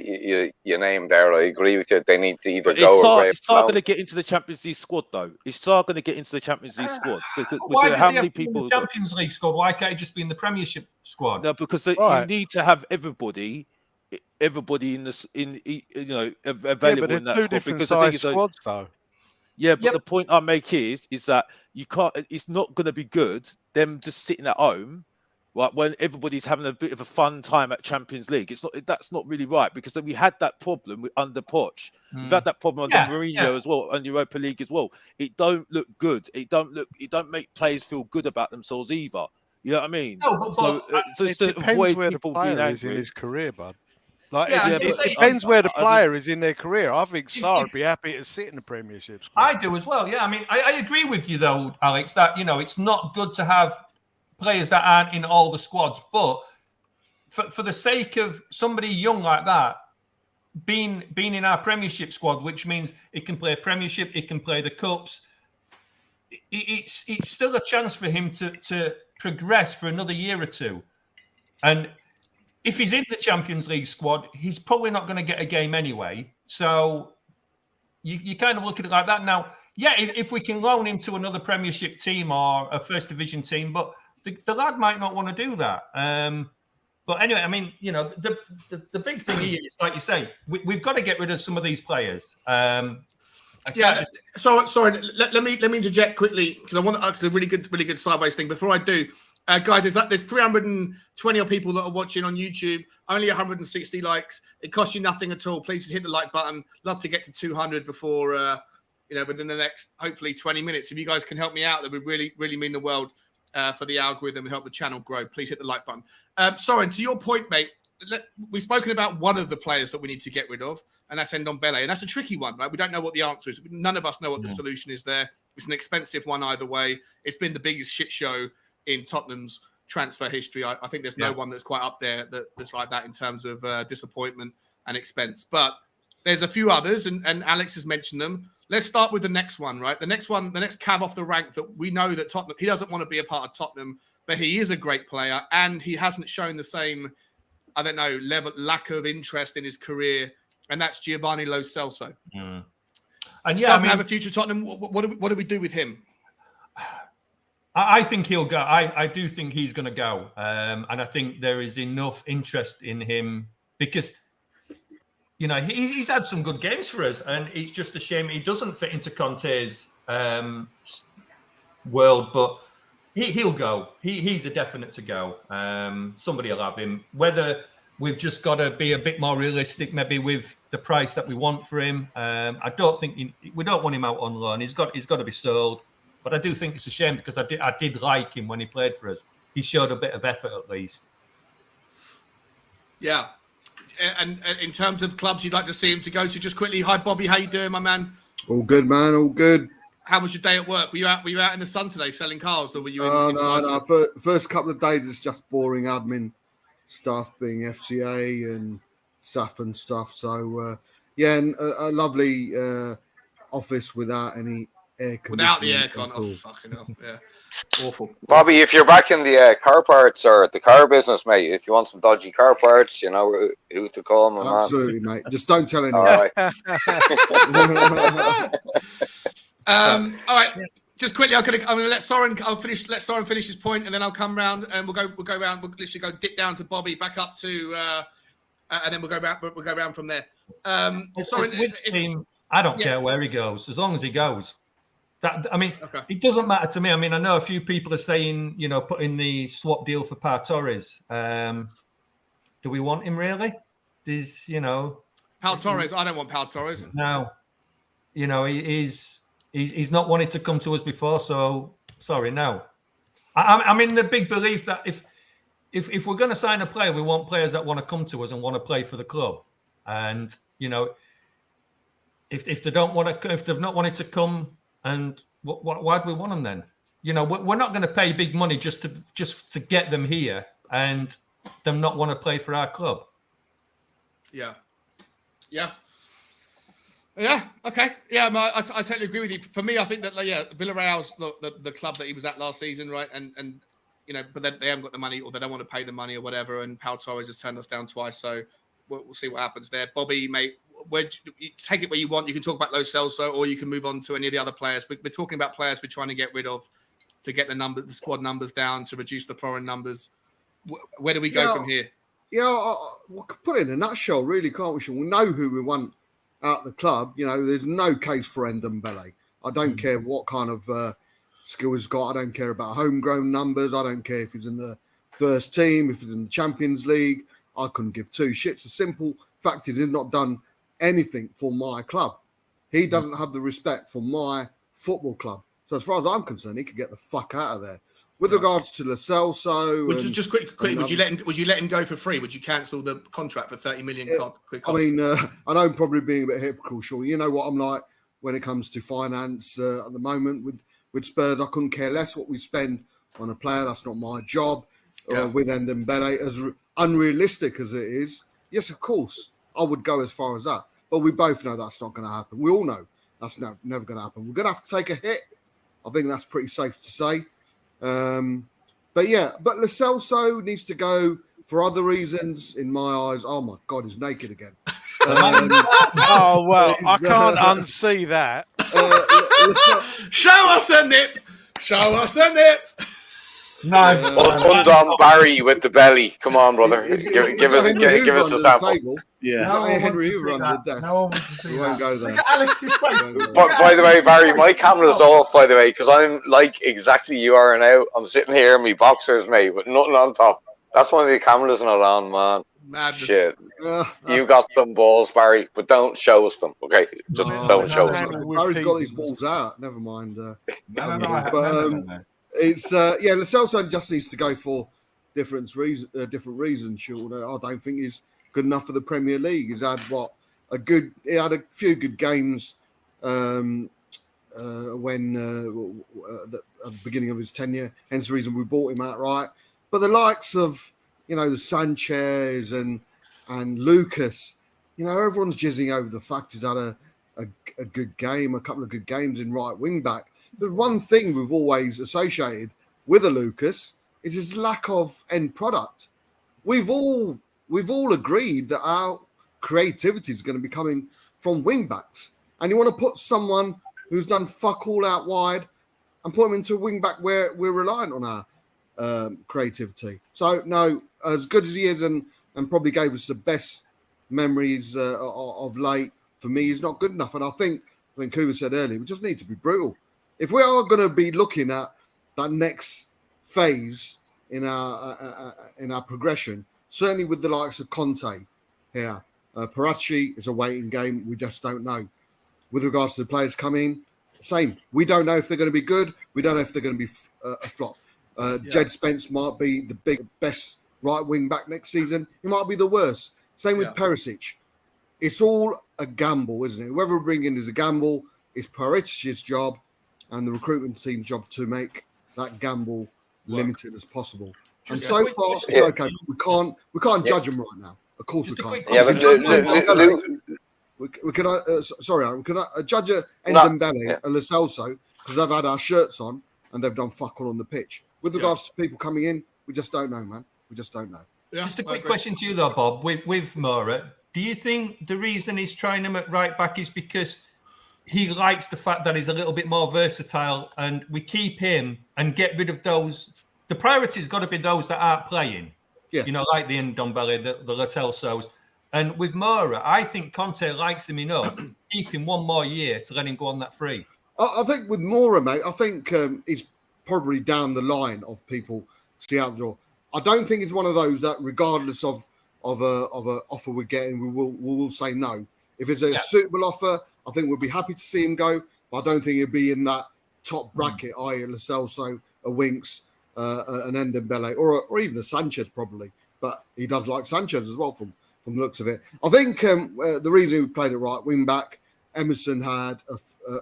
you name there, I agree with you. They need to either But go or is Sarr going to get into the Champions League squad though? Is Sarr going to get into the Champions League squad? Why does he have to be in the Champions League squad? Why can't he just be in the Premiership squad? No, because you need to have everybody in this available in that squad. Because the thing is, squads, though. Yeah, but the point I make is that you can't. It's not going to be good them just sitting at home, right? When everybody's having a bit of a fun time at Champions League, that's not really right, because we had that problem under Poch. We've had that problem under Mourinho as well, under Europa League as well. It don't look good. It don't make players feel good about themselves either. You know what I mean? No, so it to depends avoid where the people player being is in angry. his career, bud. Like, it depends where the player is in their career. I think Sarr would be happy to sit in the Premiership squad. I do as well. Yeah, I mean, I agree with you though, Alex. That it's not good to have players that aren't in all the squads, but for the sake of somebody young like that being in our Premiership squad, which means it can play a Premiership, it can play the cups. It's still a chance for him to progress for another year or two, and if he's in the Champions League squad, he's probably not going to get a game anyway. So you kind of look at it like that. Now, yeah, if we can loan him to another Premiership team or a First Division team, but the lad might not want to do that. But anyway, I mean, the big thing here is, like you say, we've got to get rid of some of these players. So sorry, let me interject quickly, because I want to ask a really good sideways thing. Before I do, guys, there's 320 odd people that are watching on YouTube, only 160 likes. It costs you nothing at all. Please just hit the like button. Love to get to 200 before within the next hopefully 20 minutes. If you guys can help me out, that would really mean the world for the algorithm and help the channel grow. Please hit the like button. Soren, to your point, mate, we've spoken about one of the players that we need to get rid of, and that's Ndombele, and that's a tricky one, right? We don't know what the answer is. None of us know what the solution is there. It's an expensive one either way. It's been the biggest shit show in Tottenham's transfer history. I think there's no one that's quite up there that's like that in terms of disappointment and expense. But there's a few others, and Alex has mentioned them. Let's start with the next one, right? The next cab off the rank that we know that Tottenham, he doesn't want to be a part of Tottenham, but he is a great player, and he hasn't shown the same, lack of interest in his career, and that's Giovanni Lo Celso. And doesn't have a future at Tottenham. What do we do with him? I think he'll go. I do think he's going to go. And I think there is enough interest in him because, he's had some good games for us. And it's just a shame he doesn't fit into Conte's world. But he'll go. He's a definite to go. Somebody will have him. Whether we've just got to be a bit more realistic, maybe with the price that we want for him. I don't think we don't want him out on loan. He's got to be sold. But I do think it's a shame because I did like him when he played for us. He showed a bit of effort at least. Yeah. And in terms of clubs you'd like to see him to go to, just quickly, hi Bobby, how you doing, my man? All good, man, all good. How was your day at work? Were you out in the sun today selling cars, or were you No. First couple of days it's just boring admin stuff, being FCA and SAF and stuff. So and a lovely office without any air conditioning. Without the aircon, oh fucking hell, yeah, awful. Bobby, if you're back in the car parts or the car business, mate, if you want some dodgy car parts, you know who to call, my man. Absolutely, mate. Just don't tell anyone. All right. All right. Just quickly, I'm gonna let Soren. Let Soren finish his point, and then I'll come round and we'll go round. We'll literally go dip down to Bobby, back up to, and then we'll go round. We'll go round from there. Soren, team, I don't care where he goes, as long as he goes. It doesn't matter to me. I mean, I know a few people are saying, put in the swap deal for Paratici. Do we want him really? Pau Torres. I don't want Pau Torres. No, he's not wanted to come to us before. So sorry, no. I'm in the big belief that if we're going to sign a player, we want players that want to come to us and want to play for the club. And if they don't want to, if they've not wanted to come. And why do we want them then? We're not going to pay big money just to get them here and them not want to play for our club. Yeah. Okay. Yeah, I totally agree with you. For me, I think that Villarreal's the club that he was at last season, right? And but they haven't got the money or they don't want to pay the money or whatever. And Pau Torres has turned us down twice, so we'll see what happens there. Bobby, mate, you take it where you want. You can talk about Lo Celso, or you can move on to any of the other players. We're talking about players we're trying to get rid of to get the squad numbers down, to reduce the foreign numbers. Where do we go from here? Yeah, we could put it in a nutshell, really, can't we? We know who we want out the club. There's no case for Ndombele. I don't care what kind of skill he's got. I don't care about homegrown numbers. I don't care if he's in the first team, if he's in the Champions League. I couldn't give two shits. The simple fact is he's not done anything for my club. He doesn't have the respect for my football club. So as far as I'm concerned, he could get the fuck out of there. With regards to Lo Celso, Just quickly, would you let him go for free? Would you cancel the contract for 30 million? I mean, I know I'm probably being a bit hypocritical, sure. You know what I'm like when it comes to finance at the moment with Spurs. I couldn't care less what we spend on a player. That's not my job. With Ndombele, as unrealistic as it is, yes, of course, I would go as far as that. But we both know that's not going to happen. We all know that's never going to happen. We're going to have to take a hit. I think that's pretty safe to say. But Lo Celso needs to go for other reasons in my eyes. Oh my God, he's naked again. Oh well, I can't unsee that. Show us a nip. Show us a nip. No, undone Barry with the belly. Come on, brother. Give us a sample. Henry Hoover under the desk. No one wants to see We won't go there. Look at Alex's face. By the way, Barry, my camera's off, by the way, because I'm like exactly you are now. I'm sitting here in my boxers, mate, with nothing on top. That's why the camera's not on, man. Madness. Shit. You got some balls, Barry, but don't show us them, okay? Just don't show us them. Barry's got these balls out. Never mind. It's Lo Celso just needs to go for different reasons. Sean, I don't think he's good enough for the Premier League. He's had he had a few good games when at the beginning of his tenure. Hence the reason we bought him outright. But the likes of the Sanchez and Lucas, everyone's jizzing over the fact he's had a good game, a couple of good games in right wing back. The one thing we've always associated with a Lucas is his lack of end product. We've all agreed that our creativity is going to be coming from wing backs, and you want to put someone who's done fuck all out wide and put him into a wing back where we're reliant on our creativity. So no, as good as he is and probably gave us the best memories of late, for me, he's not good enough. And I think Kuba said earlier, we just need to be brutal. If we are going to be looking at that next phase in our progression, certainly with the likes of Conte here, Paratici is a waiting game. We just don't know. With regards to the players coming, same. We don't know if they're going to be good. We don't know if they're going to be a flop. Jed Spence might be the best right wing back next season. He might be the worst. Same with Perisic. It's all a gamble, isn't it? Whoever we bring in is a gamble. It's Paritici's job and the recruitment team's job to make that gamble limited as possible. And so far, it's okay. We can't judge them right now. Of course we can't. Yeah, but we can. Sorry, Aaron. We can judge Ndombele and Lo Celso because they've had our shirts on and they've done fuck all on the pitch. With regards to people coming in, we just don't know, man. We just don't know. Just a quick question to you, though, Bob. With Moura, do you think the reason he's trying him at right back is because he likes the fact that he's a little bit more versatile, and we keep him and get rid of those? The priority's got to be those that aren't playing. Yeah. Like the Ndombele, the Lo Celsos. And with Moura, I think Conte likes him enough. Keep him one more year to let him go on that free. I think with Moura, mate, I think he's probably down the line of people see out the door. I don't think it's one of those that, regardless of a offer we're getting, we will say no. If it's a suitable offer, I think we'll be happy to see him go. But I don't think he'll be in that top bracket, i.e. Lo Celso, a Winks, an Ndombele, or even a Sanchez probably. But he does like Sanchez as well from the looks of it. I think the reason we played it right wing back, Emerson had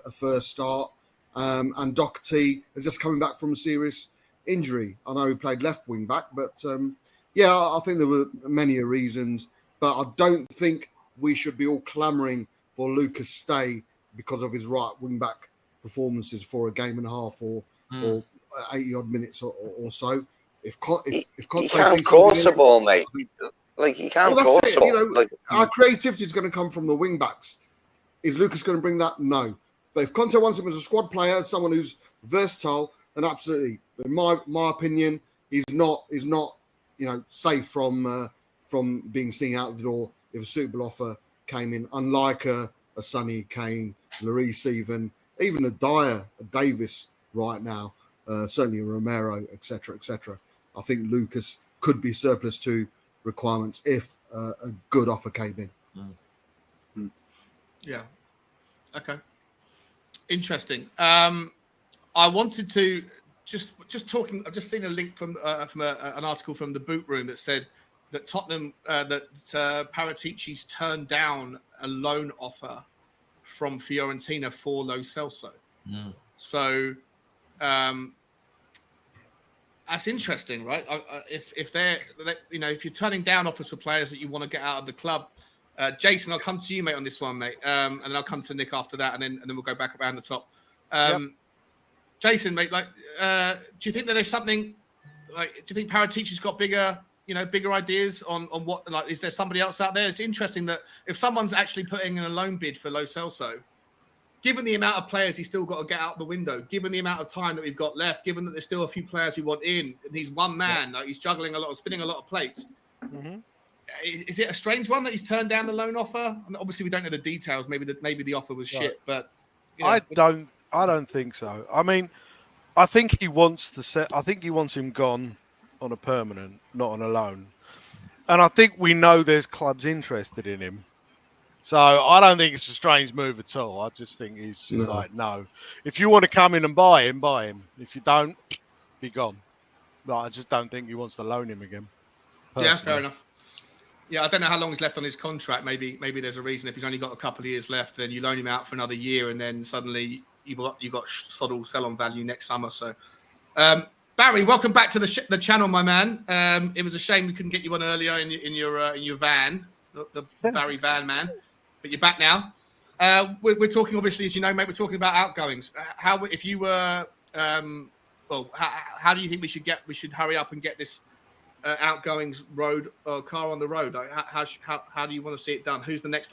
a first start, and Doherty is just coming back from a serious injury. I know he played left wing back, but I think there were many reasons. But I don't think we should be all clamouring for Lucas stay because of his right wing back performances for a game and a half or 80 odd minutes or so. If he Conte can't sees cross the something, ball, mate. Like he can't well, cross that's the it. ball. Like Our creativity is going to come from the wing backs. Is Lucas going to bring that? No. But if Conte wants him as a squad player, someone who's versatile, then absolutely. But in my opinion, he's not safe from being seen out the door if a suitable offer came in. Unlike a Sonny, Kane, Lloris, even a Dyer, a Davis right now, certainly a Romero, etc., etc. I think Lucas could be surplus to requirements if a good offer came in. Yeah. Okay. Interesting. I wanted to just talking. I've just seen a link from an article from the Boot Room that said that Tottenham Paratici's turned down a loan offer from Fiorentina for Lo Celso. So that's interesting, right? If they're if you're turning down offers for players that you want to get out of the club. Jason, I'll come to you, mate, on this one, mate, and then I'll come to Nick after that, and then we'll go back around the top. Jason, mate, do you think that there's something do you think Paratici's got bigger ideas on what, is there somebody else out there? It's interesting that if someone's actually putting in a loan bid for Lo Celso, given the amount of players he's still got to get out the window, given the amount of time that we've got left, given that there's still a few players we want in, and he's one man, he's juggling spinning a lot of plates. Mm-hmm. Is it a strange one that he's turned down the loan offer? And obviously, we don't know the details. Maybe the offer was shit, but I don't think so. I mean, I think he wants him gone on a permanent, not on a loan. And I think we know there's clubs interested in him. So I don't think it's a strange move at all. I just think he's just no. If you want to come in and buy him, buy him. If you don't, be gone. I just don't think he wants to loan him again. Personally. Yeah, fair enough. Yeah, I don't know how long he's left on his contract. Maybe there's a reason. If he's only got a couple of years left, then you loan him out for another year, and then suddenly you've got sod sell-on value next summer. So, Barry, welcome back to the channel, my man. It was a shame we couldn't get you on earlier in your van, the Barry van man, but you're back now. We're talking, obviously, as you know, mate. We're talking about outgoings. How do you think we should hurry up and get this outgoings car on the road? How do you want to see it done? Who's the next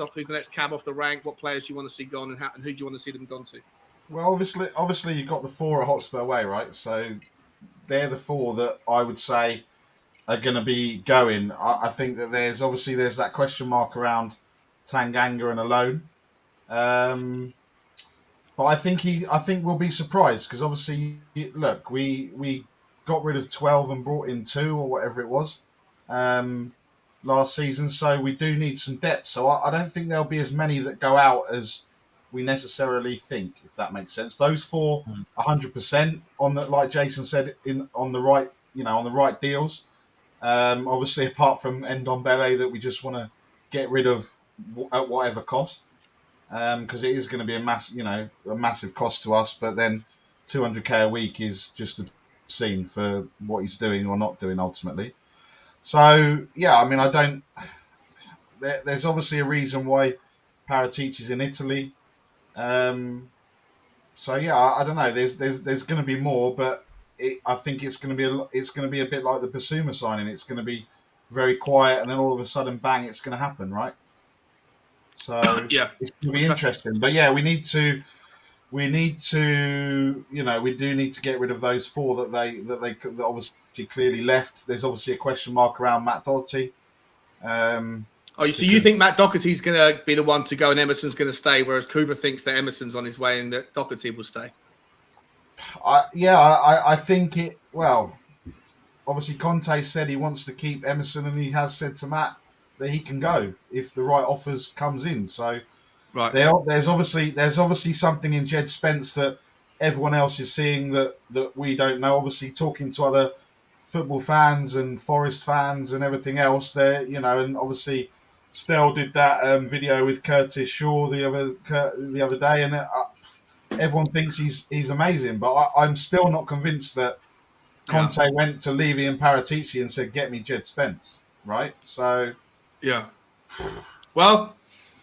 cab off the rank? What players do you want to see gone, and who do you want to see them gone to? Well, obviously you've got the four at Hotspur away, right? So they're the four that I would say are going to be going. I think that there's that question mark around Tanganga and a loan. But I think we'll be surprised because obviously, look, we got rid of 12 and brought in 2 or whatever it was last season. So we do need some depth. So I don't think there'll be as many that go out as we necessarily think, if that makes sense. Those 4, 100% on the, like Jason said, on the right deals. Obviously, apart from Ndombele that we just want to get rid of at whatever cost, because it is going to be a massive cost to us. But then 200k a week is just obscene for what he's doing or not doing ultimately. So yeah, I mean, there's obviously a reason why Paratici's in Italy. So yeah, I don't know. There's going to be more, but I think it's going to be a bit like the Basuma signing. It's going to be very quiet, and then all of a sudden, bang! It's going to happen, right? So yeah, it's going to be interesting. But yeah, we do need to get rid of those 4 that they obviously clearly left. There's obviously a question mark around Matt Doherty. So you think Matt Doherty's going to be the one to go and Emerson's going to stay, whereas Cooper thinks that Emerson's on his way and that Doherty will stay? I think it. Well, obviously Conte said he wants to keep Emerson, and he has said to Matt that he can go if the right offers comes in. So right. There's obviously something in Jed Spence that everyone else is seeing that we don't know. Obviously, talking to other football fans and Forest fans and everything else, there, and obviously Stell did that video with Curtis Shaw the other day, and everyone thinks he's amazing. But I'm still not convinced that Conte went to Levy and Paratici and said, "Get me Jed Spence." Right? So yeah. Well,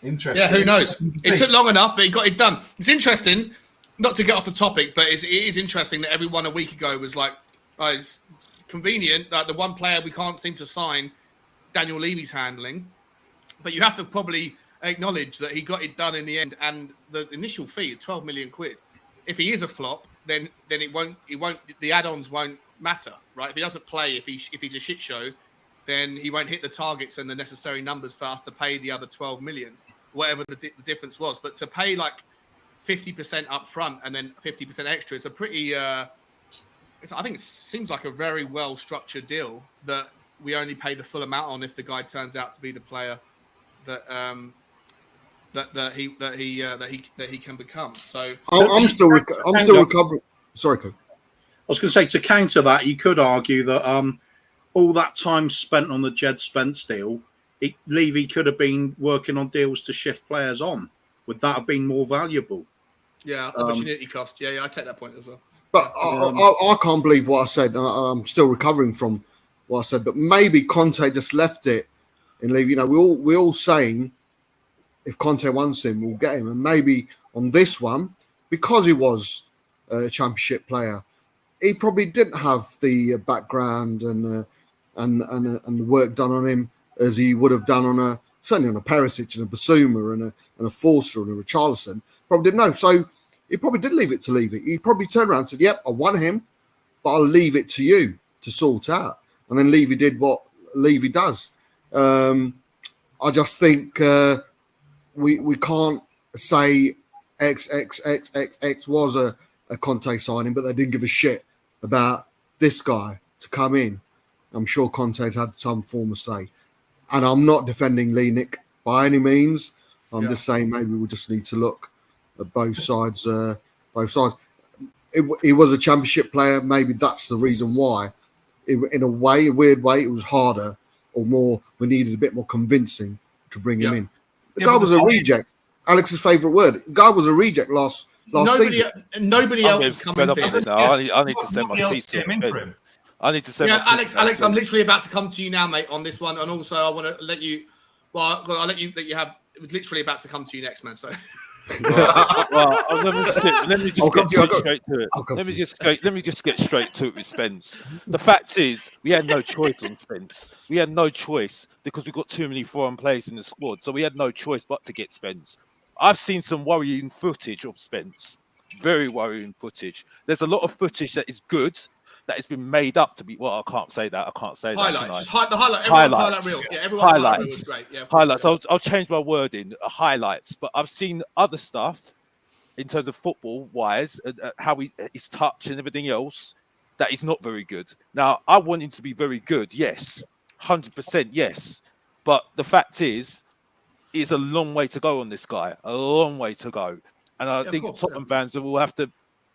interesting. Yeah, who knows? It took long enough, but he got it done. It's interesting, not to get off the topic, but it is interesting that everyone a week ago was like, convenient that the one player we can't seem to sign, Daniel Levy's handling. But you have to probably acknowledge that he got it done in the end, and the initial fee, 12 million quid. If he is a flop, then it won't. The add-ons won't matter, right? If he doesn't play, if he's a shit show, then he won't hit the targets and the necessary numbers for us to pay the other 12 million, whatever the difference was. But to pay like 50% up front and then 50% extra, it's a pretty. I think it seems like a very well structured deal that we only pay the full amount on if the guy turns out to be the player that he can become. So I'm still recovering. Sorry, Coach. I was going to say, to counter that, you could argue that all that time spent on the Jed Spence deal, Levy could have been working on deals to shift players on. Would that have been more valuable? Yeah, opportunity cost. Yeah, I take that point as well. But I can't believe what I said. I'm still recovering from what I said. But maybe Conte just left it in Levy. You know, we're all saying if Conte wants him, we'll get him. And maybe on this one, because he was a championship player, he probably didn't have the background and the work done on him as he would have done certainly on a Perisic and a Basuma and a Forster and a Richarlison. Probably didn't know. So he probably did leave it to Levy. He probably turned around and said, yep, I want him, but I'll leave it to you to sort out. And then Levy did what Levy does. I just think we can't say X was a Conte signing, but they didn't give a shit about this guy to come in. I'm sure Conte's had some form of say. And I'm not defending Lenik by any means. I'm just saying maybe we just need to look at both sides. He was a championship player. Maybe that's the reason why. In a weird way, it was harder or more. We needed a bit more convincing to bring him in. The guy was a reject. Alex's favourite word. The guy was a reject last season. Nobody else has come in. I need to send my speech to him. I need to send. Yeah, Alex, I'm literally about to come to you now, mate, on this one, and also I want to let you. Well, I'll let you have. Literally about to come to you next, man. So. Well, let me just get straight to it. Let me just get straight to it with Spence. The fact is, we had no choice on Spence. We had no choice because we got too many foreign players in the squad, so we had no choice but to get Spence. I've seen some worrying footage of Spence. Very worrying footage. There's a lot of footage that is good. That has been made up to be. Well, I can't say that. Highlights. Just the highlight. Everyone's highlight reel. Yeah, everyone's highlight reel was great. Yeah, highlights. I'll change my wording. Highlights. But I've seen other stuff in terms of football-wise, how his touch and everything else, that is not very good. Now, I want him to be very good. Yes, 100%. Yes, but the fact is a long way to go on this guy. A long way to go, and I think Tottenham fans will have to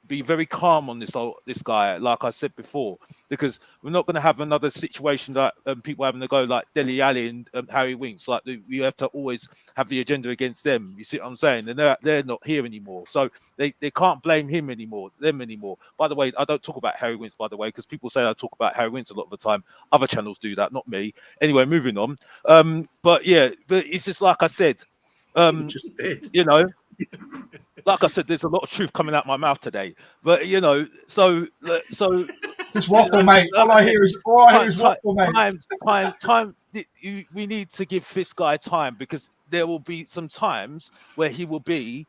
be very calm on this guy, like I said before, because we're not going to have another situation that people having to go like Dele Alli and Harry Winks. Like we have to always have the agenda against them. You see what I'm saying? And they're not here anymore, so they can't blame them anymore. By the way, I don't talk about Harry Winks, by the way, because people say I talk about Harry Winks a lot of the time. Other channels do that, not me. Anyway, moving on. But it's just like I said. Just did. You know. Like I said, there's a lot of truth coming out my mouth today, but so just waffle, mate. All I hear is waffle, mate. Time. We need to give this guy time because there will be some times where he will be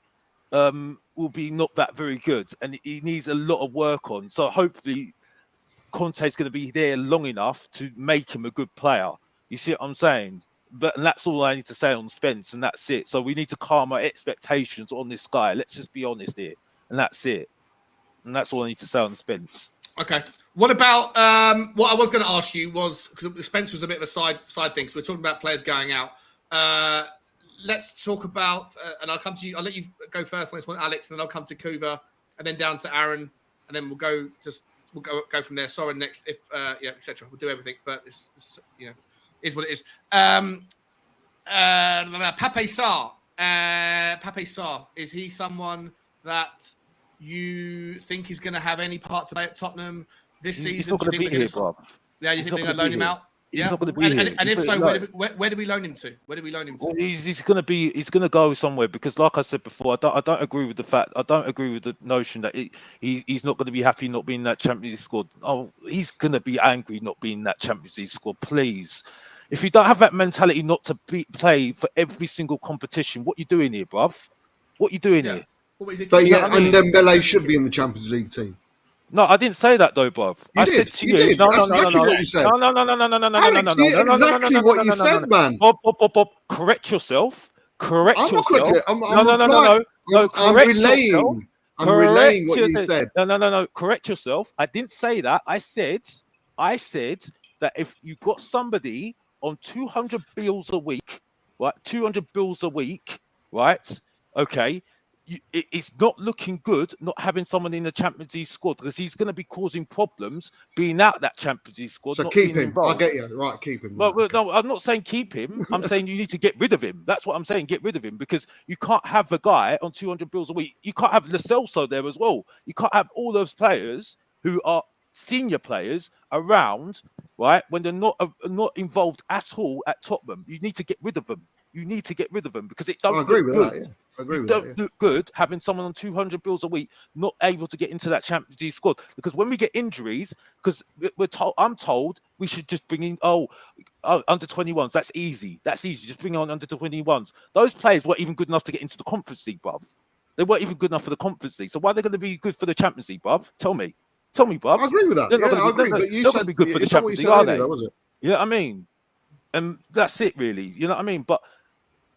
not that very good, and he needs a lot of work on. So hopefully, Conte's going to be there long enough to make him a good player. You see what I'm saying? And that's all I need to say on Spence, and that's it. So we need to calm our expectations on this guy. Let's just be honest here, and that's it. And that's all I need to say on Spence. Okay. What about what I was going to ask you was, because Spence was a bit of a side thing. So we're talking about players going out. Let's talk about, and I'll come to you. I'll let you go first on this one, Alex, and then I'll come to Kuva, and then down to Aaron, and then we'll go from there. Soren next, if etc. We'll do everything, but it's is what it is. Pape Sarr. Pape Sarr, is he someone that you think is going to have any part to play at Tottenham this season? He's not going to be here, Bob. Yeah, you think they're going to loan him out? He's not going to be here. And if so, where do we loan him to? Where do we loan him to? Well, he's going to go somewhere because, like I said before, I don't agree with the fact. I don't agree with the notion that he's not going to be happy not being in that Champions League squad. Oh, he's going to be angry not being in that Champions League squad. Please, if you don't have that mentality not to play for every single competition, what you doing here, bruv? What you doing here? But yeah, and Dembele should be in the Champions League team. No, I didn't say that though, bruv. I said to you, no, what you said. Exactly what you said, man. Bob, correct yourself. Correct yourself. No. I'm relaying what you said. No. Correct yourself. I didn't say that. I said that if you got somebody on 200 bills a week, right? 200 bills a week, right? Okay. It's not looking good not having someone in the Champions League squad because he's going to be causing problems being out that Champions League squad. So keep him. I get you. Right, keep him. Well, no, I'm not saying keep him. I'm saying you need to get rid of him. That's what I'm saying. Get rid of him because you can't have a guy on 200 bills a week. You can't have Lo Celso there as well. You can't have all those players who are senior players around, right? When they're not involved at all at Tottenham. You need to get rid of them. You need to get rid of them because it don't. I agree with good. that. Yeah. I agree with Don't look good having someone on 200 bills a week not able to get into that Champions League squad because when we get injuries, because I'm told we should just bring in under 21s. That's easy. Just bring on under 21s. Those players weren't even good enough to get into the Conference League, bruv. They weren't even good enough for the Conference League. So why are they going to be good for the Champions League, bruv? Tell me, bruv. I agree with that. I agree. But you said be good for the Champions League, are they? Was it? You know what I mean? And that's it, really. You know what I mean? But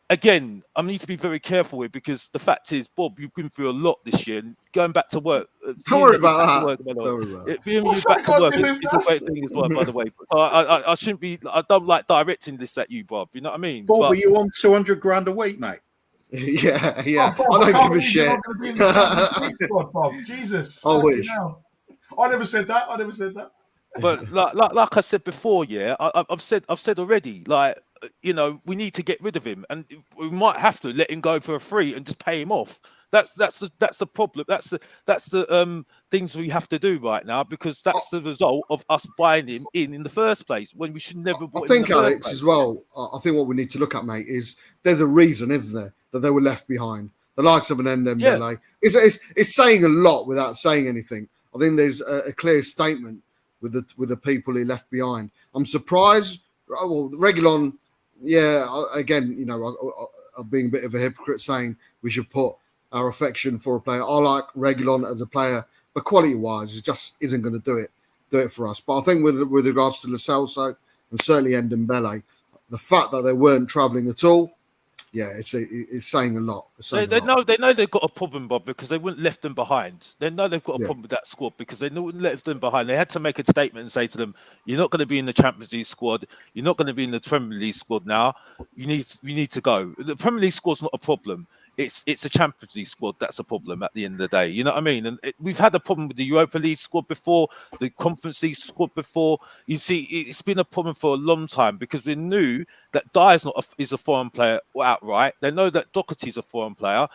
again, I need to be very careful with because the fact is, Bob, you've been through a lot this year and going back to work. Don't worry about that. Being back to work is a great thing as well, by the way. I shouldn't be. I don't like directing this at you, Bob. You know what I mean? Bob, are you on 200 grand a week, mate? Yeah. Oh, I don't give a shit. Bob. Jesus. I wish. I never said that. But like I said before, yeah, I've said already, like, you know, we need to get rid of him, and we might have to let him go for a free and just pay him off. That's the problem. That's the things we have to do right now because that's the result of us buying him in the first place when we should never. I think, Alex, as well. I think what we need to look at, mate, is there's a reason, isn't there, that they were left behind. The likes of an Dembele. It's saying a lot without saying anything. I think there's a clear statement with the people he left behind. I'm surprised. Well, Reguilon, again, you know, I'm being a bit of a hypocrite saying we should put our affection for a player. I like Reguilon as a player, but quality-wise, it just isn't going to do it for us. But I think with regards to Lo Celso and certainly Dembele, the fact that they weren't travelling at all, it's saying a lot. They know they've got a problem, Bob, because they wouldn't left them behind. They know they've got a problem with that squad because they wouldn't left them behind. They had to make a statement and say to them, "You're not going to be in the Champions League squad. You're not going to be in the Premier League squad now. You need to go." The Premier League squad's not a problem. It's a Champions League squad that's a problem at the end of the day. You know what I mean? And we've had a problem with the Europa League squad before, the Conference League squad before. You see, it's been a problem for a long time because we knew that Dyer's is a foreign player outright. They know that Doherty's a foreign player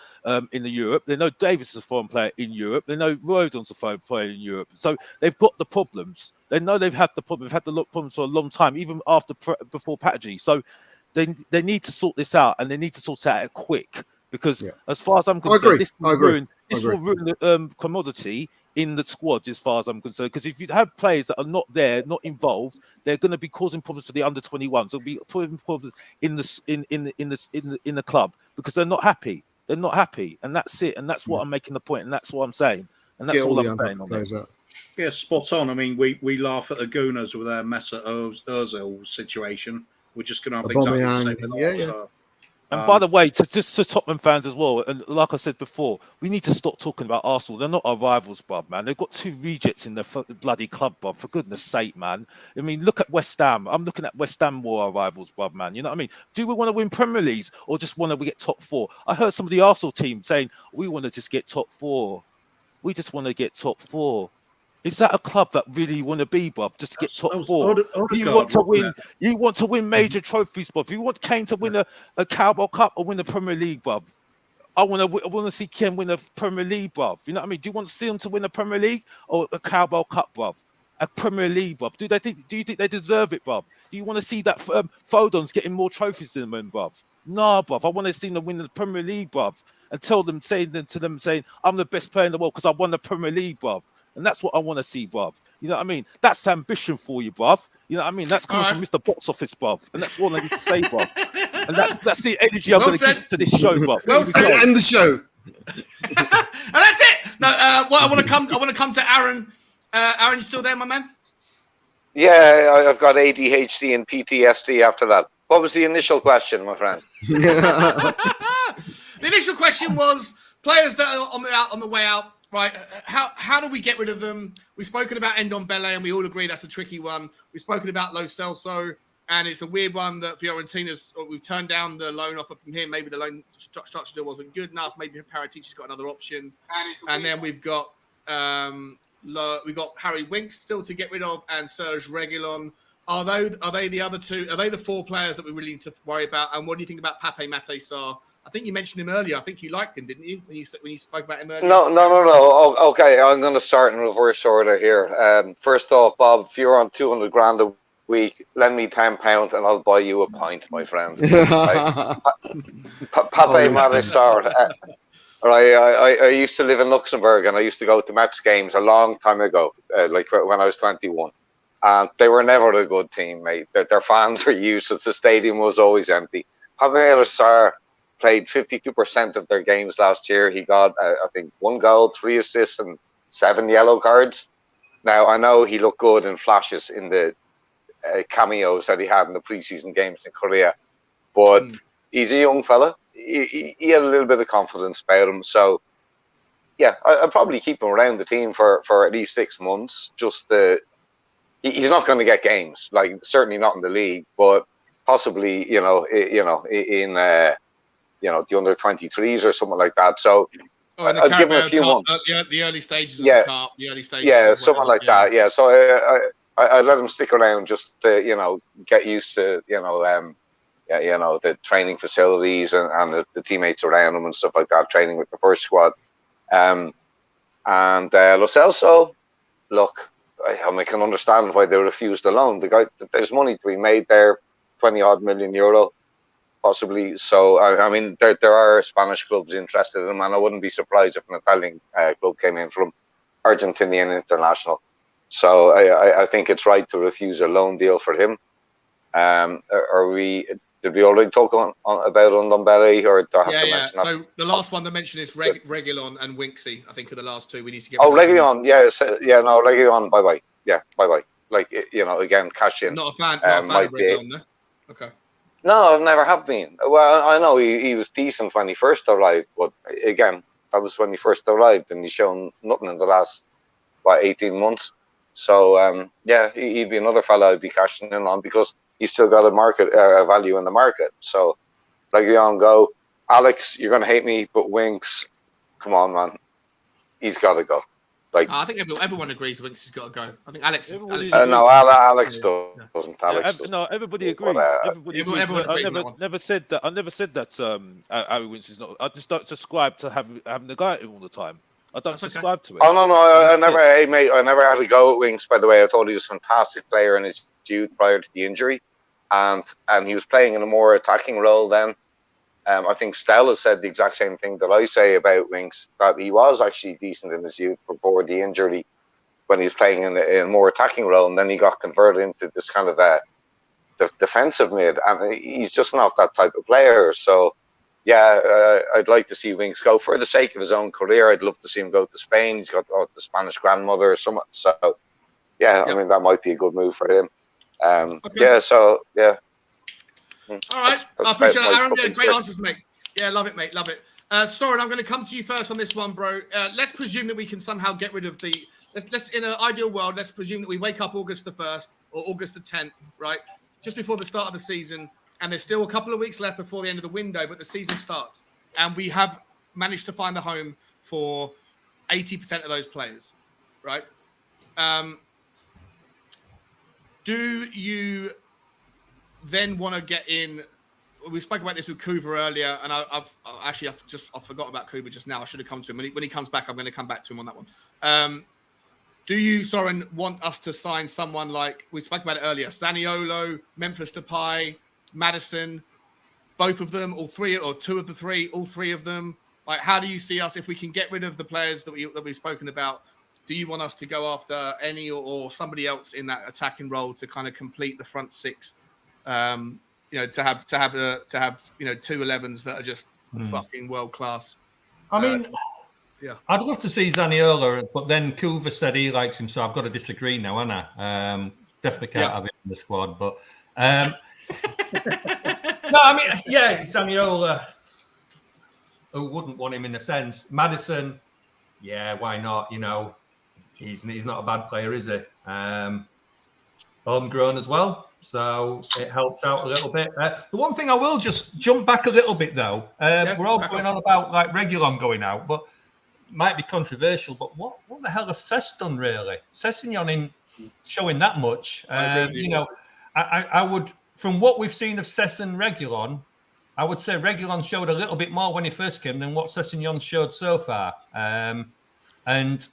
in Europe. They know Davis is a foreign player in Europe. They know Rodon's a foreign player in Europe. So they've got the problems. They know they've had the problem. They've had the problems for a long time, even before Paratici. So they need to sort this out, and they need to sort it out quick. Because as far as I'm concerned, this will ruin the commodity in the squad. As far as I'm concerned, because if you have players that are not there, not involved, they're going to be causing problems for the under 21s. They'll be putting problems in the club because they're not happy. They're not happy, and that's it. And that's what I'm making the point, and that's what I'm saying, and that's all I'm saying on that. Yeah, spot on. I mean, we laugh at the Gooners with their Mesut Ozil situation. We're just going to have exactly the same with us. And by the way, to Tottenham fans as well, and like I said before, we need to stop talking about Arsenal. They're not our rivals, bruv, man. They've got two rejects in their bloody club, bruv, for goodness sake, man. I mean, look at West Ham. I'm looking at West Ham more our rivals, bruv, man. You know what I mean? Do we want to win Premier Leagues or just want to get top four? I heard some of the Arsenal team saying, we want to just get top four. We just want to get top four. Is that a club that really you want to be, bruv? Just to get top four. You want to win major trophies, bruv. You want Kane to win a Carabao Cup or win the Premier League, bruv. I want to see Kane win a Premier League, bruv. You know what I mean? Do you want to see him to win a Premier League or a Carabao Cup, bruv? A Premier League, bruv. Do you think they deserve it, bruv? Do you want to see that Foden's getting more trophies than them, bruv? Nah, bruv. I want to see them win the Premier League, bruv, and tell them, saying, I'm the best player in the world because I won the Premier League, bruv. And that's what I want to see, bruv. You know what I mean? That's ambition for you, bruv. You know what I mean? That's coming from Mr. Box Office, bruv. And that's all I need to say, bruv. And that's the energy I'm going to give to this show, bruv. Well said. End the show. And that's it. No, I want to come to Aaron. Aaron, you still there, my man? Yeah, I've got ADHD and PTSD after that. What was the initial question, my friend? The initial question was players that are on the way out. Right, how do we get rid of them? We've spoken about Ndombele, and we all agree that's a tricky one. We've spoken about Lo Celso, and it's a weird one that Fiorentina's. We've turned down the loan offer from him. Maybe the loan structure still wasn't good enough. Maybe Paratici's got another option. And then we've got Harry Winks still to get rid of, and Serge Reguilon. Are they the other two? Are they the four players that we really need to worry about? And what do you think about Pape Matar Sarr? I think you mentioned him earlier. I think you liked him, didn't you? When you spoke about him earlier. No. Okay, I'm going to start in reverse order here. First off, Bob, if you're on 200 grand a week, lend me £10 and I'll buy you a pint, my friend. Pape Matar Sarr. I used to live in Luxembourg and I used to go to Mets games a long time ago, like when I was 21. And they were never a good team, mate. Their fans were useless. The stadium was always empty. Pape Matar Sarr played 52% of their games last year. He got, I think, 1 goal, 3 assists, and 7 yellow cards. Now, I know he looked good in flashes in the cameos that he had in the preseason games in Korea, but he's a young fella. He had a little bit of confidence about him. So, yeah, I'd probably keep him around the team for at least 6 months. He's not going to get games, like certainly not in the league, but possibly, in the under 23s or something like that. So I'll give him a few months. The early stages of the Cup, the early stages. Yeah, something like that. Yeah. So I let him stick around just to, get used to, the training facilities and the teammates around him and stuff like that, training with the first squad. And Lo Celso, look, I can understand why they refused the loan. The guy, there's money to be made there, 20-odd million euro. Possibly. So, I mean, there are Spanish clubs interested in him, and I wouldn't be surprised if an Italian club came in from Argentinian international. So, I think it's right to refuse a loan deal for him. Did we already talk about Ndombele, or do I have to mention that? So, the last one to mention is Reguilon and Winksy, I think, are the last two we need to get. Reguilon. Reguilon, bye-bye. Yeah, bye-bye. Like, again, cash in. Not a fan of Reguilon, no? Okay. No, I've never have been. Well, I know he was decent when he first arrived, but again, that was when he first arrived, and he's shown nothing in the last 18 months. So he'd be another fella I'd be cashing in on because he's still got a value in the market. So, Reguilon, go. Alex, you're gonna hate me, but Winks, come on, man, he's got to go. Like, I think everyone agrees Winks has got to go. I think Alex no, Alex doesn't. Alex doesn't. No, everybody agrees. Everybody agrees. I never said that. I never said that. Harry Winks is not. I just don't subscribe to having the guy all the time. I don't subscribe to it. Oh no, I never. Hey mate, I never had a go at Winks. By the way, I thought he was a fantastic player in his youth prior to the injury, and he was playing in a more attacking role then. I think Stella said the exact same thing that I say about Winks, that he was actually decent in his youth before the injury when he was playing in a more attacking role, and then he got converted into this kind of defensive mid, and he's just not that type of player. So, I'd like to see Winks go for the sake of his own career. I'd love to see him go to Spain. He's got the Spanish grandmother or something. So, I mean, that might be a good move for him. All right, I appreciate it, Aaron. Great answers, mate. Yeah, love it, mate. Love it. Soren, I'm going to come to you first on this one, bro. Let's presume that we can somehow get rid of the. Let's in an ideal world, let's presume that we wake up August the 1st or August the 10th, right, just before the start of the season, and there's still a couple of weeks left before the end of the window, but the season starts, and we have managed to find a home for 80% of those players, right? Do you then want to get in? We spoke about this with Kuba earlier, and I forgot about Kuba just now. I should have come to him when he comes back. I'm going to come back to him on that one. Do you, Soren, want us to sign someone like we spoke about it earlier? Zaniolo, Memphis Depay, Madison, both of them, all three, or two of the three, all three of them. Like, how do you see us if we can get rid of the players that we've spoken about? Do you want us to go after any or somebody else in that attacking role to kind of complete the front six? To have 2 11s that are just fucking world class. I mean, yeah, I'd love to see Zaniola, but then Kuva said he likes him, so I've got to disagree now, haven't I? Definitely can't have him in the squad, but no, I mean, yeah, Zaniola. Who wouldn't want him in a sense? Madison, yeah, why not? He's not a bad player, is he? Homegrown as well, so it helps out a little bit. The one thing I will just jump back a little bit though. We're all going on about like Reguilon going out, but might be controversial. But what the hell has Cess done really? Sessegnon in showing that much. I would, from what we've seen of Cess and Reguilon, I would say Reguilon showed a little bit more when he first came than what Sessegnon showed so far. And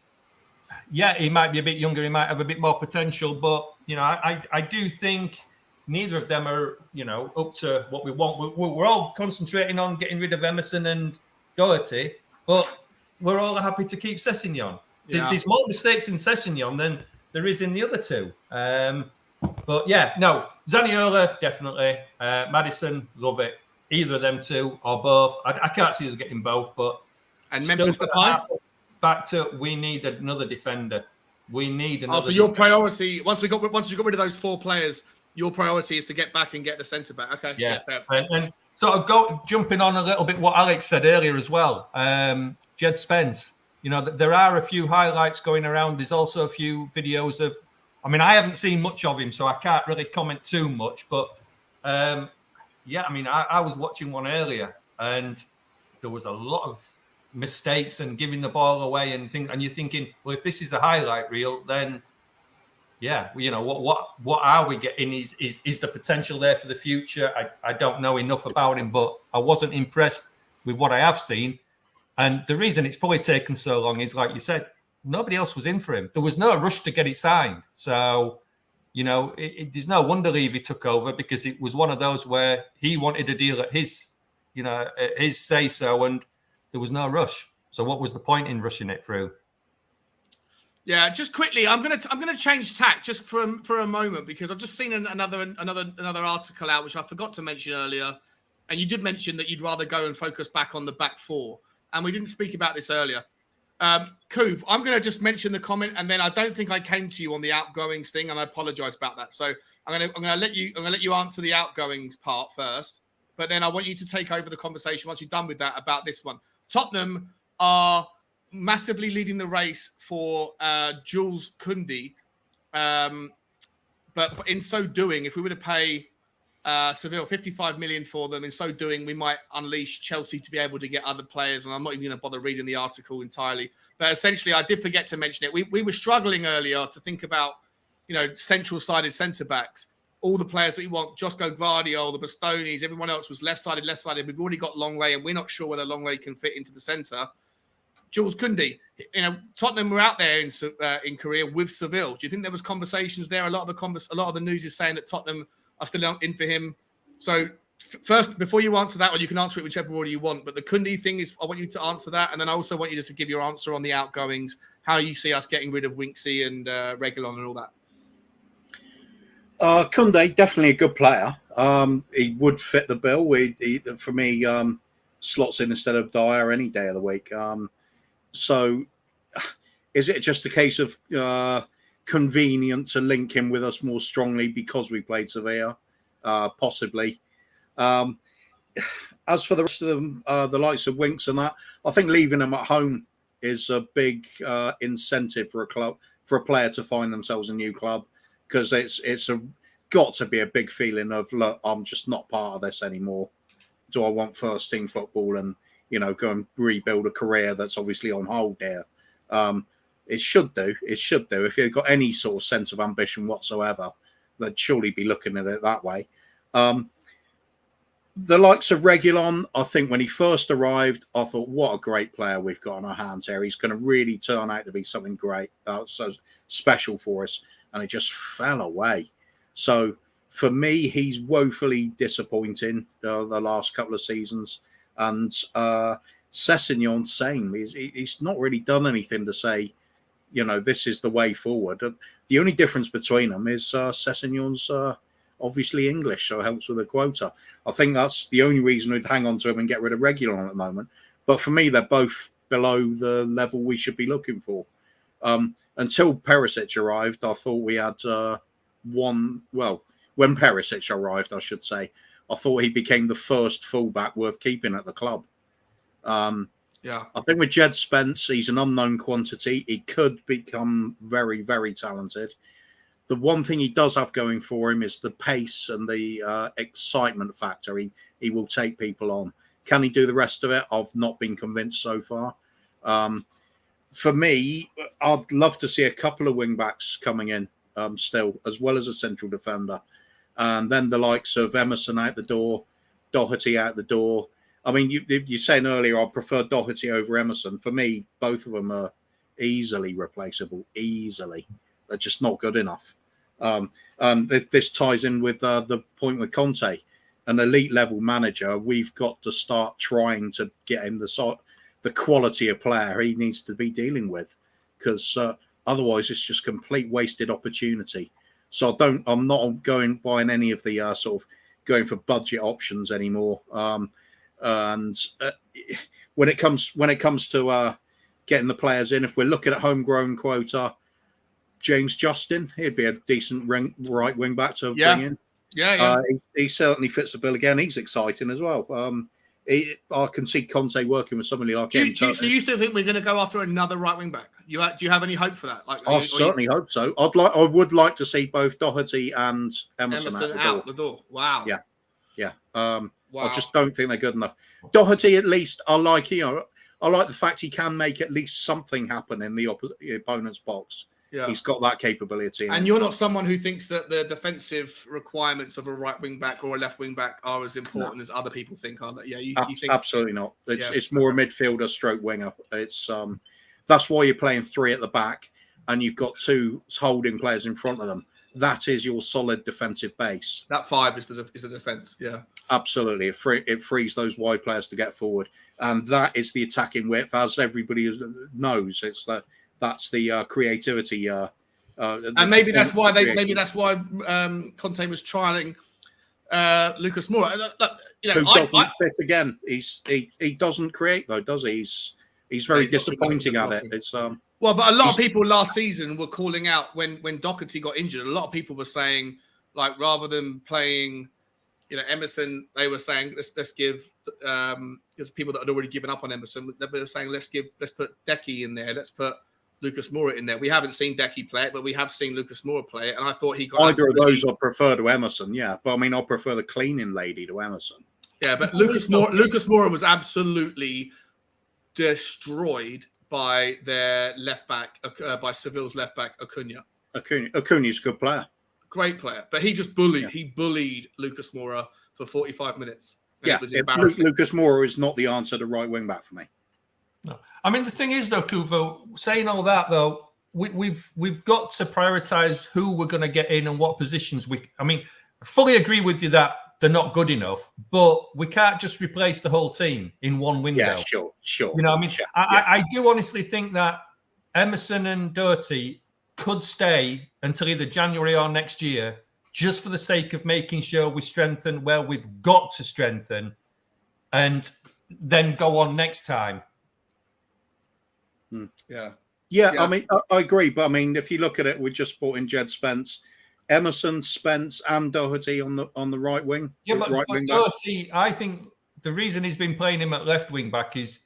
yeah, he might be a bit younger. He might have a bit more potential, but I do think neither of them are up to what we want. We're all concentrating on getting rid of Emerson and Doherty, but we're all happy to keep Sessegnon. Yeah. There's more mistakes in Sessegnon than there is in the other two. But yeah, no, Zaniola definitely. Madison, love it. Either of them two or both. I can't see us getting both, but and Memphis Depay. Back to we need another defender. We need another. So your priority once you got rid of those 4 players, your priority is to get back and get the centre back. Okay. Yeah. And sort of jumping on a little bit what Alex said earlier as well. Jed Spence. There are a few highlights going around. There's also a few videos of. I mean, I haven't seen much of him, so I can't really comment too much. But yeah, I mean, I was watching one earlier, and there was a lot of mistakes and giving the ball away and you're thinking, well, if this is a highlight reel, then yeah, what are we getting? Is the potential there for the future? I don't know enough about him, but I wasn't impressed with what I have seen. And the reason it's probably taken so long is, like you said, nobody else was in for him. There was no rush to get it signed. So, there's no wonder Levy took over, because it was one of those where he wanted a deal at his say so, and there was no rush. So what was the point in rushing it through? Yeah, just quickly, I'm gonna change tack just for a moment, because I've just seen another article out which I forgot to mention earlier, and you did mention that you'd rather go and focus back on the back 4, and we didn't speak about this earlier. Kuv, I'm going to just mention the comment, and then I don't think I came to you on the outgoings thing, and I apologise about that. So I'm going to let you answer the outgoings part first, but then I want you to take over the conversation once you're done with that about this one. Tottenham are massively leading the race for Jules Koundé, but in so doing, if we were to pay Seville 55 million for them, in so doing, we might unleash Chelsea to be able to get other players. And I'm not even going to bother reading the article entirely. But essentially, I did forget to mention it. We were struggling earlier to think about, central-sided centre-backs. All the players that we want, Josko Gvardiol, the Bastonis, everyone else was left-sided. We've already got Longley, and we're not sure whether Longley can fit into the centre. Jules Koundé, Tottenham were out there in Korea with Seville. Do you think there was conversations there? A lot of the news is saying that Tottenham are still in for him. So first, before you answer that, or you can answer it whichever order you want, but the Koundé thing is, I want you to answer that, and then I also want you to give your answer on the outgoings, how you see us getting rid of Winksy and Reguilon and all that. Koundé, definitely a good player. He would fit the bill. For me, slots in instead of Dyer any day of the week. So is it just a case of convenient to link him with us more strongly because we played Sevilla? Possibly. As for the rest of them, the likes of Winks and that, I think leaving them at home is a big incentive for a player to find themselves a new club, because it's got to be a big feeling of, look, I'm just not part of this anymore. Do I want first team football and go and rebuild a career that's obviously on hold there? It should do. If you've got any sort of sense of ambition whatsoever, they'd surely be looking at it that way. the likes of Reguilon, I think when he first arrived, I thought, what a great player we've got on our hands here. He's going to really turn out to be something great, so special for us. And it just fell away. So for me, he's woefully disappointing the last couple of seasons. And Sessegnon, same. He's not really done anything to say, this is the way forward. The only difference between them is Sessegnon's obviously English, so it helps with the quota. I think that's the only reason we'd hang on to him and get rid of Reguilon at the moment. But for me, they're both below the level we should be looking for. Until Perisic arrived, I thought we had when Perisic arrived, I should say, I thought he became the first fullback worth keeping at the club. I think with Jed Spence, he's an unknown quantity. He could become very, very talented. The one thing he does have going for him is the pace and the excitement factor. He will take people on. Can he do the rest of it? I've not been convinced so far. For me, I'd love to see a couple of wing backs coming in still, as well as a central defender. And then the likes of Emerson out the door, Doherty out the door. I mean, you're saying earlier I prefer Doherty over Emerson. For me, both of them are easily replaceable. Easily. They're just not good enough. This ties in with the point with Conte, an elite level manager. We've got to start trying to get him the quality of player he needs to be dealing with, because otherwise it's just complete wasted opportunity. So I'm not buying any of the sort of going for budget options anymore. And when it comes to getting the players in, if we're looking at homegrown quota, James Justin, he'd be a decent right wing back to bring in. He certainly fits the bill again. He's exciting as well. I can see Conte working with somebody like him. So you still think we're going to go after another right wing back? Do you have any hope for that? I certainly hope so. I would like to see both Doherty and Emerson out the door. Wow. Yeah. Wow. I just don't think they're good enough. Doherty, at least, I like the fact he can make at least something happen in the opponent's box. Yeah. He's got that capability. And you're not someone who thinks that the defensive requirements of a right wing back or a left wing back are as important as other people think, are they? Yeah, you think absolutely not. It's more a midfielder stroke winger. It's that's why you're playing three at the back and you've got two holding players in front of them. That is your solid defensive base. That five is the defense. Yeah, absolutely. It frees those wide players to get forward, and that is the attacking width, as everybody knows. That's the creativity. And maybe that's why Conte was trialing Lucas Moura. Fit again. He doesn't create though, does he? He's very disappointing at it. It's well, but a lot of people last season were calling out when Doherty got injured. A lot of people were saying, like, rather than playing, Emerson, they were saying let's give there's people that had already given up on Emerson. They were saying let's put Decky in there. Let's put Lucas Moura in there. We haven't seen Decky play it, but we have seen Lucas Moura play it, and I thought he got either of those I prefer to Emerson. Yeah, but I mean I prefer the cleaning lady to Emerson. Yeah, but Lucas Moura was absolutely destroyed by their left back, by Seville's left back Acuna. Acuna's a good player, great player, but he just bullied. Yeah. He bullied Lucas Moura for 45 minutes. It was embarrassing. Lucas Moura is not the answer to right wing back for me. No, I mean the thing is though, Kuvo, saying all that though, we've got to prioritise who we're going to get in and what positions I mean, I fully agree with you that they're not good enough, but we can't just replace the whole team in one window. Yeah, sure. You know, I mean, sure. I do honestly think that Emerson and Doherty could stay until either January or next year, just for the sake of making sure we strengthen where we've got to strengthen, and then go on next time. Yeah. I mean, I agree, but I mean, if you look at it, we just brought in Jed Spence. Emerson, Spence, and Doherty on the right wing. Yeah, but wing Doherty, back. I think the reason he's been playing him at left wing back is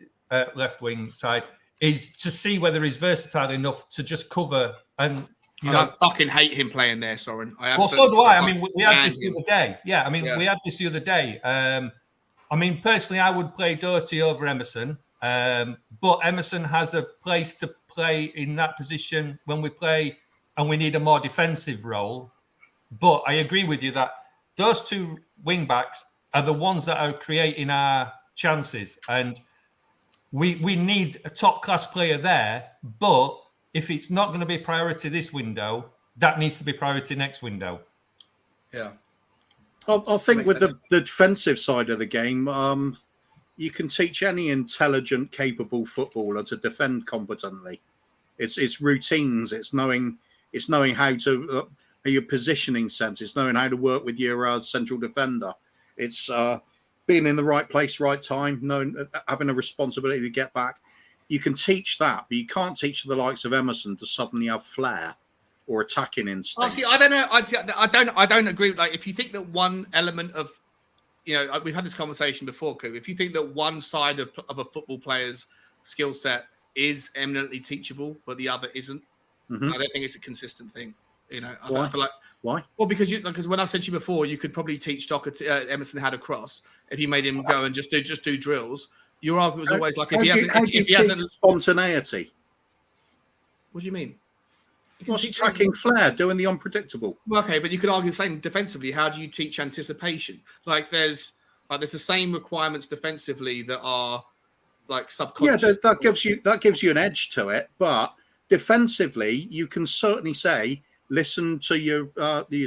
left wing side is to see whether he's versatile enough to just cover. And I fucking hate him playing there, Soren. Well, so do I. I mean, we had this the other day. Yeah, I mean, we had this the other day. I mean, personally, I would play Doherty over Emerson, but Emerson has a place to play in that position when we play. And we need a more defensive role. But I agree with you that those two wing backs, are the ones that are creating our chances. And we need a top-class player there, but if it's not going to be priority this window, that needs to be priority next window. Yeah. I think with the defensive side of the game, you can teach any intelligent, capable footballer to defend competently. It's routines. It's knowing how to your positioning sense. It's knowing how to work with your central defender. It's being in the right place, right time, having a responsibility to get back. You can teach that, but you can't teach the likes of Emerson to suddenly have flair or attacking instinct. Actually, I don't know. I don't agree. Like, if you think that one element of, we've had this conversation before, Coop. If you think that one side of a football player's skill set is eminently teachable, but the other isn't, I don't think it's a consistent thing. I feel like. Why? Well, because when I've said to you before, you could probably teach Emerson how to cross if you made him go and just do drills. Your argument was always like, if he hasn't spontaneity. What do you mean? What's tracking flair, doing the unpredictable? Well, okay, but you could argue the same defensively. How do you teach anticipation? There's the same requirements defensively that are like subconscious. Yeah, that gives you an edge to it. But defensively, you can certainly say, listen to your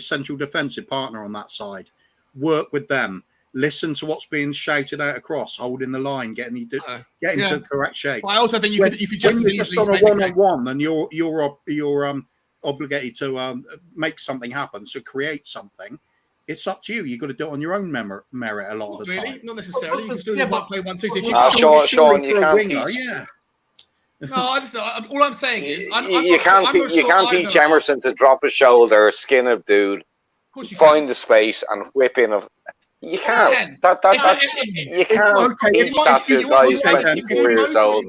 central defensive partner on that side. Work with them. Listen to what's being shouted out across, holding the line, getting into the correct shape. But I also think you could just as easily on a one-on-one, then you're obligated to make something happen, to create something. It's up to you. You've got to do it on your own merit a lot of the time. Not necessarily. You can still do 1-play-1-2. Sean, you can't teach. Yeah. No, all I'm saying is you can't teach Emerson to drop a shoulder, skin a dude, find the space, and whip in a. You can't. You can't teach that to a guy who's 24 years old.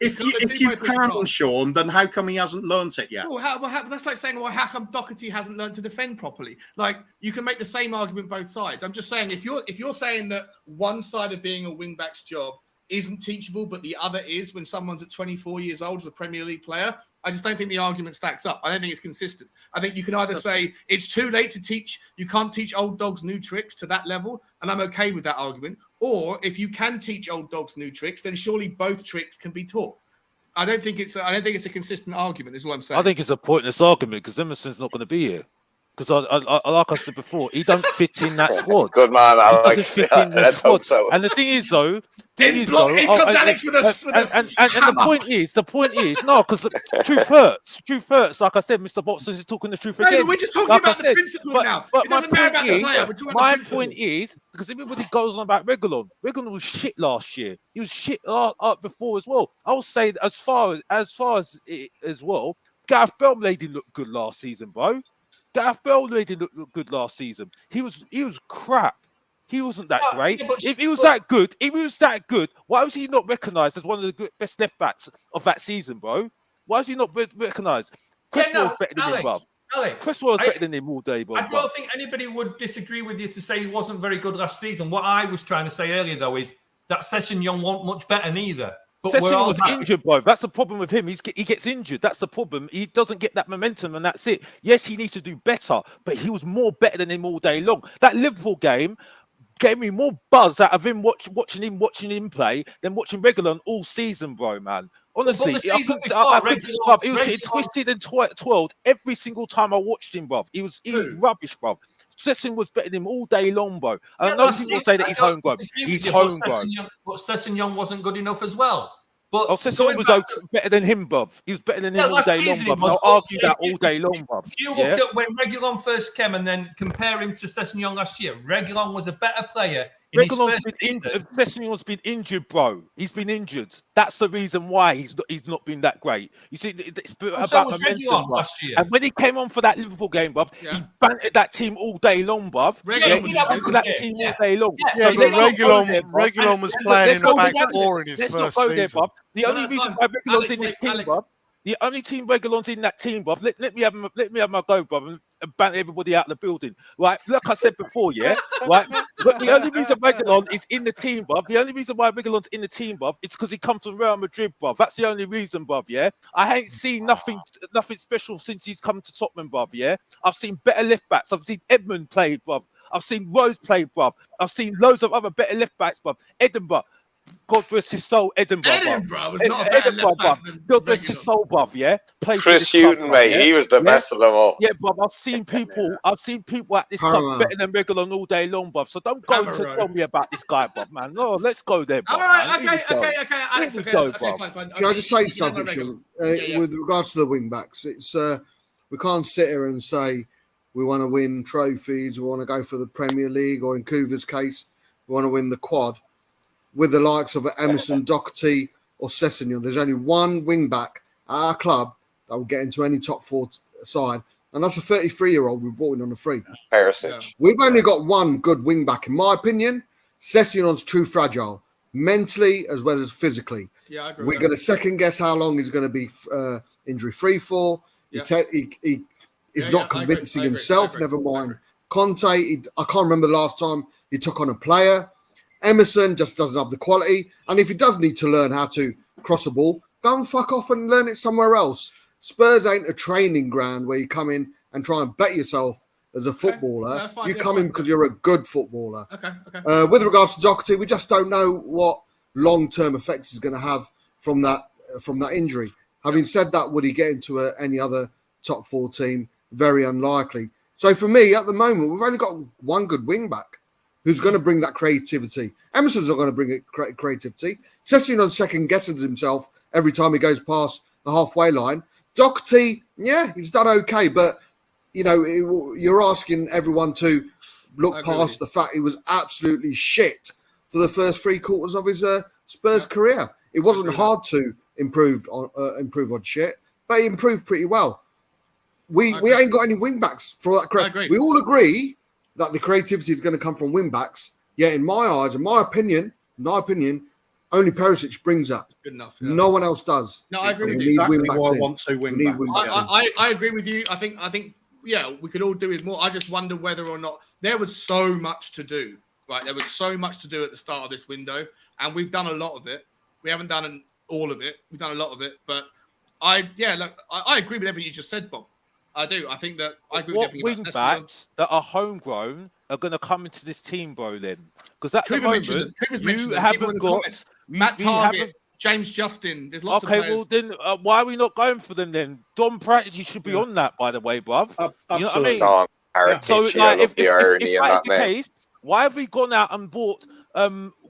If you can, Sean, then how come he hasn't learnt it yet? Well, that's like saying, how come Doherty hasn't learned to defend properly? Like, you can make the same argument both sides. I'm just saying, if you're saying that one side of being a wing-back's job isn't teachable, but the other is when someone's at 24 years old as a Premier League player, I just don't think the argument stacks up. I don't think it's consistent. I think you can either say it's too late to teach, you can't teach old dogs new tricks to that level, and I'm okay with that argument. Or if you can teach old dogs new tricks, then surely both tricks can be taught. I don't think it's a consistent argument, is what I'm saying. I think it's a pointless argument because Emerson's not going to be here. Because I like I said before, he don't fit in that squad. Good man, Alex. He doesn't fit in that squad. So. And the thing is, though, and the point is, no, because truth hurts. Truth hurts. Like I said, Mr. Boxers is talking the truth again. We're just talking about the principle now. But it doesn't matter about the player. We're talking about my the principle. point is, because everybody goes on about Reguilon. Reguilon was shit last year. He was shit before as well. I will say that as far as it as well, Gareth Bale didn't look good last season, bro. Gareth Bale didn't look good last season. He was crap. He wasn't that great. Yeah, if he was that good, why was he not recognised as one of the best left backs of that season, bro? Why was he not recognised? Cresswell was better than him, bro. Cresswell was better than him all day, bro. I don't think anybody would disagree with you to say he wasn't very good last season. What I was trying to say earlier, though, is that Session Young wasn't much better neither. Session was injured, bro. That's the problem with him. He gets injured. That's the problem. He doesn't get that momentum, and that's it. Yes, he needs to do better, but he was more better than him all day long. That Liverpool game gave me more buzz out of him watching him play than watching Reguilon all season, bro, man. Honestly, he was getting twisted and twirled every single time I watched him, bro. He was rubbish, bro. Session was better than him all day long, bro. And I know people say that he's homegrown. He's homegrown. But Session Young wasn't good enough as well. But Session was better than him, bruv. He was better than him all day long, bruv. I'll argue that all day long, bruv. If you look at when Reguilon first came and then compare him to Session Young last year, Reguilon was a better player. Session's been injured, bro. He's been injured. That's the reason why he's not been that great. You see, it's about momentum last year. And when he came on for that Liverpool game, bruv, he bantered that team all day long, bruv. He bantered that team all day long. Yeah, but Reguilon was playing in the back four in his first season. The only reason why Reguilon's in this team, bruv, the only team Reguilon's in that team, bruv. Let me have my go, bruv. and banter everybody out of the building. Right? Like I said before, yeah. Right? But the only reason Reguilon is in the team, bruv. The only reason why Reguilon's in the team, bruv, is because he comes from Real Madrid, bruv. That's the only reason, bruv. Yeah. I ain't seen nothing special since he's come to Tottenham, bruv. Yeah. I've seen better left backs. I've seen Edmund play, bruv. I've seen Rose play, bruv. I've seen loads of other better left backs, bruv. Edinburgh. God bless his soul, Edinburgh. Edinburgh was not a better left back than God bless his soul, bruv. Yeah, Chris Hughton, mate, he was the best of them all. Yeah, bruv. I've seen people at this club better than Reguilon all day long, bruv. So don't go to tell me about this guy, bruv, man. No, let's go there, bruv. All right, okay, Alex, fine. Can I just say something, Sean? With regards to the wing backs, it's we can't sit here and say we want to win trophies, we want to go for the Premier League, or in Couvar's case, we want to win the quad. With the likes of Emerson, Doherty, or Sessegnon, there's only one wing back at our club that will get into any top 4 side, and that's a 33-year-old we brought in on a free. Paratici. We've only got one good wing back, in my opinion. Sessegnon's too fragile, mentally as well as physically. Yeah, I agree. We're going to second guess how long he's going to be injury free for. Yeah. He's not convincing himself. Never mind Conte. I can't remember the last time he took on a player. Emerson just doesn't have the quality. And if he does need to learn how to cross a ball, go and fuck off and learn it somewhere else. Spurs ain't a training ground where you come in and try and bet yourself as a footballer. You come in because you're a good footballer. Okay. With regards to Doherty, we just don't know what long-term effects he's going to have from that injury. Having said that, would he get into any other top 4 team? Very unlikely. So for me, at the moment, we've only got one good wing back who's going to bring that creativity. Emerson's not going to bring it creativity. Sessegnon second guesses himself every time he goes past the halfway line. Doherty, yeah, he's done okay, but you're asking everyone to look past the fact he was absolutely shit for the first 3 quarters of his Spurs career. It wasn't hard to improve on shit, but he improved pretty well. We ain't got any wing backs for that. We all agree that the creativity is going to come from wing backs. Yet, in my eyes, in my opinion, only Perisic brings that. Good enough. Yeah. No one else does. No, I agree with you. Exactly why I want 2 wing backs. I agree with you. I think, yeah, we could all do with more. I just wonder whether or not there was so much to do. Right, there was so much to do at the start of this window, and we've done a lot of it. We haven't done all of it. We've done a lot of it, but I agree with everything you just said, Bob. I do. I think that I agree with everything. What wing backs that are homegrown are going to come into this team, bro? Then, because at the moment you haven't got Matt Target, James Justin. There's lots of players. Okay, well then, why are we not going for them then? Dom Paratici should be on that, by the way, bruv. You know what I mean? No, Paratici, so, like, if that is the case, why have we gone out and bought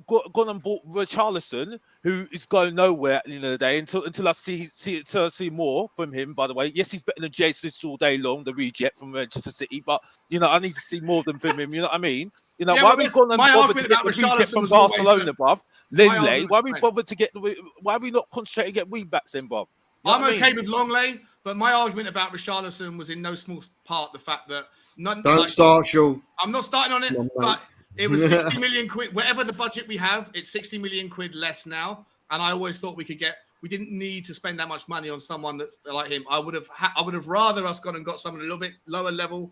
Richarlison, who is going nowhere at the end of the day until I see more from him? By the way, yes, he's better than Jesus all day long, the reject from Manchester City, but I need to see more than from him. You know what I mean? Why have we gone and bothered to get the reject from Barcelona, bruv? Lindley, why are we not concentrating to get wing backs then, bruv? I'm okay with Longley, but my argument about Richarlison was in no small part the fact that don't start, Sean. I'm not starting on it, but it was 60 million quid. Whatever the budget we have, it's 60 million quid less now. And I always thought we didn't need to spend that much money on someone that like him. I would have rather us gone and got someone a little bit lower level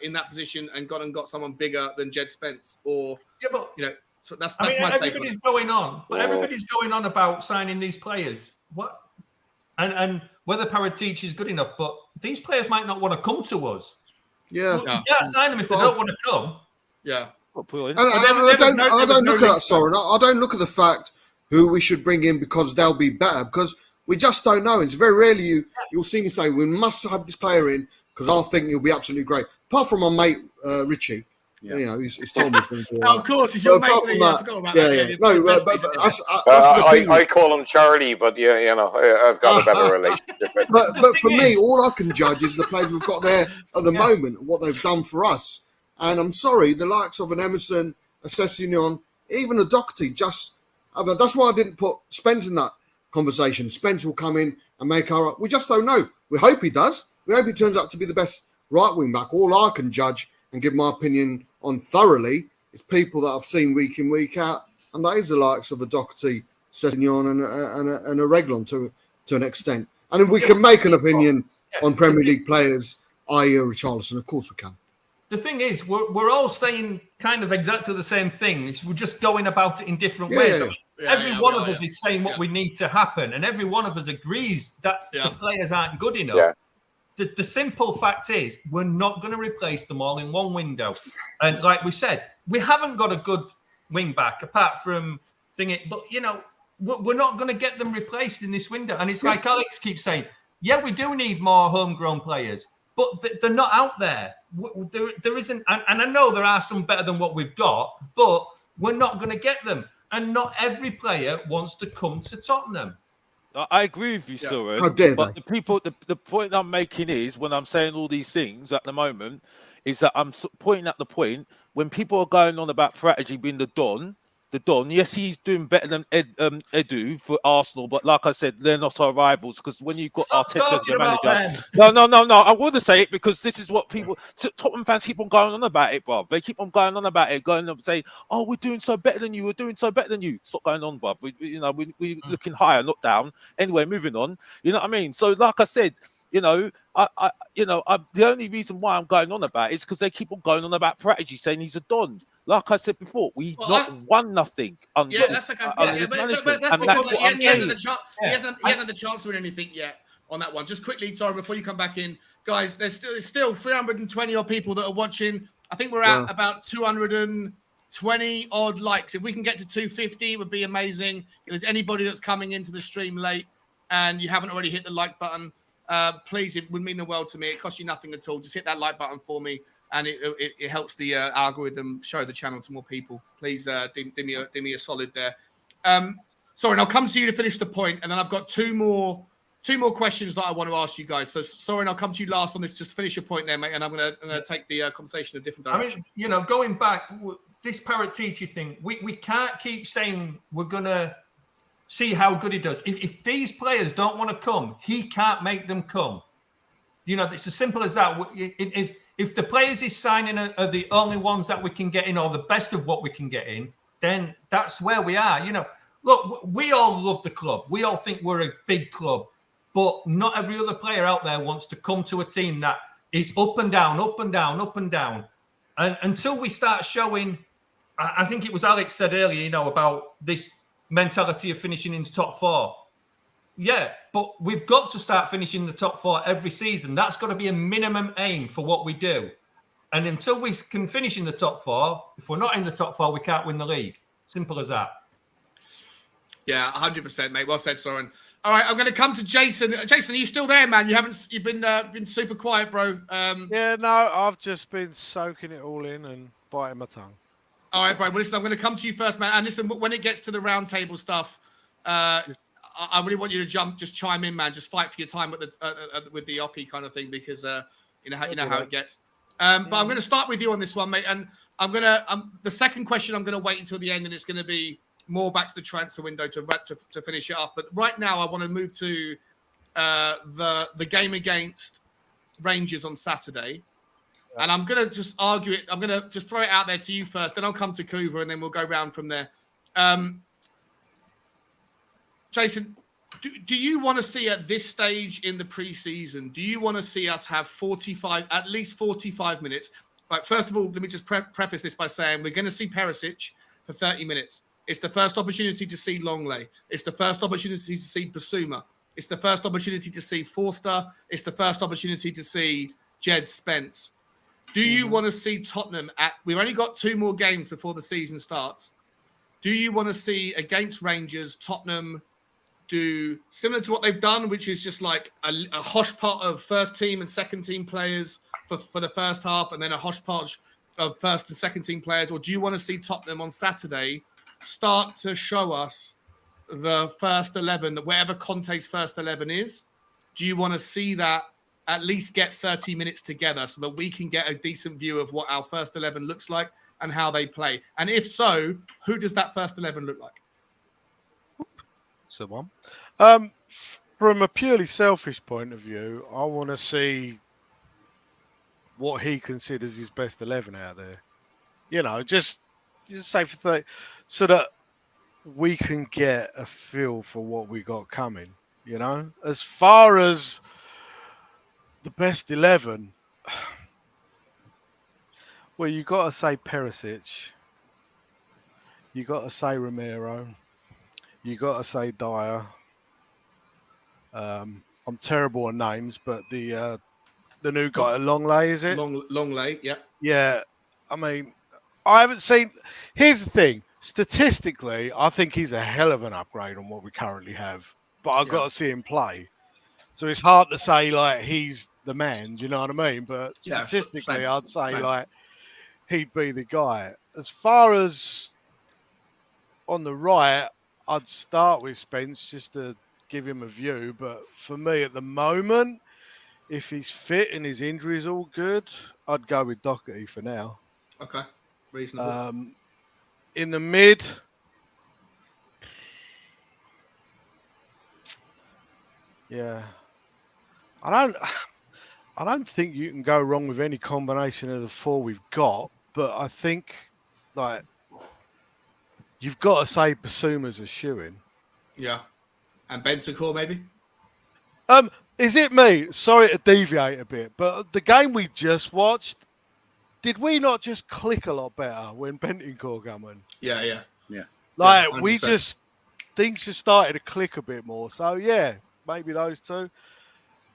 in that position and gone and got someone bigger than Jed Spence or So that's my take. Everybody's going on, but everybody's going on about signing these players. What? And whether Paratici is good enough, but these players might not want to come to us. Yeah, you can't sign them if they don't want to come. Yeah. I don't look at that, Soren. I don't look at the fact who we should bring in because they'll be better, because we just don't know. It's very rarely you'll see me say we must have this player in because I think he'll be absolutely great. Apart from my mate Richie, he's told me he's going to do. Of course, he's your mate. I forgot about that. No, but I call him Charlie, but I've got a better relationship with him. But for me, all I can judge is the players we've got there at the moment, what they've done for us. And I'm sorry, the likes of an Emerson, a Sessegnon, even a Doherty, that's why I didn't put Spence in that conversation. Spence will come in and make we just don't know. We hope he does. We hope he turns out to be the best right wing back. All I can judge and give my opinion on thoroughly is people that I've seen week in, week out. And that is the likes of a Doherty, Sessegnon and a Reguilon to an extent. And if we can make an opinion on Premier League players i.e. Richarlison, of course we can. The thing is, we're all saying kind of exactly the same thing. We're just going about it in different ways. I mean, every one of us is saying what we need to happen, and every one of us agrees that the players aren't good enough. Yeah. The simple fact is, we're not going to replace them all in one window. And like we said, we haven't got a good wing back apart from thingy. But, you know, we're not going to get them replaced in this window. And it's like Alex keeps saying, yeah, we do need more homegrown players, but they're not out there. There isn't. And I know there are some better than what we've got, but we're not going to get them. And not every player wants to come to Tottenham. I agree with you, Soren. How dare But they? the point I'm making is, when I'm saying all these things at the moment, is that I'm pointing at the point when people are going on about Paratici being the Don. Yes, he's doing better than Edu for Arsenal, but like I said, they're not our rivals, because when you've got Arteta as your manager, no, I want to say it because this is what people, Tottenham fans keep on going on about it, bruv. They keep on going on about it, going up and saying, "Oh, we're doing so better than you. We're doing so better than you." Stop going on, bruv. We're looking higher, not down. Anyway, moving on. You know what I mean? So, like I said, the only reason why I'm going on about it is because they keep on going on about Paratici, saying he's a Don. Like I said before, we won nothing under this management. But that's And because that's what he hasn't I'm had the chance to win anything yet on that one. Just quickly, sorry, before you come back in, guys, there's still 320 odd people that are watching. I think we're at about 220 odd likes. If we can get to 250, it would be amazing. If there's anybody that's coming into the stream late and you haven't already hit the like button, please, it would mean the world to me. It costs you nothing at all. Just hit that like button for me, and it helps the algorithm show the channel to more people. Please do me a solid there. Sorry, and I'll come to you to finish the point, and then I've got two more questions that I want to ask you guys. So, Soren, I'll come to you last on this. Just finish your point there, mate, and I'm gonna take the conversation in a different direction. I mean, going back, this Paratici thing, we can't keep saying we're gonna see how good he does. If these players don't want to come, he can't make them come. You know, it's as simple as that. If the players he's signing are the only ones that we can get in, or the best of what we can get in, then that's where we are. You know, look, we all love the club. We all think we're a big club, but not every other player out there wants to come to a team that is up and down, up and down, up and down. And until we start showing, I think it was Alex said earlier, you know, about this mentality of finishing in the top four. Yeah, but we've got to start finishing the top four every season. That's got to be a minimum aim for what we do. And until we can finish in the top four, if we're not in the top four, we can't win the league. Simple as that. Yeah, 100%, mate. Well said, Soren. All right, I'm going to come to Jason. Jason, are you still there, man? You've been super quiet, bro. Yeah, no, I've just been soaking it all in and biting my tongue. All right, bro. Well, listen, I'm going to come to you first, man. And listen, when it gets to the round table stuff, I really want you to just chime in, man. Just fight for your time with the Oki kind of thing, because you know how it gets. But I'm going to start with you on this one, mate. And the second question, I'm going to wait until the end, and it's going to be more back to the transfer window to finish it up. But right now, I want to move to the game against Rangers on Saturday. And I'm going to just argue it. I'm going to just throw it out there to you first. Then I'll come to Kuva, and then we'll go round from there. Jason, do you want to see at this stage in the preseason, do you want to see us have at least 45 minutes? Like, first of all, let me just preface this by saying we're going to see Perisic for 30 minutes. It's the first opportunity to see Longley. It's the first opportunity to see Basuma. It's the first opportunity to see Forster. It's the first opportunity to see Jed Spence. Do you want to see Tottenham we've only got 2 more games before the season starts. Do you want to see against Rangers, Tottenham do similar to what they've done, which is just like a hoshpot of first team and second team players for the first half, and then a hoshpot of first and second team players? Or do you want to see Tottenham on Saturday start to show us the first 11, wherever Conte's first 11 is? Do you want to see that at least get 30 minutes together so that we can get a decent view of what our first 11 looks like and how they play? And if so, who does that first 11 look like? So one. From a purely selfish point of view, I want to see what he considers his best 11 out there. You know, just say for 30, so that we can get a feel for what we got coming. You know, as far as the best 11, Well, you got to say Perisic. You got to say Romero. You got to say Dyer. I'm terrible on names, but the new guy, Longley, is it? Longley, yeah. Yeah. I mean, I haven't seen. Here's the thing. Statistically, I think he's a hell of an upgrade on what we currently have. But I've got to see him play. So it's hard to say like he's the man. Do you know what I mean? But statistically, same, I'd say same. like he'd be the guy. As far as on the right, I'd start with Spence just to give him a view. But for me at the moment, if he's fit and his injury's all good, I'd go with Doherty for now. Okay, reasonable. In the mid, yeah, I don't think you can go wrong with any combination of the four we've got. But I think like you've got to say Basuma's a shoo-in. Yeah, and Bentancur maybe. Is it me? Sorry to deviate a bit, but the game we just watched, did we not just click a lot better when Bentancur came in? Yeah. Like Yeah, we just things just started to click a bit more. So yeah, maybe those two.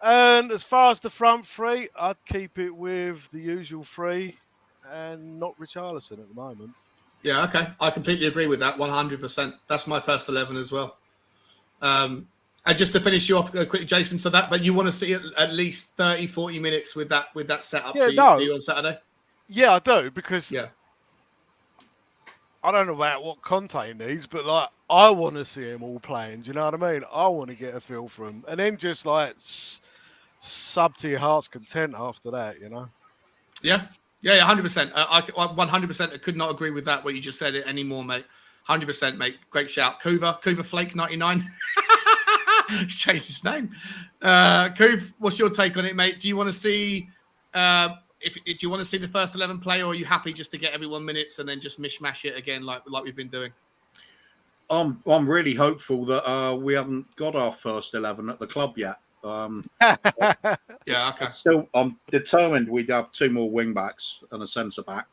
And as far as the front three, I'd keep it with the usual three, and not Richarlison at the moment. Yeah, okay. I completely agree with that, 100%. That's my first 11 as well. And just to finish you off quickly, Jason, so that, but you want to see at least 30, 40 minutes with that setup for you on Saturday? Yeah, I do, because I don't know about what Conte needs, but like I want to see him all playing. Do you know what I mean? I want to get a feel for him, and then just like sub to your heart's content after that, you know? Yeah, 100%. I 100% could not agree with that, what you just said anymore, mate. 100%, mate. Great shout. Kuva Flake 99. He's changed his name. Kuv, what's your take on it, mate? Do you want to see do you want to see the first 11 play, or are you happy just to get everyone minutes and then just mishmash it again like we've been doing? I'm really hopeful that we haven't got our first 11 at the club yet. Yeah, okay. I'm determined we'd have two more wing backs and a centre back,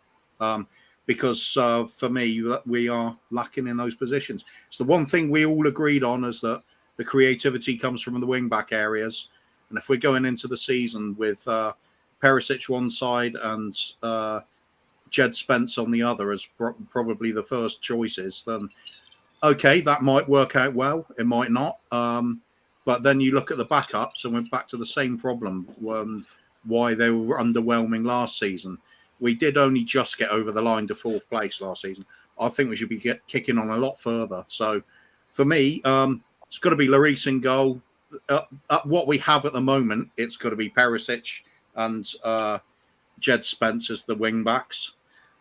because for me we are lacking in those positions. It's the one thing we all agreed on, is that the creativity comes from the wing back areas, and if we're going into the season with Perisic one side and Jed Spence on the other as probably the first choices, then okay, that might work out well. It might not. But then you look at the backups, and we're back to the same problem, why they were underwhelming last season. We did only just get over the line to fourth place last season. I think we should be kicking on a lot further. So for me, it's got to be Lloris in goal. What we have at the moment, it's got to be Perisic and Jed Spence as the wing backs.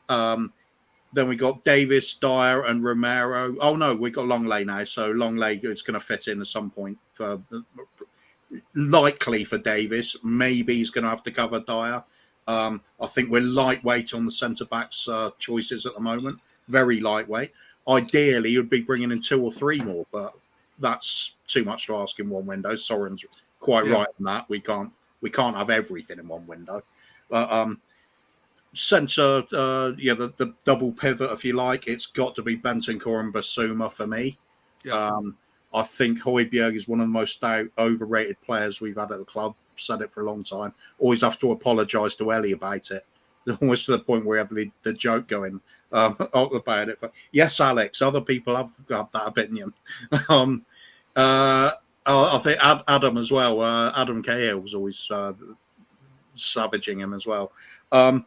Then we got Davis, Dyer, and Romero. Oh no, we got Longley now, so Longley is going to fit in at some point. Likely for Davis, maybe he's going to have to cover Dyer. I think we're lightweight on the centre backs choices at the moment, very lightweight. Ideally, you'd be bringing in two or three more, but that's too much to ask in one window. Soren's quite right on that. We can't have everything in one window. Centre, the double pivot, if you like, it's got to be Bentancur and Basuma for me. Yeah. I think Højbjerg is one of the most overrated players we've had at the club. Said it for a long time. Always have to apologise to Ellie about it. Almost to the point where we have the joke going about it. But yes, Alex, other people have got that opinion. I think Adam as well. Adam Cahill was always savaging him as well. And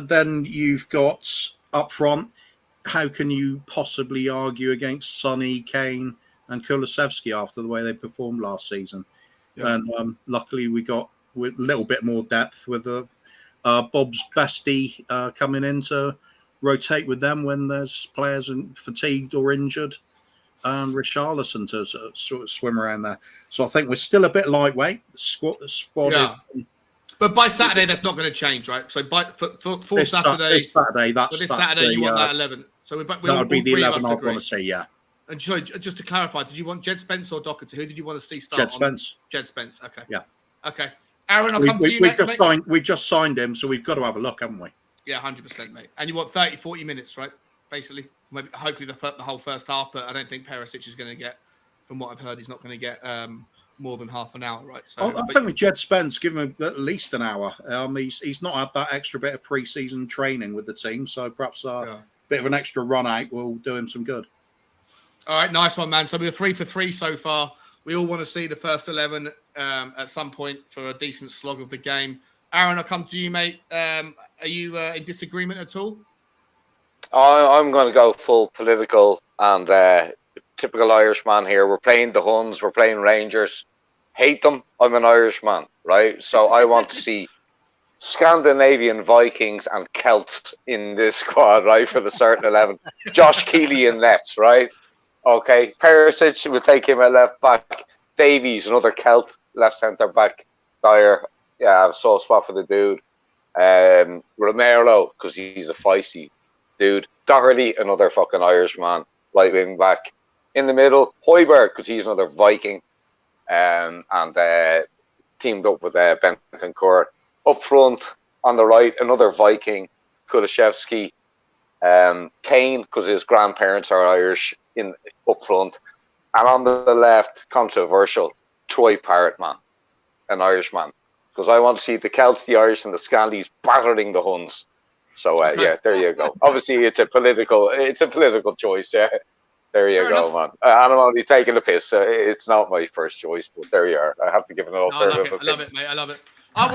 then you've got up front, how can you possibly argue against Sonny, Kane and Kulusevski after the way they performed last season? Yeah. And luckily we got a little bit more depth with Bob's bestie coming in to rotate with them when there's players fatigued or injured, and Richarlison to sort of swim around there. So I think we're still a bit lightweight. The squad is... But by Saturday, that's not going to change, right? So for this Saturday, this Saturday, you want that 11. So that would be the 11 I'd want to see, yeah. And sorry, just to clarify, did you want Jed Spence or Doherty? Who did you want to see start? Jed Spence. Jed Spence. Okay. Yeah. Okay. Aaron, I'll come to you, we mate. just signed him, so we've got to have a look, haven't we? Yeah, 100%, mate. And you want 30, 40 minutes, right? Basically, maybe hopefully the whole first half, but I don't think Perisic is going to get, from what I've heard, he's not going to get more than half an hour, right? So I think with Jed Spence, give him at least an hour. He's not had that extra bit of pre-season training with the team, so perhaps a bit of an extra run out will do him some good. All right, nice one, man. So we're 3 for 3 so far. We all want to see the first 11 at some point for a decent slog of the game. Aaron, I'll come to you, mate. Are you in disagreement at all? I'm going to go full political and typical Irishman here. We're playing the Huns. We're playing Rangers. Hate them. I'm an Irishman, right? So I want to see Scandinavian Vikings and Celts in this squad, right, for the starting 11. Josh Keeley in nets, right? Okay. Perisic, we'll take him at left back. Davies, another Celt, left centre back. Dyer, yeah, I've so spot for the dude. Romero, because he's a feisty dude. Doherty, another fucking Irishman, right wing back. In the middle, Højbjerg, because he's another Viking. And teamed up with Bentancur. Up front, on the right, another Viking, Kulishevsky. Kane, because his grandparents are Irish, in up front. And on the left, controversial, Troy Parrott, man, an Irishman. Because I want to see the Celts, the Irish, and the Scandies battering the Huns. So yeah, there you go. Obviously, it's a political choice. Yeah, there you go, man. And I'm only taking the piss. It's not my first choice, but there you are. I have to give it an alternative. I love it, mate. I love it. I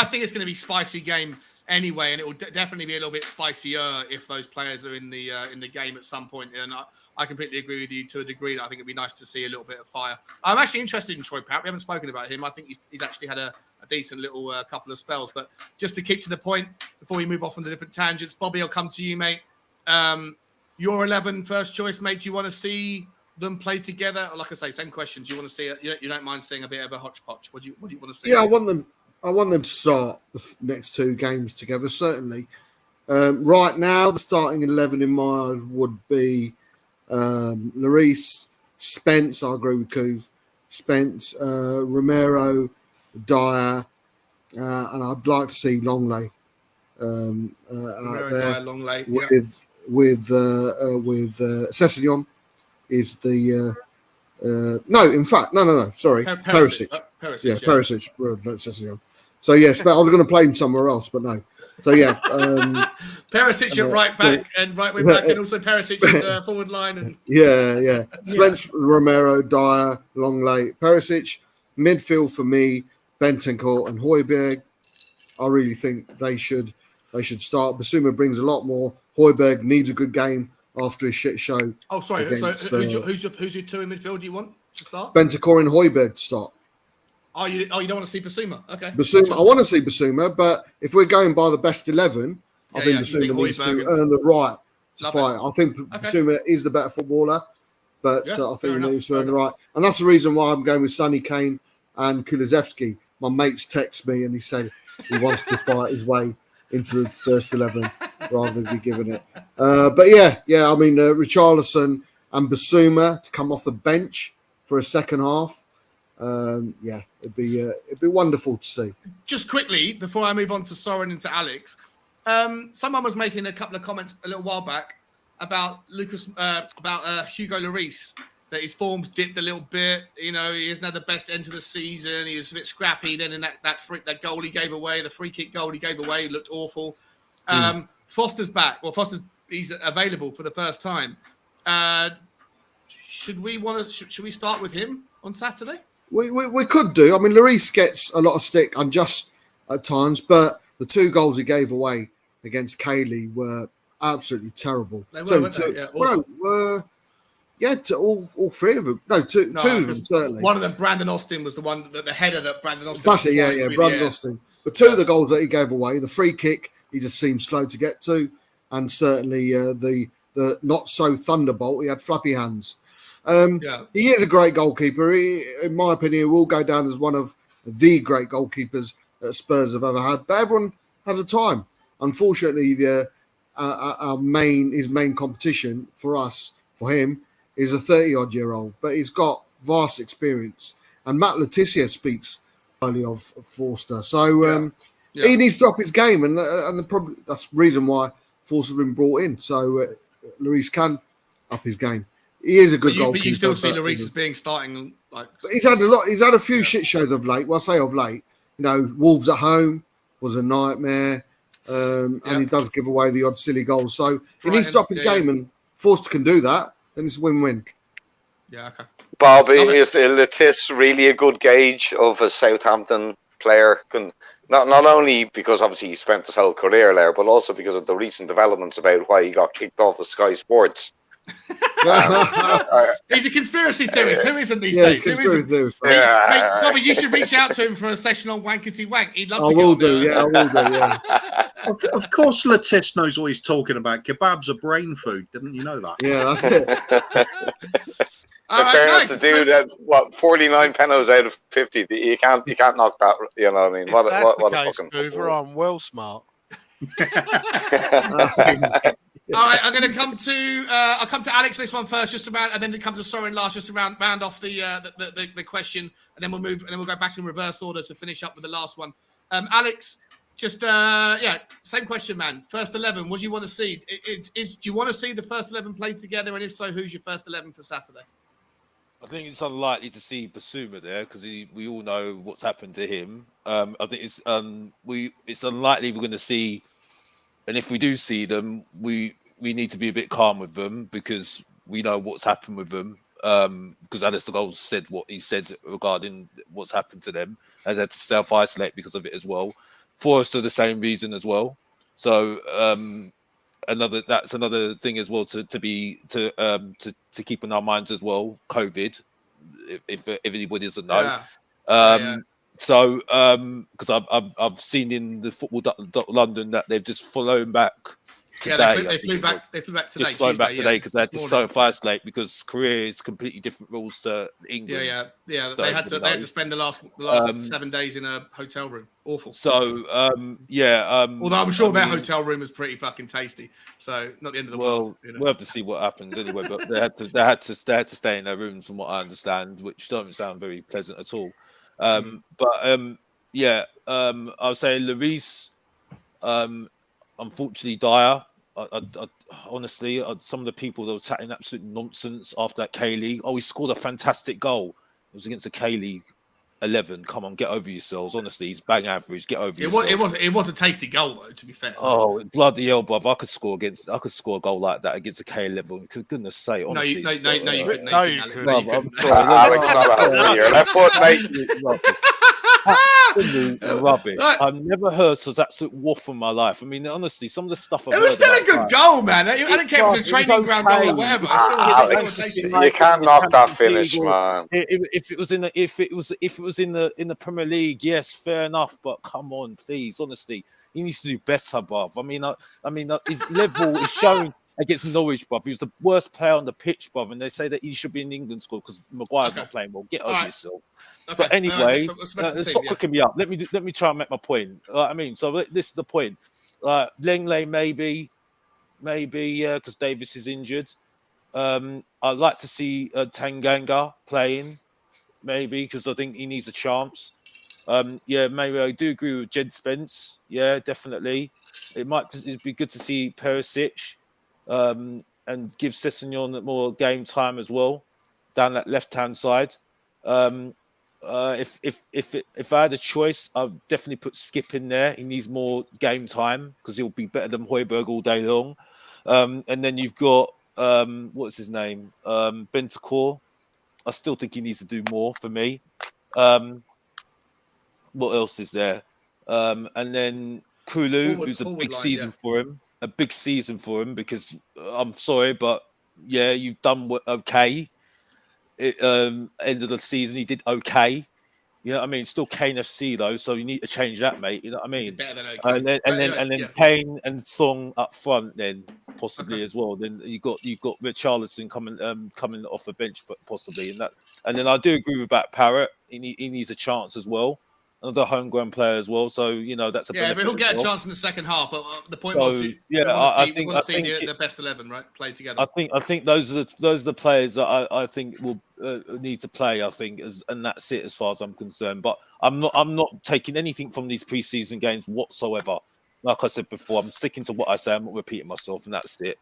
think it's going to be a spicy game anyway, and it will definitely be a little bit spicier if those players are in the game at some point. And I completely agree with you to a degree that I think it'd be nice to see a little bit of fire. I'm actually interested in Troy Parrott. We haven't spoken about him. I think he's actually had a decent little couple of spells. But just to keep to the point before we move off on the different tangents, Bobby, I'll come to you, mate. Your 11 first choice, mate. Do you want to see them play together? Or like I say, same question. Do you want to see it? You don't mind seeing a bit of a hodgepodge? What do you want to see? Yeah, I want them to start the next two games together. Certainly. Right now, the starting 11 in mind would be Lloris, Spence. I agree with Couve. Spence, Romero, Dyer, and I'd like to see Longley out there Longley, with Sessegnon is the no. Sorry, Perisic. Perisic. Sessegnon. So yes, I was going to play him somewhere else, but no. So yeah, Perisic at right back and right wing back, and also Perisic at the forward line. And yeah. Spence, Romero, Dyer, Longley, Perisic. Midfield for me, Bentancur and Højbjerg. I really think they should start. Basuma brings a lot more. Højbjerg needs a good game after his shit show. Oh, sorry. Against, so who's your two in midfield? You want to start? Bentancur and Højbjerg to start. Oh, you don't want to see Basuma? Okay. Basuma, I want to see Basuma, but if we're going by the best 11, I think Basuma needs to earn the right to fight. I think Basuma is the better footballer, but I think he needs to earn the right. And that's the reason why I'm going with Sonny Kane and Kulusevski. My mates text me and he said he wants to fight his way into the first 11 rather than be given it. But yeah. I mean, Richarlison and Basuma to come off the bench for a second half. It'd be wonderful to see. Just quickly before I move on to Soren and to Alex, someone was making a couple of comments a little while back about Hugo Lloris, that his form's dipped a little bit. You know, he hasn't had the best end to the season. He was a bit scrappy. Then in that goal he gave away, the free kick goal he gave away, he looked awful. Foster's back. Well, he's available for the first time. Should we start with him on Saturday? We could do. I mean, Lloris gets a lot of stick unjust at times, but the two goals he gave away against Cayley were absolutely terrible. They were, all three of them. No, two of them certainly. One of them, Brandon Austin, was the one that the header that Brandon Austin. That's it. Brandon Austin. But two of the goals that he gave away, the free kick, he just seemed slow to get to, and certainly the not so thunderbolt. He had flappy hands. He is a great goalkeeper. He, in my opinion, will go down as one of the great goalkeepers that Spurs have ever had. But everyone has a time. Unfortunately, his main competition for him, is a 30-odd-year-old. But he's got vast experience. And Matt Letizia speaks highly of Forster. So he needs to up his game, and that's the reason why Forster's been brought in. So Lloris can up his game. He is a good goalkeeper. But you still see Lloris as being starting like. But he's had a lot. He's had a few shit shows of late. Well, I say of late. You know, Wolves at home was a nightmare, and he does give away the odd silly goal. So he needs to up his game, and Forster can do that. Then it's a win-win. Yeah. Okay. Bob, is Lettice really a good gauge of a Southampton player? Not only because obviously he spent his whole career there, but also because of the recent developments about why he got kicked off of Sky Sports. He's a conspiracy theorist. Who isn't these days? Who isn't? Mate, Bobby, you should reach out to him for a session on Wankety Wank. He'd love to. I will do. Yeah. Of course, Lettice knows what he's talking about. Kebabs are brain food. Didn't you know that? Yeah, that's it. All right, fairness, nice. to do that, 49 penalties out of 50. You can't knock that. You know what I mean? If that's the case, Hoover, I'm well smart. All right, I'm going to come to I'll come to Alex for this one first, just about, and then it comes to Soren last, just to round off the question, and then we'll move, and then we'll go back in reverse order to finish up with the last one. Alex, just same question, man. First 11, what do you want to see? Do you want to see the first 11 play together, and if so, who's your first 11 for Saturday? I think it's unlikely to see Basuma there because we all know what's happened to him. I think it's unlikely we're going to see, and if we do see them, we need to be a bit calm with them because we know what's happened with them. Because Alistair Goals said what he said regarding what's happened to them, and they had to self-isolate because of it as well. Forrester the same reason as well. So that's another thing as well to keep in our minds as well. COVID, if anybody doesn't know. So because I've seen in the Football London that they've just flown back today. They flew back today. Just flown back today because they had to self-isolate because Korea is completely different rules to England. Yeah. So they had to spend the last 7 days in a hotel room. Awful. So although I'm sure their hotel room was pretty fucking tasty. So not the end of the world. You know? We'll have to see what happens anyway. But they had to stay in their rooms, from what I understand, which don't sound very pleasant at all. I would say Lloris, unfortunately, Dyer. I honestly, some of the people that were chatting absolute nonsense after that K-League. Oh, he scored a fantastic goal. It was against the K-League 11. Come on, get over yourselves. Honestly, he's bang average. Get over yourselves. It was a tasty goal though. To be fair. Oh, bloody hell, bruv! I could score a goal like that against a K-level. Goodness sake, honestly. No, you couldn't. No, you couldn't. Alex, not over your left foot, mate. Rubbish. I've never heard such absolute waff in my life. I mean, honestly, some of the stuff it was still a good goal, man. I don't care if it's a training ground goal or whatever. You can't knock that finish, man. If it was in the Premier League, yes, fair enough. But come on, please, honestly, he needs to do better, bruv. I mean, his level is showing against Norwich, bruv. He was the worst player on the pitch, bruv, and they say that he should be in the England squad because Maguire's not playing well. Get over yourself. Okay. But anyway, stop cooking me up. Let me try and make my point. I mean, so this is the point. Lenglet maybe, because Davis is injured. I'd like to see Tanganga playing, maybe, because I think he needs a chance. Maybe I do agree with Jed Spence. Yeah, definitely. It'd be good to see Perisic and give Sessegnon more game time as well down that left-hand side. If I had a choice, I'd definitely put Skip in there. He needs more game time because he'll be better than Højbjerg all day long. And then you've got what's his name, Bentancur. I still think he needs to do more for me. What else is there? And then Kulu, who's a big season for him. A big season for him because I'm sorry, but yeah, you've done okay. End of the season, he did okay. You know what I mean? Still Kane FC though, so you need to change that, mate. You know what I mean? Better than okay. And then Kane and Song up front, then possibly as well. Then you got Richarlison coming off the bench, but possibly and then I do agree with that Parrot. He needs a chance as well. another homegrown player as well. So that's a yeah, benefit. but he'll get as a well. chance in the second half. But the point So, was, yeah, we want to see the best 11, right, play together. I think those are the players that I think will need to play. I think, and that's it as far as I'm concerned. But I'm not taking anything from these preseason games whatsoever. Like I said before, I'm sticking to what I say. I'm not repeating myself, and that's it.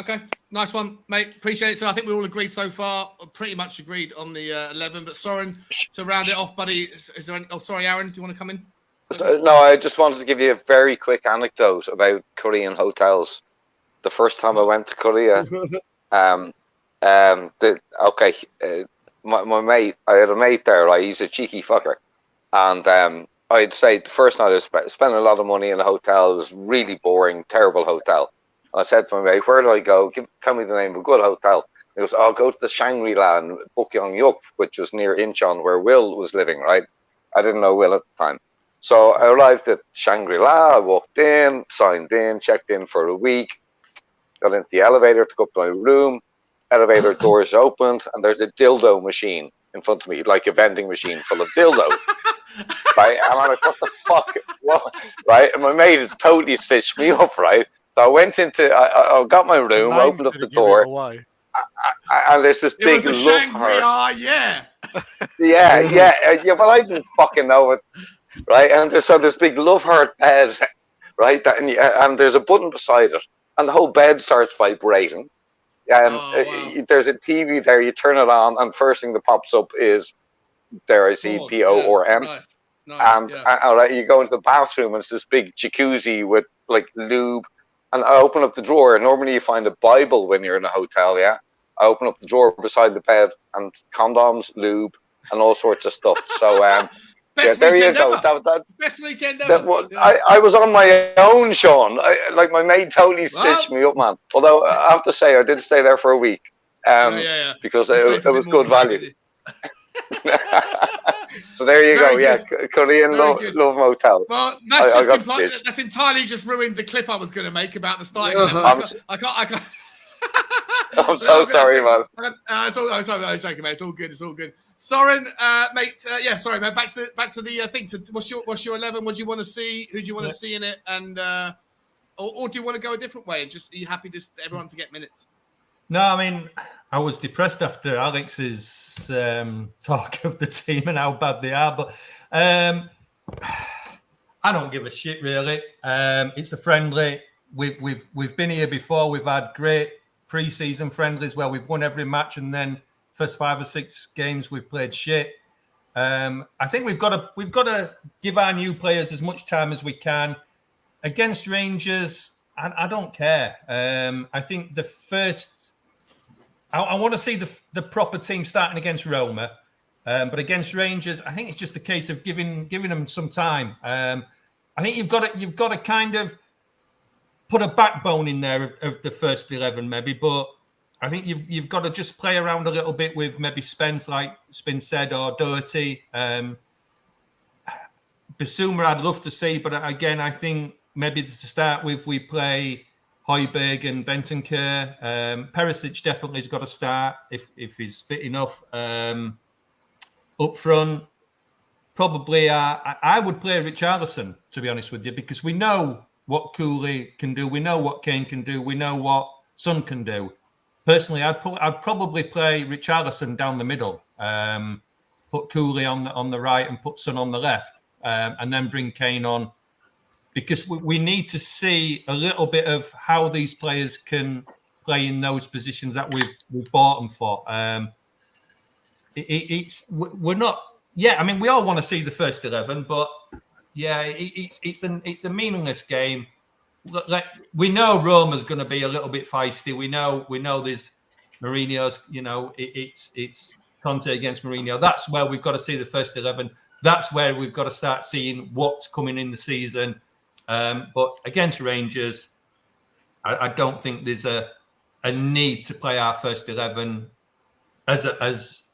Okay, nice one, mate. Appreciate it. So I think we all agreed so far, pretty much agreed on the 11. But Soren, to round it off, buddy, is there any... Oh, sorry, Aaron, do you want to come in? No, I just wanted to give you a very quick anecdote about Korean hotels. The first time I went to Korea, my mate, I had a mate there, right? He's a cheeky fucker. And I'd say the first night I spent a lot of money in a hotel. It was really boring, terrible hotel. And I said to my mate, where do I go? Tell me the name of a good hotel. He goes, go to the Shangri-La in Bukyeongyuk, which was near Incheon, where Will was living, right? I didn't know Will at the time. So I arrived at Shangri-La, I walked in, signed in, checked in for a week, got into the elevator to go up to my room, elevator doors opened, and there's a dildo machine in front of me, like a vending machine full of dildos. Right? And I'm like, what the fuck? What? Right? And my mate has totally stitched me up, right? So I went I got my room, opened up the door, and there's this big love heart. Yeah, but I didn't fucking know it, right? And there's this big love heart bed, right? And there's a button beside it, and the whole bed starts vibrating. There's a TV there. You turn it on, and first thing that pops up is, dare I say, P-O or M. Nice, and you go into the bathroom, and it's this big jacuzzi with like lube. And I open up the drawer. Normally, you find a Bible when you're in a hotel. Yeah, I open up the drawer beside the bed, and condoms, lube, and all sorts of stuff. So, there you go. Best weekend ever. I was on my own, Sean. My mate totally stitched me up, man. Although I have to say, I did stay there for a week. Because it was good value. So there you go. Yeah, Korean love motel. Well, that's entirely just ruined the clip I was going to make about the starting. I can't. I'm so sorry, man. It's okay, mate. It's all good. It's all good. Soren, mate. Sorry, mate. Back to the thing. So what's your 11? What do you want to see? Who do you want to see in it? And or do you want to go a different way? Are you happy just everyone to get minutes? No, I mean, I was depressed after Alex's talk of the team and how bad they are, but I don't give a shit really. It's a friendly. We've been here before. We've had great pre-season friendlies where we've won every match, and then first 5 or 6 games we've played shit. I think we've got to give our new players as much time as we can. Against Rangers, I don't care. I think the first. I want to see the proper team starting against Roma, but against Rangers, I think it's just a case of giving them some time. I think you've got to kind of put a backbone in there of the first 11 maybe, but I think you've got to just play around a little bit with maybe Spence, like Spin said, or Doherty. Bissouma I'd love to see, but again, I think maybe to start with we play Højbjerg and Bentancur. Perisic definitely has got to start if he's fit enough. Up front, probably I would play Richarlison, to be honest with you, because we know what Cooley can do. We know what Kane can do. We know what Son can do. Personally, I'd probably play Richarlison down the middle, put Cooley on the right and put Son on the left, and then bring Kane on. Because we need to see a little bit of how these players can play in those positions that we've bought them for. We're not. Yeah, I mean, we all want to see the first 11, but yeah, it's a meaningless game. Like we know Roma's going to be a little bit feisty. We know there's Mourinho's. It's Conte against Mourinho. That's where we've got to see the first 11. That's where we've got to start seeing what's coming in the season. But against Rangers, I don't think there's a need to play our first 11 as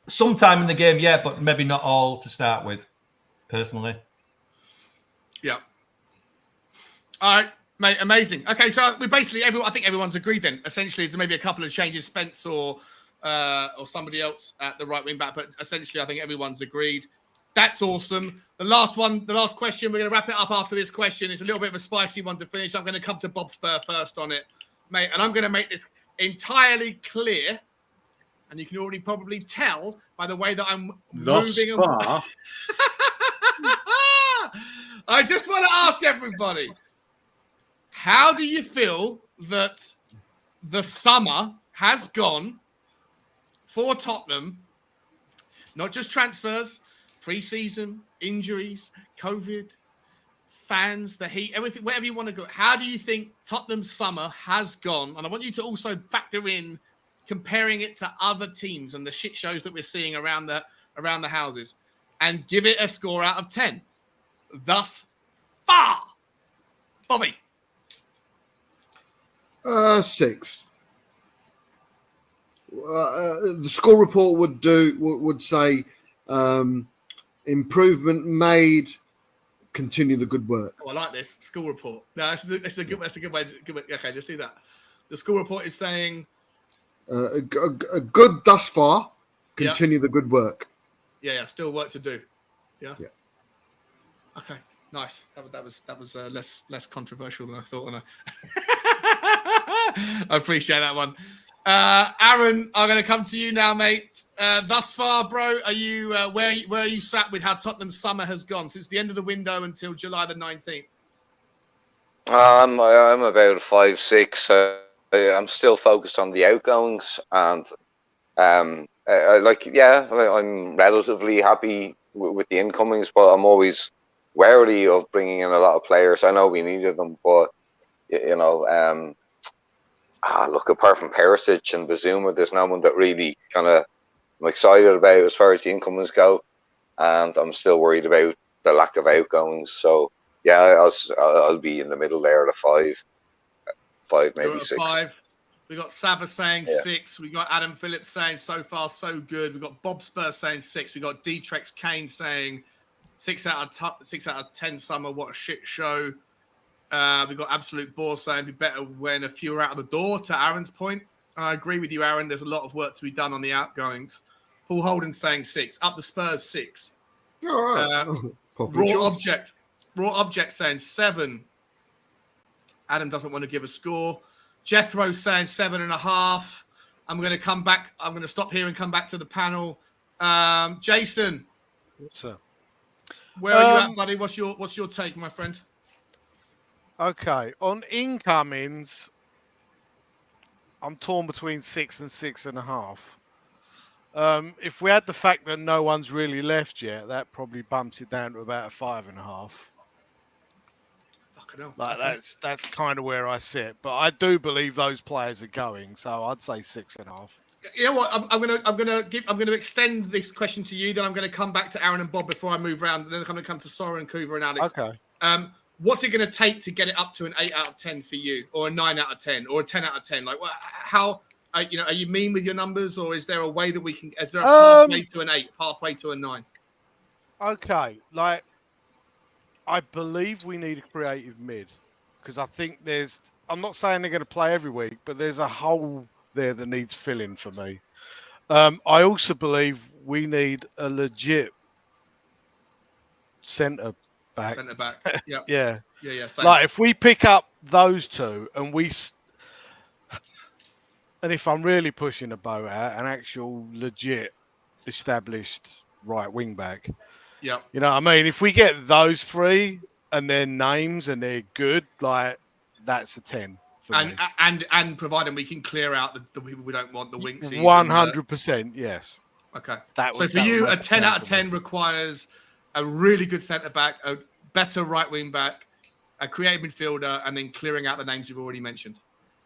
sometime in the game, yeah, but maybe not all to start with, personally. Yeah. All right, mate, amazing. Okay, so we basically I think everyone's agreed then. Essentially, there's maybe a couple of changes, Spence or somebody else at the right wing back, but essentially, I think everyone's agreed. That's awesome. The last question, we're going to wrap it up after this question. It's a little bit of a spicy one to finish. I'm going to come to Bob Spur first on it, mate. And I'm going to make this entirely clear. And you can already probably tell by the way that I'm moving. I just want to ask everybody, how do you feel that the summer has gone for Tottenham? Not just transfers, pre-season, injuries, COVID, fans, the heat, everything, wherever you want to go. How do you think Tottenham's summer has gone? And I want you to also factor in comparing it to other teams and the shit shows that we're seeing around the houses, and give it a score out of 10 thus far. Bobby. 6. The score report would say improvement made. Continue the good work. Oh, I like this school report. No, that's a good way. Okay, just do that. The school report is saying a good thus far. Continue the good work. Yeah. Still work to do. Yeah. Yeah. Okay. Nice. That was less controversial than I thought. I appreciate that one. Aaron, I'm going to come to you now, mate. Thus far, bro, are you where are you sat with how Tottenham's summer has gone since the end of the window until July the 19th? I'm about 5, 6. I'm still focused on the outgoings, and I'm relatively happy with the incomings, but I'm always wary of bringing in a lot of players. I know we needed them, but look, apart from Perisic and Bazuma, there's no one that really I'm excited about as far as the incomings go, and I'm still worried about the lack of outgoings. So yeah, I'll be in the middle there at a 5, maybe 6. 5. We got Saba saying 6. We got Adam Phillips saying so far so good. We got Bob Spur saying 6. We got Dtrex Kane saying 6 out of 10 summer. What a shit show. We got Absolute Bore saying it'd be better when a few are out of the door, to Aaron's point. And I agree with you, Aaron. There's a lot of work to be done on the outgoings. Paul Holden saying 6. Up the Spurs 6. All right. Raw Object saying 7. Adam doesn't want to give a score. Jethro saying 7.5. I'm going to come back. I'm going to stop here and come back to the panel. Jason. What's up? Where are you at, buddy? What's your take, my friend? Okay, on incomings, I'm torn between 6 and 6.5. If we had the fact that no one's really left yet, that probably bumps it down to about a 5.5. That's kind of where I sit, but I do believe those players are going, so I'd say 6.5. You know what? I'm gonna extend this question to you. Then I'm gonna come back to Aaron and Bob before I move around. And then I'm gonna come to Sora and Kuva and Alex. Okay. What's it going to take to get it up to an 8 out of 10 for you, or a 9 out of 10, or a 10 out of 10? Like, how, are you mean with your numbers, or is there a way that we can? Is there a pathway to an 8, pathway to a 9? Okay, I believe we need a creative mid, because I think I'm not saying they're going to play every week, but there's a hole there that needs filling for me. I also believe we need a legit centre back. Centre back. Yeah. Yeah. Same. Like if we pick up those two and and if I'm really pushing a boat out, an actual legit established right wing back. Yeah. You know what I mean? If we get those 3 and their names and they're good, that's a 10 for me. And providing we can clear out the people we don't want, the Winksies. 100%, yes. Okay. So for you, a 10 out of 10 requires a really good centre back, a better right wing back, a creative midfielder, and then clearing out the names you've already mentioned.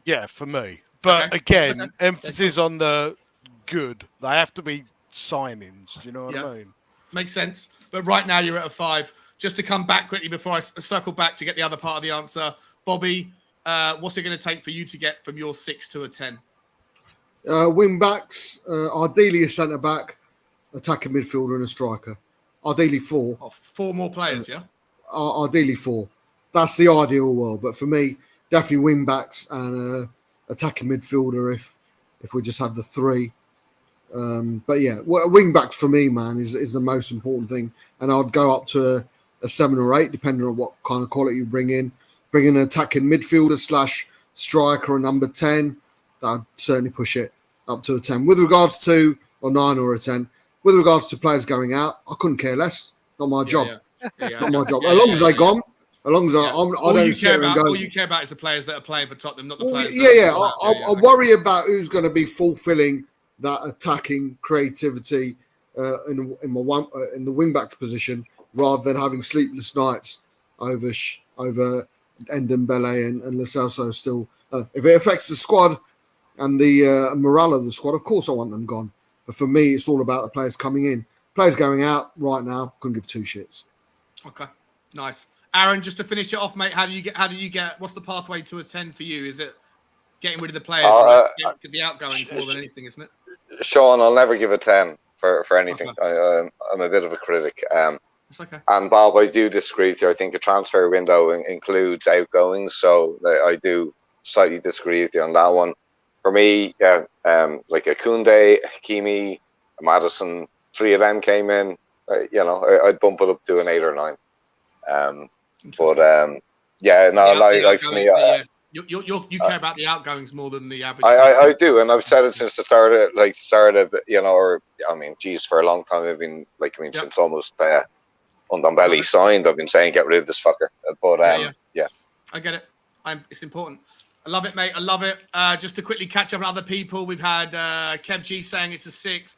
Yeah, for me. But again, emphasis on the good. They have to be signings. Do you know what I mean? Makes sense. But right now you're at a 5. Just to come back quickly before I circle back to get the other part of the answer, Bobby, what's it going to take for you to get from your 6 to a 10? Wing backs, ideally a centre back, attacking midfielder, and a striker. Ideally 4. 4 more players, yeah? Ideally 4. That's the ideal world. But for me, definitely wing backs and attacking midfielder if we just had the 3. But yeah, wing backs for me, man, is the most important thing. And I'd go up to a 7 or 8, depending on what kind of quality you bring in. Bring in an attacking midfielder / striker, a number 10. I'd certainly push it up to a 10. With regards to, or 9 or a 10, with regards to players going out, I couldn't care less. Not my job. Not my job. As long as they're gone, as long as I don't sit there and go. All you care about is the players that are playing for Tottenham, not the players. I worry about who's going to be fulfilling that attacking creativity in the wing backs position, rather than having sleepless nights over Ndombele and Lo Celso still. If it affects the squad and the morale of the squad, of course I want them gone. But for me, it's all about the players coming in. Players going out right now, couldn't give two shits. Okay, nice. Aaron, just to finish it off, mate, how do you get? What's the pathway to a 10 for you? Is it getting rid of the players, the outgoings more than anything, isn't it? Sean, I'll never give a 10 for anything. Okay. I'm a bit of a critic. It's okay. And Bob, I do disagree with you. I think a transfer window includes outgoings, so I do slightly disagree with you on that one. For me, like a Koundé, Hakimi, a Maddison, 3 of them came in. I'd bump it up to an 8 or 9. For me, you care about the outgoings more than the average. I do, and I've said it since the start of for a long time. Since almost Ndombele signed, I've been saying get rid of this fucker. But I get it. It's important. I love it, mate. I love it. Just to quickly catch up on other people, we've had Kev G saying it's a 6.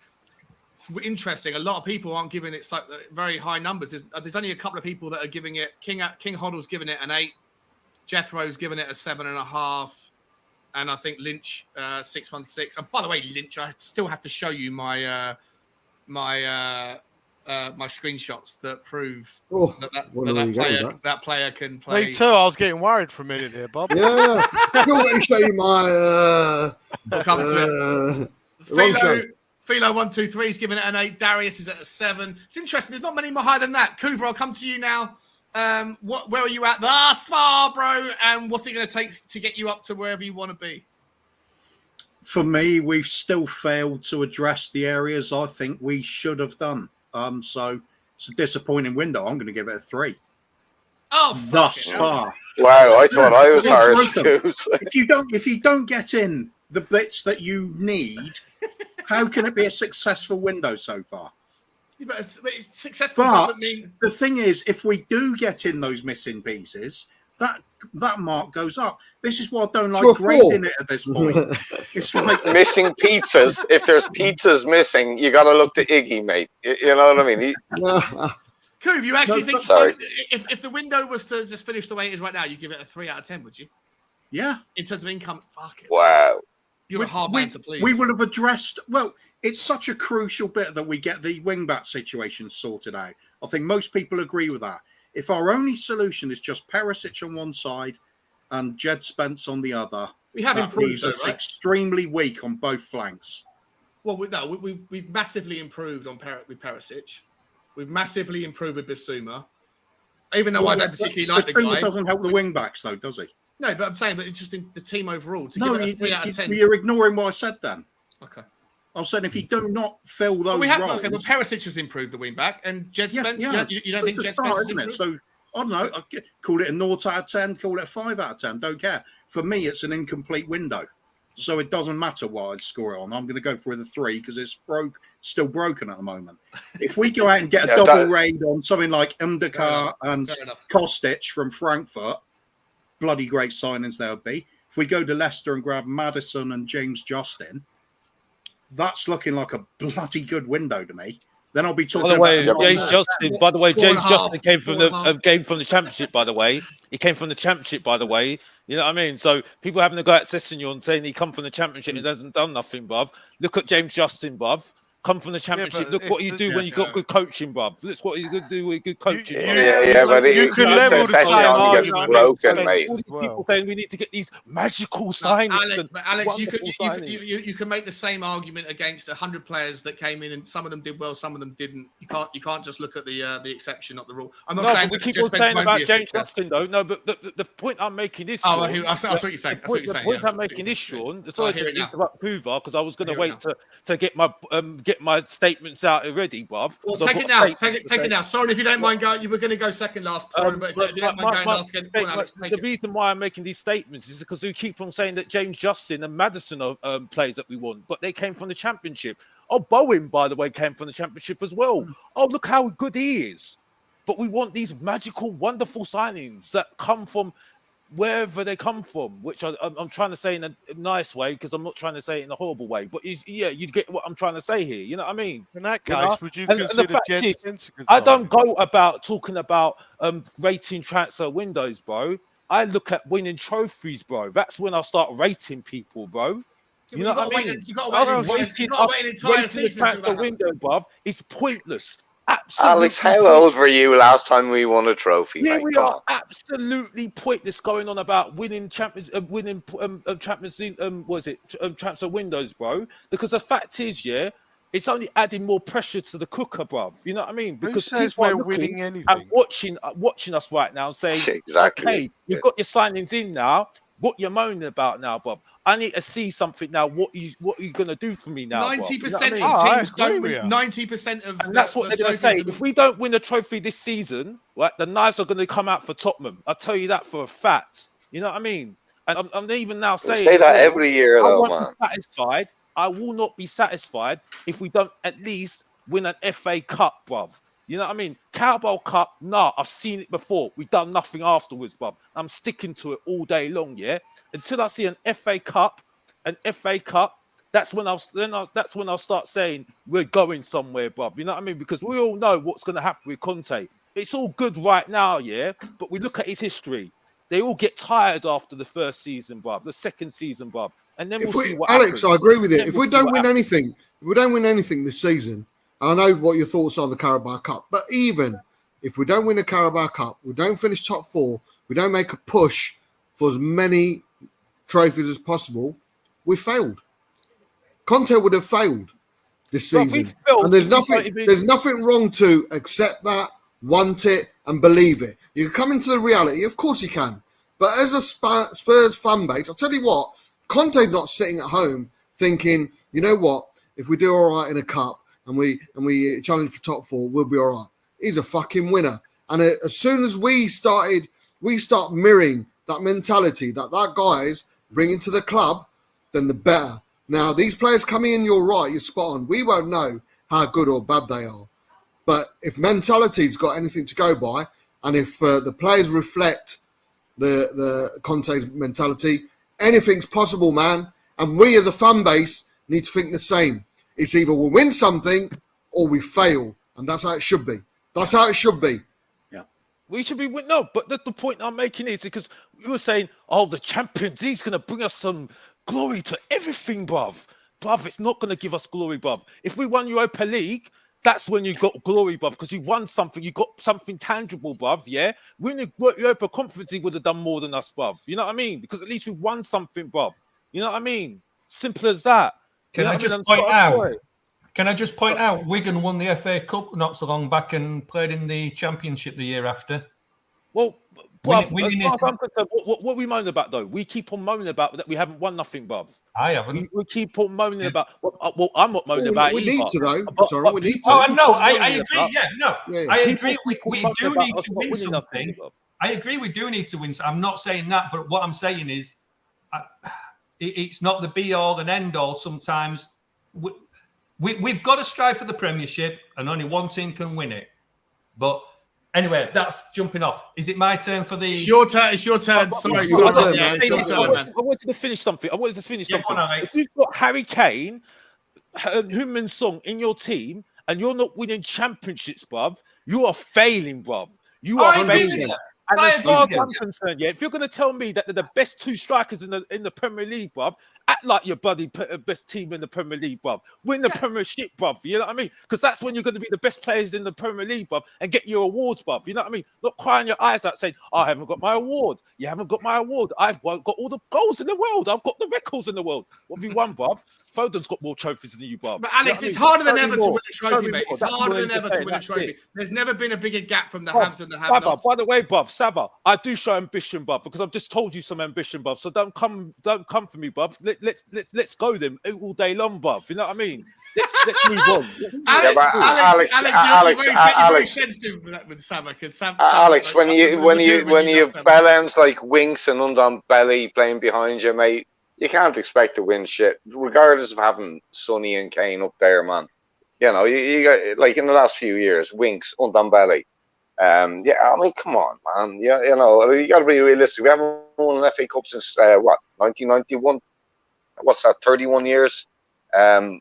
It's interesting. A lot of people aren't giving it very high numbers. There's only a couple of people that are giving it. King Hoddle's giving it an 8. Jethro's giving it a 7.5, and I think Lynch 616. And by the way, Lynch, I still have to show you my my screenshots that prove that player can play. Me too. I was getting worried for a minute there, Bob. Yeah, let me show you my. We'll come to it. Philo 123 is giving it an 8. Darius is at a 7. It's interesting. There's not many more higher than that. Coover, I'll come to you now. Where are you at thus far, bro? And what's it going to take to get you up to wherever you want to be? For me, we've still failed to address the areas I think we should have done. So it's a disappointing window. I'm going to give it a 3. Oh, thus far. Wow, I thought I was harsh. If you don't get in the bits that you need, how can it be a successful window so far? Yeah, but it's successful doesn't mean... the thing is, if we do get in those missing pieces, that mark goes up. This is why I don't like grading it at this point. It's like missing pizzas. If there's pizzas missing, you got to look to Iggy, mate. You know what I mean? Coop, you actually think if the window was to just finish the way it is right now, you give it a 3 out of 10, would you? Yeah. In terms of income, fuck it. Wow. You're a hard man to please. We will have addressed. Well, it's such a crucial bit that we get the wingback situation sorted out. I think most people agree with that. If our only solution is just Perisic on one side and Jed Spence on the other, we have improved, right? Extremely weak on both flanks. Well, we've massively improved with Perisic. We've massively improved with Bissouma. Even though I don't particularly like the guy. Doesn't help the wing-backs, though, does he? No, but I'm saying that it's just in the team overall. Give it a 3 out of 10. You're ignoring what I said then. Okay. I was saying if you do not fill those roles... Okay, well, Perisic has improved the wing-back, and Jed Spence, you don't think Jed Spence has improved? So, I don't know, call it a 0 out of 10, call it a 5 out of 10, don't care. For me, it's an incomplete window. So it doesn't matter what I'd score it on. I'm going to go for the 3 because it's still broken at the moment. If we go out and get a double raid on something like Ndaka and Kostic from Frankfurt, bloody great signings there would be. If we go to Leicester and grab Maddison and James Justin, that's looking like a bloody good window to me. Then I'll be talking about James Justin. By the way, James Justin came from the Championship. By the way, he came from the Championship. By the way, you know what I mean. So people having a go at Sessegnon saying he come from the Championship and he hasn't done nothing, bruv. Look at James Justin, bruv. come from the Championship. Look what you do when you got good coaching, bruv. Look what you do with good coaching. But you can level the session same only gets argument. broken, mate. All these people saying we need to get these magical signings. Alex, you can make the same argument against 100 players that came in, and some of them did well, some of them didn't. You can't just look at the exception, not the rule. I'm not saying we keep on saying about James Justin, though. No, but the point I'm making is. I see what you're saying. The point I'm making is, Sean. Sorry to interrupt Hoover, because I was going to wait to get my statements out already, bruv. Well, take it now. Take it now. Sorry if you don't mind going. You were going to go second last. Sorry, but if you don't mind going last again, the reason why I'm making these statements is because we keep on saying that James Justin and Maddison are players that we want, but they came from the Championship. Oh, Bowen, by the way, came from the Championship as well. Oh, look how good he is. But we want these magical, wonderful signings that come from wherever they come from, which I'm trying to say in a nice way, because I'm not trying to say it in a horrible way. But you get what I'm trying to say here. You know what I mean? In that case, would you consider the fact is, I don't go about talking about rating transfer windows, bro. I look at winning trophies, bro. That's when I start rating people, bro. You know what I mean? You got to wait an entire season to transfer window, bro. It's pointless. Absolutely. Alex, how old were you last time we won a trophy? Yeah, mate? we are absolutely pointless going on about winning Champions transfer windows, bro. Because the fact is, it's only adding more pressure to the cooker, bruv. You know what I mean? Because people are winning anything and watching us right now and saying, exactly. "Hey, you've got your signings in now. What you're moaning about now, Bob? I need to see something now. What are you going to do for me now? 90% of teams don't win. 90% of and that's what they're going to say. If we don't win a trophy this season, right, the knives are going to come out for Tottenham. I'll tell you that for a fact. You know what I mean? And I'm even now saying say that every year, though, man. Satisfied. I will not be satisfied if we don't at least win an FA Cup, bruv. You know what I mean? Carabao Cup, I've seen it before. We've done nothing afterwards, bruv. I'm sticking to it all day long, until I see an FA Cup, that's when I'll start saying we're going somewhere, bruv. You know what I mean? Because we all know what's going to happen with Conte. It's all good right now, but we look at his history. They all get tired after the first season, bruv, the second season, bruv. And then we'll see what Alex, happens. I agree with you. If we don't win anything this season, I know what your thoughts are on the Carabao Cup, but even if we don't win a Carabao Cup, we don't finish top 4, we don't make a push for as many trophies as possible, we failed. Conte would have failed this season. And there's nothing wrong to accept that, want it, and believe it. You can come into the reality, of course you can. But as a Spurs fan base, I'll tell you what, Conte's not sitting at home thinking, you know what, if we do all right in a cup and we challenge for top 4, we'll be all right. He's a fucking winner. And as soon as we start mirroring that mentality that guys bringing to the club, then the better. Now, these players coming in, you're right, you're spot on. We won't know how good or bad they are. But if mentality's got anything to go by, and if the players reflect the Conte's mentality, anything's possible, man. And we as a fan base need to think the same. It's either we win something or we fail. And that's how it should be. That's how it should be. Yeah. We should be no, but the point I'm making is because we were saying, the Champions League's going to bring us some glory to everything, bruv. Bruv, it's not going to give us glory, bruv. If we won Europa League, that's when you got glory, bruv, because you won something. You got something tangible, bruv, Winning Europa Conference League would have done more than us, bruv. You know what I mean? Because at least we won something, bruv. You know what I mean? Simple as that. Can I just point out, Wigan won the FA Cup not so long back and played in the Championship the year after. Well, bruv, what are we moaning about, though? We keep on moaning about that we haven't won nothing, bruv. I haven't. We keep on moaning about... Well, I'm not moaning about it. We need to, though. We need to. Oh, no, I agree. I agree. We do need to win something. I agree we do need to win. I'm not saying that, but what I'm saying is it's not the be-all and end-all sometimes. We've got to strive for the Premiership, and only one team can win it. But anyway, that's jumping off. Is it my turn for the... It's your turn. Sorry, your turn, man. I wanted to finish something. If you've got Harry Kane, Heung-min Son in your team, and you're not winning championships, bruv, you are failing, bruv. You are failing. And as far as I'm concerned, if you're going to tell me that they're the best 2 strikers in the Premier League, bruv, Act like your buddy best team in the Premier League, bruv. Win the Premiership, bruv. You know what I mean? Because that's when you're going to be the best players in the Premier League, bruv, and get your awards, bruv. You know what I mean? Not crying your eyes out saying, I haven't got my award. You haven't got my award. I've got all the goals in the world. I've got the records in the world. What have you won, bruv? Foden's got more trophies than you, bruv. But Alex, you know it's harder than Show me ever to more. win a Show trophy, me mate. more. It's That's harder all I than need to ever say. to win a That's trophy. it. There's never been a bigger gap from the Bruv, haves and the Sava, have-nots. by the way, bruv, Sava, I do show ambition, bruv, because I've just told you some ambition, bruv. So don't come for me, bruv. Let's go them all day long, bruv. You know what I mean? Let's move on. Alex, you're very sensitive with Sava because Alex, when you have bellends like Winks and Undon Belly playing behind you, mate, you can't expect to win shit, regardless of having Sonny and Kane up there, man. You know, you got, like, in the last few years, Winks, Undon Belly. Yeah, I mean, come on, man. Yeah, you know, you got to be realistic. We haven't won an FA Cup since 1991. What's that? 31 years.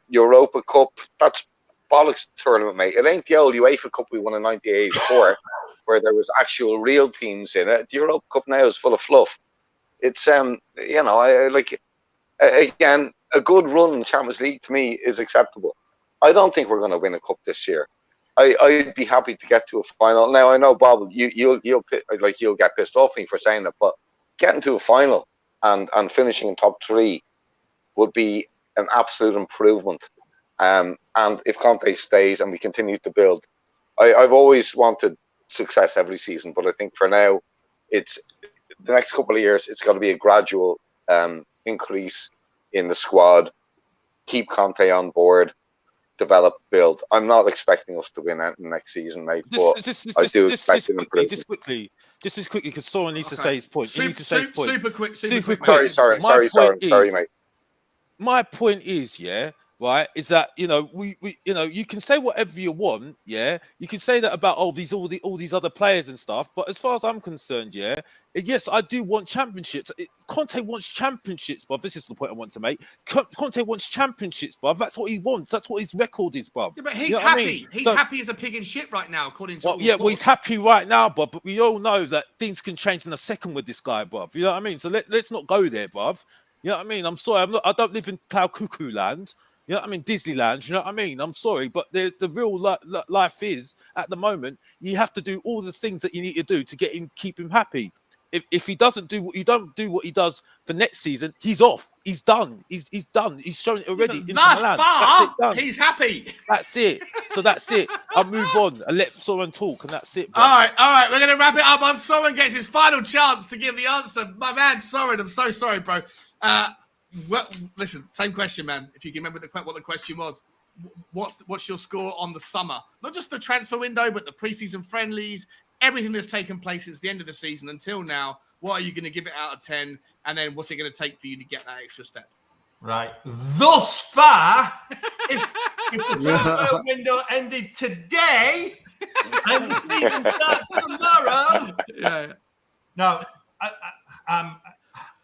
Europa Cup. That's bollocks tournament, mate. It ain't the old UEFA Cup we won in 1984, where there was actual real teams in it. The Europa Cup now is full of fluff. It's you know, I like, again, a good run in the Champions League to me is acceptable. I don't think we're going to win a cup this year. I'd be happy to get to a final. Now I know, Bob, you'll get pissed off at me for saying that, but getting to a final and finishing in top 3 would be an absolute improvement. And if Conte stays and we continue to build, I've always wanted success every season, but I think for now, it's the next couple of years. It's got to be a gradual increase in the squad. Keep Conte on board. Develop, build. I'm not expecting us to win out next season, mate. I do expect an improvement. Just quickly, because Soren needs to say his point. He needs to say his point. Super quick. Sorry, mate. My point is, right, is that, you know, we you can say whatever you want, you can say that about all these other players and stuff, but as far as I'm concerned, yes, I do want championships. Conte wants championships, bruv. This is the point I want to make. Conte wants championships, bruv. That's what he wants. That's what his record is, bruv. Yeah, but he's you know happy. I mean? He's happy as a pig in shit right now, according to well, he's happy right now, bruv. But we all know that things can change in a second with this guy, bruv. You know what I mean? So let's not go there, bruv. You know what I mean? I'm sorry. I don't live in Cloud Cuckoo Land. You know what I mean? Disneyland. You know what I mean? I'm sorry, but the real life is, at the moment, you have to do all the things that you need to do to keep him happy. If he doesn't do what he does for next season, he's off. He's done. He's done. He's shown it already. Thus far, he's happy. That's it. So that's it. I'll move on and let Soren talk, and that's it. Bro. All right. We're gonna wrap it up on Soren gets his final chance to give the answer. My man, Soren, I'm so sorry, bro. Well, listen, same question, man. If you can remember what the question was, what's your score on the summer? Not just the transfer window, but the preseason friendlies, everything that's taken place since the end of the season until now. What are you going to give it out of 10? And then what's it going to take for you to get that extra step? Right. Thus far, if the transfer window ended today and the season starts tomorrow, no,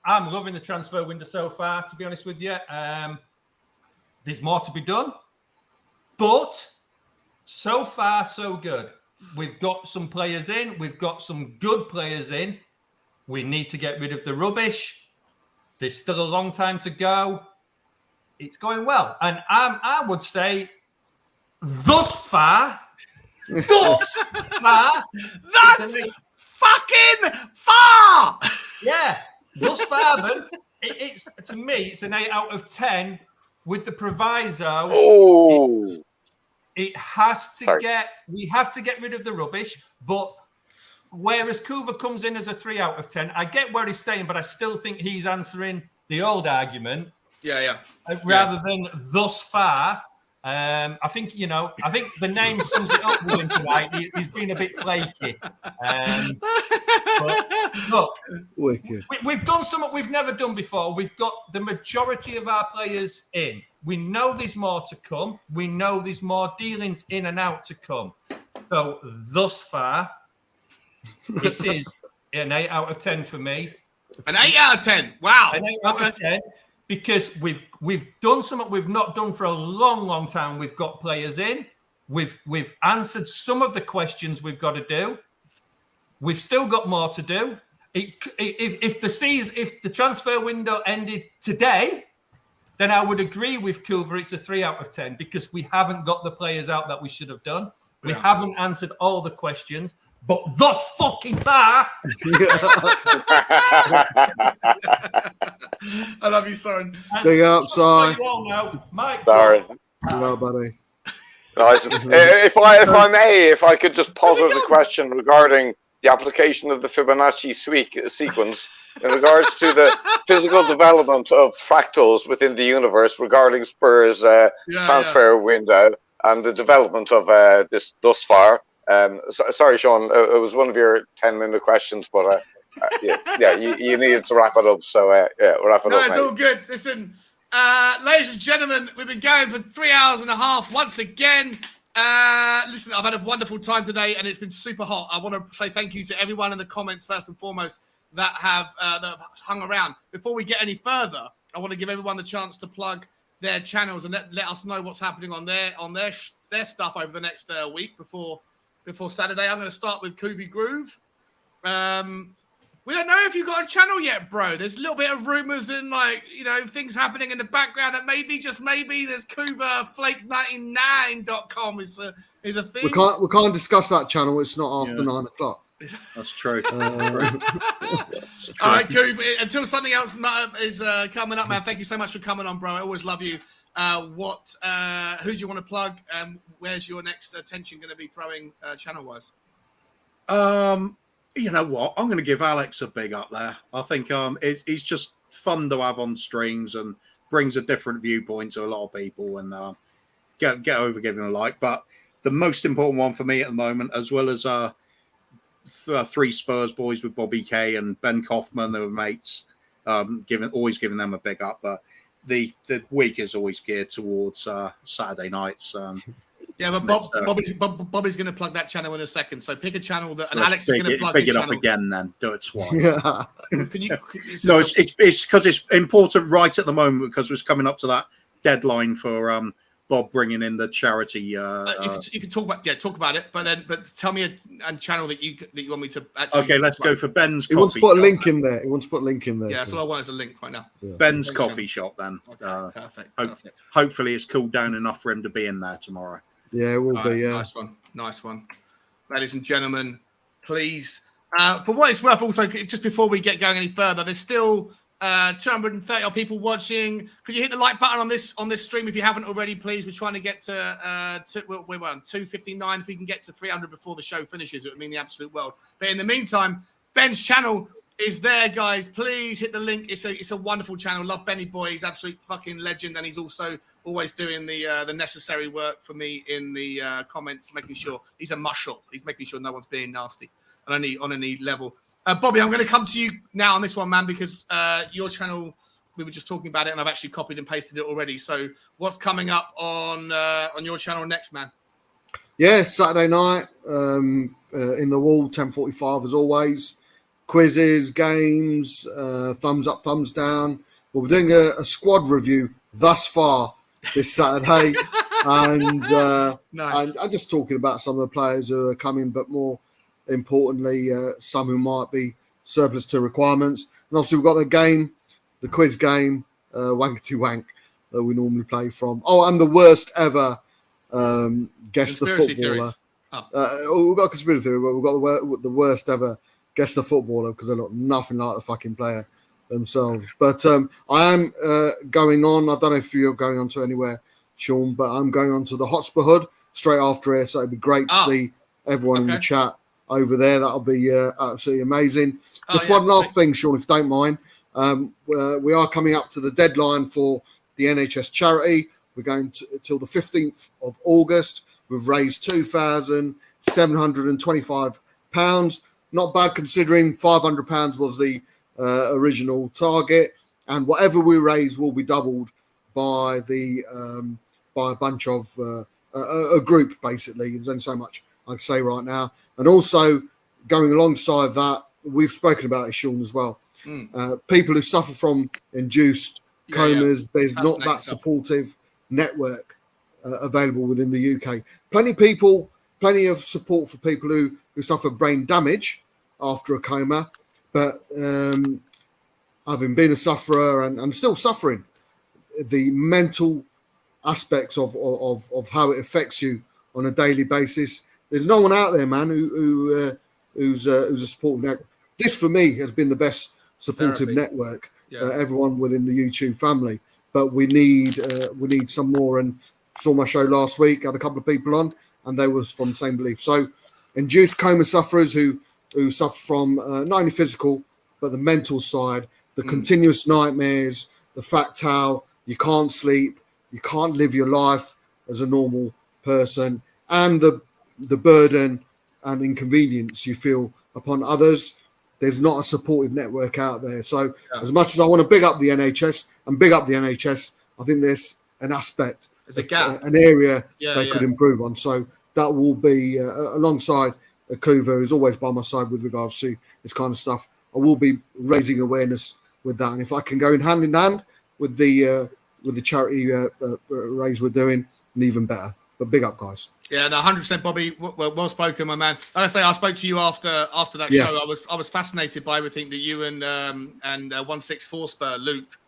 I'm loving the transfer window so far, to be honest with you. There's more to be done, but so far, so good. We've got some players in. We've got some good players in. We need to get rid of the rubbish. There's still a long time to go. It's going well. And I would say, thus far, that's fucking far! Yeah. Thus far, then, it's to me, it's an 8 out of 10 with the proviso. Oh, it has to we have to get rid of the rubbish. But whereas Kuva comes in as a 3 out of 10, I get what he's saying, but I still think he's answering the old argument. Rather than thus far. I think the name sums it up with him tonight. He's been a bit flaky. But look, we've done something we've never done before. We've got the majority of our players in. We know there's more to come. We know there's more dealings in and out to come. So thus far, it is an 8 out of 10 for me. An 8 out of 10. Wow. An 8 out of 10. Because we've done something we've not done for a long, long time. We've got players in. We've answered some of the questions we've got to do. We've still got more to do. If the transfer window ended today, then I would agree with Coover. It's a 3 out of 10 because we haven't got the players out that we should have done. We haven't answered all the questions, but thus fucking far. I love you, Soren. Big up, Si. Sorry. Hello, buddy. Nice. If I could just posit a question regarding the application of the Fibonacci sequence in regards to the physical development of fractals within the universe regarding Spurs' transfer window and the development of this thus far. Sorry, Sean, it was one of your 10-minute questions, but you needed to wrap it up. So we'll wrap it up. No, it's all good. Listen, ladies and gentlemen, we've been going for 3 hours and a half once again. Listen, I've had a wonderful time today, and it's been super hot. I want to say thank you to everyone in the comments first and foremost that have hung around. Before we get any further, I want to give everyone the chance to plug their channels and let us know what's happening on their stuff over the next week before Saturday. I'm going to start with Kubi Groove. We don't know if you've got a channel yet, bro. There's a little bit of rumors and things happening in the background that maybe, just maybe, there's KuvaFlake99.com is a thing. We can't discuss that channel. It's not after 9 o'clock. That's true. All right, Kuva. Until something else is coming up, man. Thank you so much for coming on, bro. I always love you. Who do you want to plug? Where's your next attention going to be throwing channel-wise? You know what? I'm going to give Alex a big up there. I think he's just fun to have on streams and brings a different viewpoint to a lot of people. And get over, give him a like. But the most important one for me at the moment, as well as 3 Spurs boys with Bobby Kay and Ben Kaufman, they were mates. Always giving them a big up. But the week is always geared towards Saturday nights. Yeah, but Bobby's going to plug that channel in a second. So pick a channel and Alex is going to plug big his it up channel. again. Then do it twice. No, it's because it's important right at the moment because we're coming up to that deadline for Bob bringing in the charity. You can talk about it, but tell me a channel that you want me to. Actually okay, let's go for Ben's. He wants to put a link in there. Yeah, that's all I want is a link right now. Yeah. Ben's coffee shop. Then. Okay, perfect. Hopefully, it's cooled down enough for him to be in there tomorrow. Yeah, it will be. Yeah, nice one, ladies and gentlemen. Please, for what it's worth, also just before we get going any further, there's still 230 odd people watching. Could you hit the like button on this stream if you haven't already, please? We're trying to get to we're on 259. If we can get to 300 before the show finishes, it would mean the absolute world. But in the meantime, Ben's channel is there, guys. Please hit the link. It's a wonderful channel. Love Benny boy. He's absolute fucking legend, and he's also always doing the necessary work for me in the comments, making sure he's a muscle. He's making sure no one's being nasty on any level. Bobby, I'm going to come to you now on this one, man, because your channel, we were just talking about it, and I've actually copied and pasted it already. So what's coming up on your channel next, man? Yeah, Saturday night in the wall, 10:45 as always. Quizzes, games, thumbs up, thumbs down. Well, we're doing a squad review thus far this Saturday, and and I'm just talking about some of the players who are coming, but more importantly, some who might be surplus to requirements. And obviously, we've got the quiz game, Wankety Wank, that we normally play from. Oh, and the worst ever guess the footballer. We've got a conspiracy theory, but we've got the worst ever guess the footballer because they look nothing like the fucking player themselves. But I am going on. I don't know if you're going on to anywhere, Sean, but I'm going on to the Hotspur Hood straight after here. So it'd be great to see everyone in the chat over there. That'll be absolutely amazing. Just one last thing, Sean, if you don't mind. We are coming up to the deadline for the NHS charity. We're going till the 15th of August. We've raised £2,725. Not bad considering £500 was the original target, and whatever we raise will be doubled by a bunch of a group. Basically, there's only so much I can say right now. And also going alongside that, we've spoken about it, Sean, as well. People who suffer from induced comas, there's not that supportive network available within the UK. Plenty of support for people who suffer brain damage after a coma, but having been a sufferer and still suffering the mental aspects of how it affects you on a daily basis. There's no one out there, man, who's a supportive network. This for me has been the best supportive Therapy. network. Yeah. Everyone within the YouTube family, but we need some more. And saw my show last week, had a couple of people on, and they were from the same belief. So, induced coma sufferers who suffer from not only physical but the mental side, the continuous nightmares, the fact how you can't sleep, you can't live your life as a normal person, and the burden and inconvenience you feel upon others. There's not a supportive network out there. So as much as I want to big up the NHS and big up the NHS, I think there's an aspect, There's a gap, an area Yeah, they could improve on. So that will be alongside Kuva, who's always by my side with regards to this kind of stuff. I will be raising awareness with that, and if I can go in hand with the charity raise we're doing, and even better. But big up, guys. Yeah, no, 100%, Bobby. Well spoken, my man. Like I say, I spoke to you after that show. I was fascinated by everything that you and 164 Spur Luke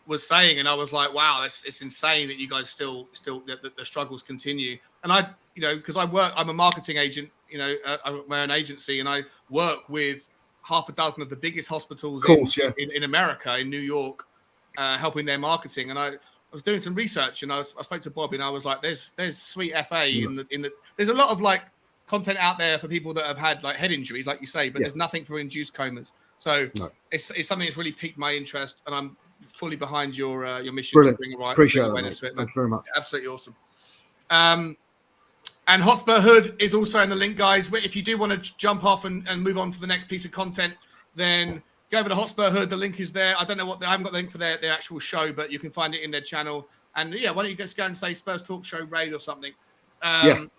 was saying, and I was like, wow, it's insane that you guys still the struggles continue. And I, because I'm a marketing agent. I run my own agency, and I work with half a dozen of the biggest hospitals in America, in New York, helping their marketing. And I was doing some research, and I spoke to Bobby, and I was like, "There's sweet FA in the. There's a lot of like content out there for people that have had like head injuries, like you say, but there's nothing for induced comas. So it's something that's really piqued my interest, and I'm fully behind your mission. Brilliant. To bring awareness to it. Thanks very much. Absolutely awesome. And Hotspur Hood is also in the link, guys. If you do want to jump off and move on to the next piece of content, then go over to Hotspur Hood. The link is there. I don't know I haven't got the link for their actual show, but you can find it in their channel. And yeah, why don't you just go and say Spurs Talk Show Raid or something? Time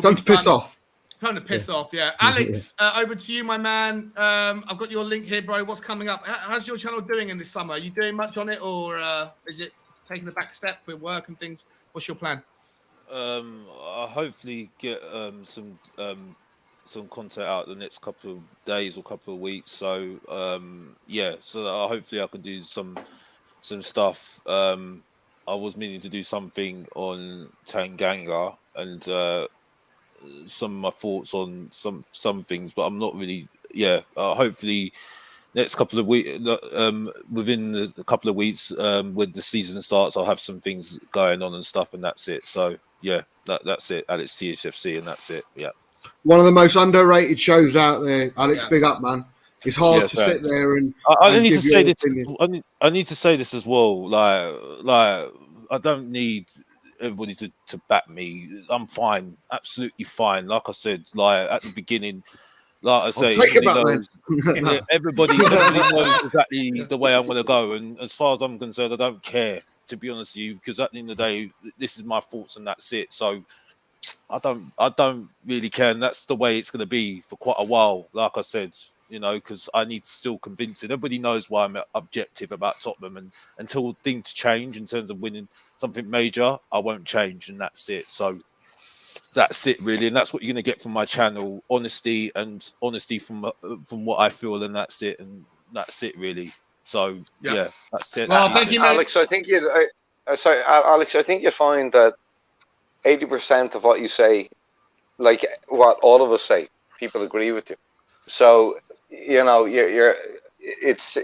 to piss off. Time to piss off, yeah. Alex, over to you, my man. I've got your link here, bro. What's coming up? How's your channel doing in this summer? Are you doing much on it, or is it taking the back step with work and things? What's your plan? I'll hopefully get some content out the next couple of days or couple of weeks. So so hopefully I can do some stuff. I was meaning to do something on Tanganga and some of my thoughts on some things, but I'm not really. Hopefully next couple of weeks, within a couple of weeks, when the season starts, I'll have some things going on and stuff, and that's it. So that's it. Alex THFC, and that's it. Yeah. One of the most underrated shows out there, Alex. Big up, man. It's hard to sit there and. I need to say this. I need to say this as well. Like I don't need everybody to back me. I'm fine, absolutely fine. Like I said, like at the beginning. Like I say, everybody knows exactly the way I'm going to go, and as far as I'm concerned, I don't care, to be honest with you, because at the end of the day, this is my thoughts and that's it. So I don't really care, and that's the way it's going to be for quite a while. Like I said, because I need to still convince it. Everybody knows why I'm objective about Tottenham, and until things change in terms of winning something major, I won't change, and that's it. So. That's it, really, and that's what you're going to get from my channel: honesty from what I feel, and that's it, really. So that's it. Well, thank you, Alex. I think Alex, I think you find that 80% of what you say, like what all of us say, people agree with you. So it's.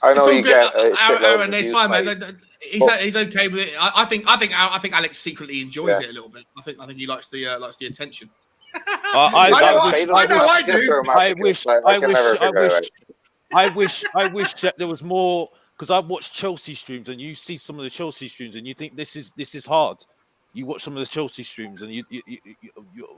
I know you get. Aaron, it's fine, man. He's okay with it. I think Alex secretly enjoys it a little bit. I think he likes the attention. I wish that there was more, because I watch Chelsea streams and you see some of the Chelsea streams and you think this is hard. You watch some of the Chelsea streams and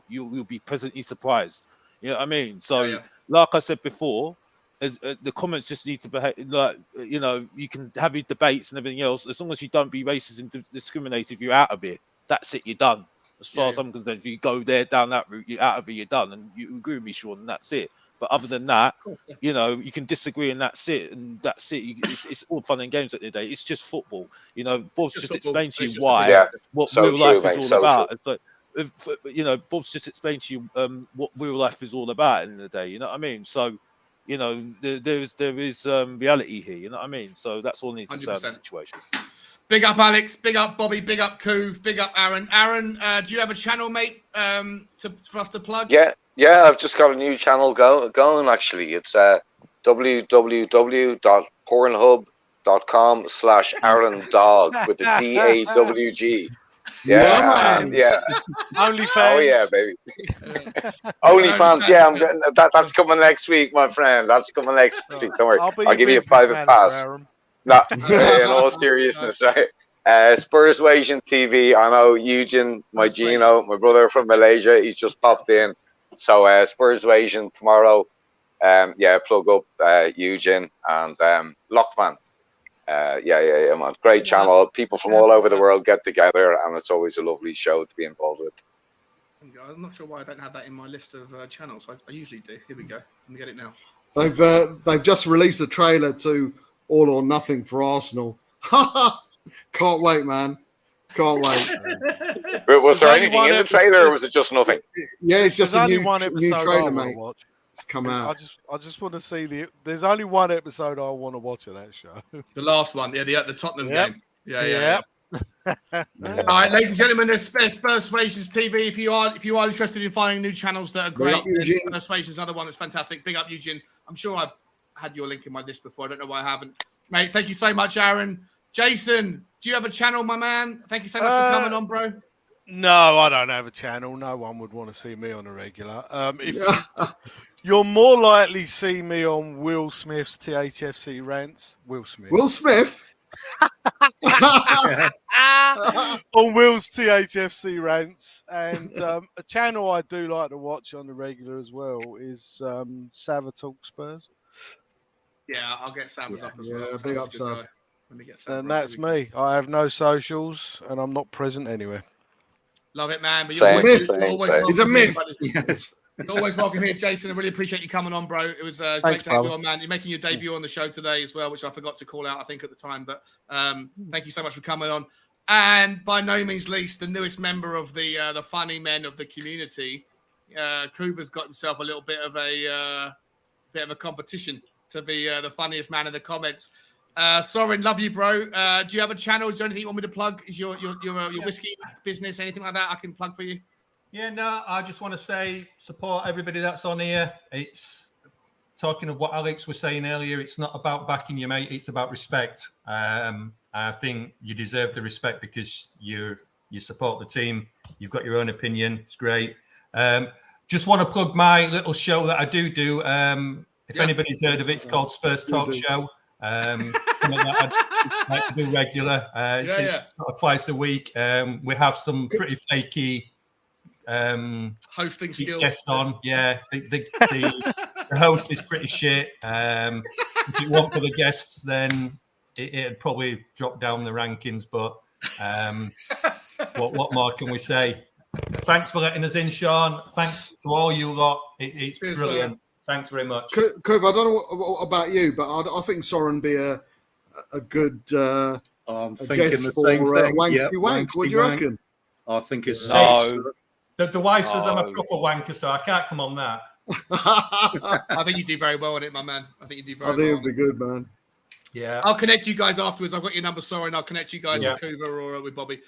you'll be pleasantly surprised. You know what I mean? So, like I said before. The comments just need to behave like, you can have your debates and everything else. As long as you don't be racist and discriminative, you're out of it. That's it, you're done. As far as I'm concerned, if you go down that route, you're out of it, you're done. And you agree with me, Sean, and that's it. But other than that, you can disagree and that's it. And that's it. It's all fun and games at the end of the day. It's just football. Bob's just explained to you what real life is all about. It's like, Bob's just explained to you what real life is all about at the end of the day. You know what I mean? So, you know, there is reality here. You know what I mean? So that's all needs to sell the 100%. situation. Big up Alex, big up Bobby, big up Coov, big up Aaron. Aaron, do you have a channel, mate, for us to plug? Yeah, I've just got a new channel going actually. It's www.pornhub.com/Aaron Dog with the DAWG. Yeah, man. Yeah. OnlyFans. Oh yeah, baby. OnlyFans. Yeah, I'm getting that. That's coming next week, my friend. That's coming next week. Don't worry. I'll give you a private pass. No, in all seriousness, right? SpursWation TV. I know Eugene, my Gino, my brother from Malaysia. He's just popped in. So SpursWation tomorrow. Plug up Eugene and Lockman. Yeah, man. Great channel. People from all over the world get together, and it's always a lovely show to be involved with. I'm not sure why I don't have that in my list of channels. I usually do. Here we go. Let me get it now. They've just released a trailer to All or Nothing for Arsenal. Can't wait, man. Can't wait. But was there anything in the trailer, or was it just nothing? Yeah, it's just There's a only one new episode trailer, I want mate. to watch. It's come out. I just want to see there's only one episode I want to watch of that show. The last one, the Tottenham game. Yeah. Yeah. All right, ladies and gentlemen, there's SpursWations TV. If you are interested in finding new channels that are great, SpursWations is another one that's fantastic. Big up, Eugene. I'm sure I've had your link in my list before. I don't know why I haven't. Mate, thank you so much, Aaron. Jason, do you have a channel, my man? Thank you so much for coming on, bro. No, I don't have a channel. No one would want to see me on a regular. You'll more likely see me on Will Smith's THFC rants. Will Smith. On Will's THFC rants. And a channel I do like to watch on the regular as well is SpursTalkShow. Yeah, I'll get Savas up as well. Yeah, big up, Sav. Let me get Savas. And that's me. I have no socials and I'm not present anywhere. Love it, man. But Same. He's a myth. Yes. You're always welcome here, Jason. I really appreciate you coming on, bro. It was great to have you on, man. You're making your debut on the show today as well, which I forgot to call out, I think, at the time. But thank you so much for coming on. And by no means least, the newest member of the funny men of the community, Cooper's got himself a little bit of a competition to be the funniest man in the comments. Soren, love you, bro. Do you have a channel? Is there anything you want me to plug? Is your whiskey business, anything like that I can plug for you? Yeah, no, I just want to say support everybody that's on here. It's talking of what Alex was saying earlier. It's not about backing your mate. It's about respect. I think you deserve the respect because you support the team. You've got your own opinion. It's great. Just want to plug my little show that I do. If anybody's heard of it, it's called SpursTalkShow. Something that I like to do regular. It's twice a week. We have some pretty flaky hosting skills guests on. Yeah, the host is pretty shit. If you want for the guests, then it'd probably drop down the rankings. But what more can we say? Thanks for letting us in, Sean. Thanks to all you lot. It's brilliant. Thanks very much. Cove, I don't know what about you, but I think Soren be a good I'm thinking guest the for same thing. Wanky Wank. What do you reckon? I think it's The wife says I'm a proper wanker, so I can't come on that. I think you do very well on it, my man. I think you do very well. I think it'd be good, man. Yeah. I'll connect you guys afterwards. I've got your number, Soren. I'll connect you guys with Coover or with Bobby.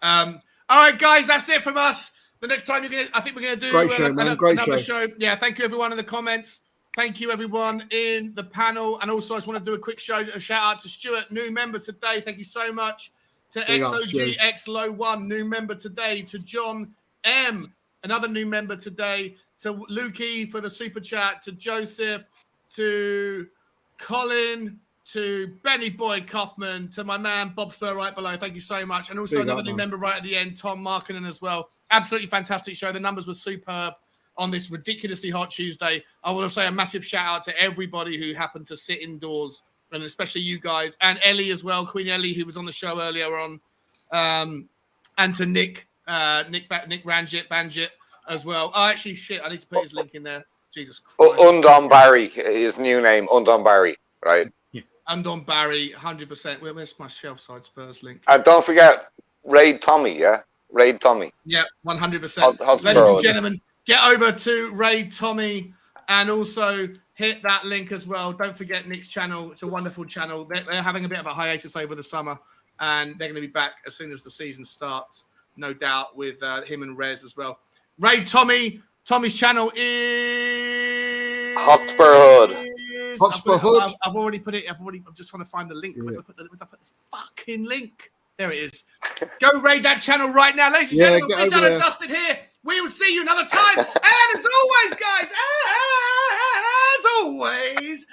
All right, guys, that's it from us. The next time I think we're gonna do another show. Yeah, thank you everyone in the comments. Thank you everyone in the panel. And also I just want to do a quick shout out to Stuart, new member today. Thank you so much. To XOGXLO1, new member today. To John M, another new member today. To Lukey for the super chat. To Joseph. To Colin. To Benny Boy Kaufman. To my man Bob Spur right below. Thank you so much. And also another new member right at the end, Tom Markinen as well. Absolutely fantastic show. The numbers were superb on this ridiculously hot Tuesday. I want to say a massive shout out to everybody who happened to sit indoors, and especially you guys, and Ellie as well, Queen Ellie, who was on the show earlier on, and to Nick Banjit as well. Oh, actually, shit, I need to put his link in there. Jesus Christ. Undon Barry, his new name, Undon Barry, right? Undon Barry, 100%. Where's my shelf side Spurs link? And don't forget, Raid Tommy, yeah? Raid Tommy. Yeah, 100%. Ladies and gentlemen, get over to Raid Tommy and also hit that link as well. Don't forget Nick's channel. It's a wonderful channel. They're having a bit of a hiatus over the summer, and they're going to be back as soon as the season starts, no doubt, with him and Rez as well. Ray Tommy's channel is Hotspur Hood. Hotspur Hood. I've already put it. I'm just trying to find the link. Yeah. Where did I put the fucking link? There it is. Go raid that channel right now, ladies and gentlemen. get We're over done there. and dusted here. We will see you another time. And as always, guys, as always,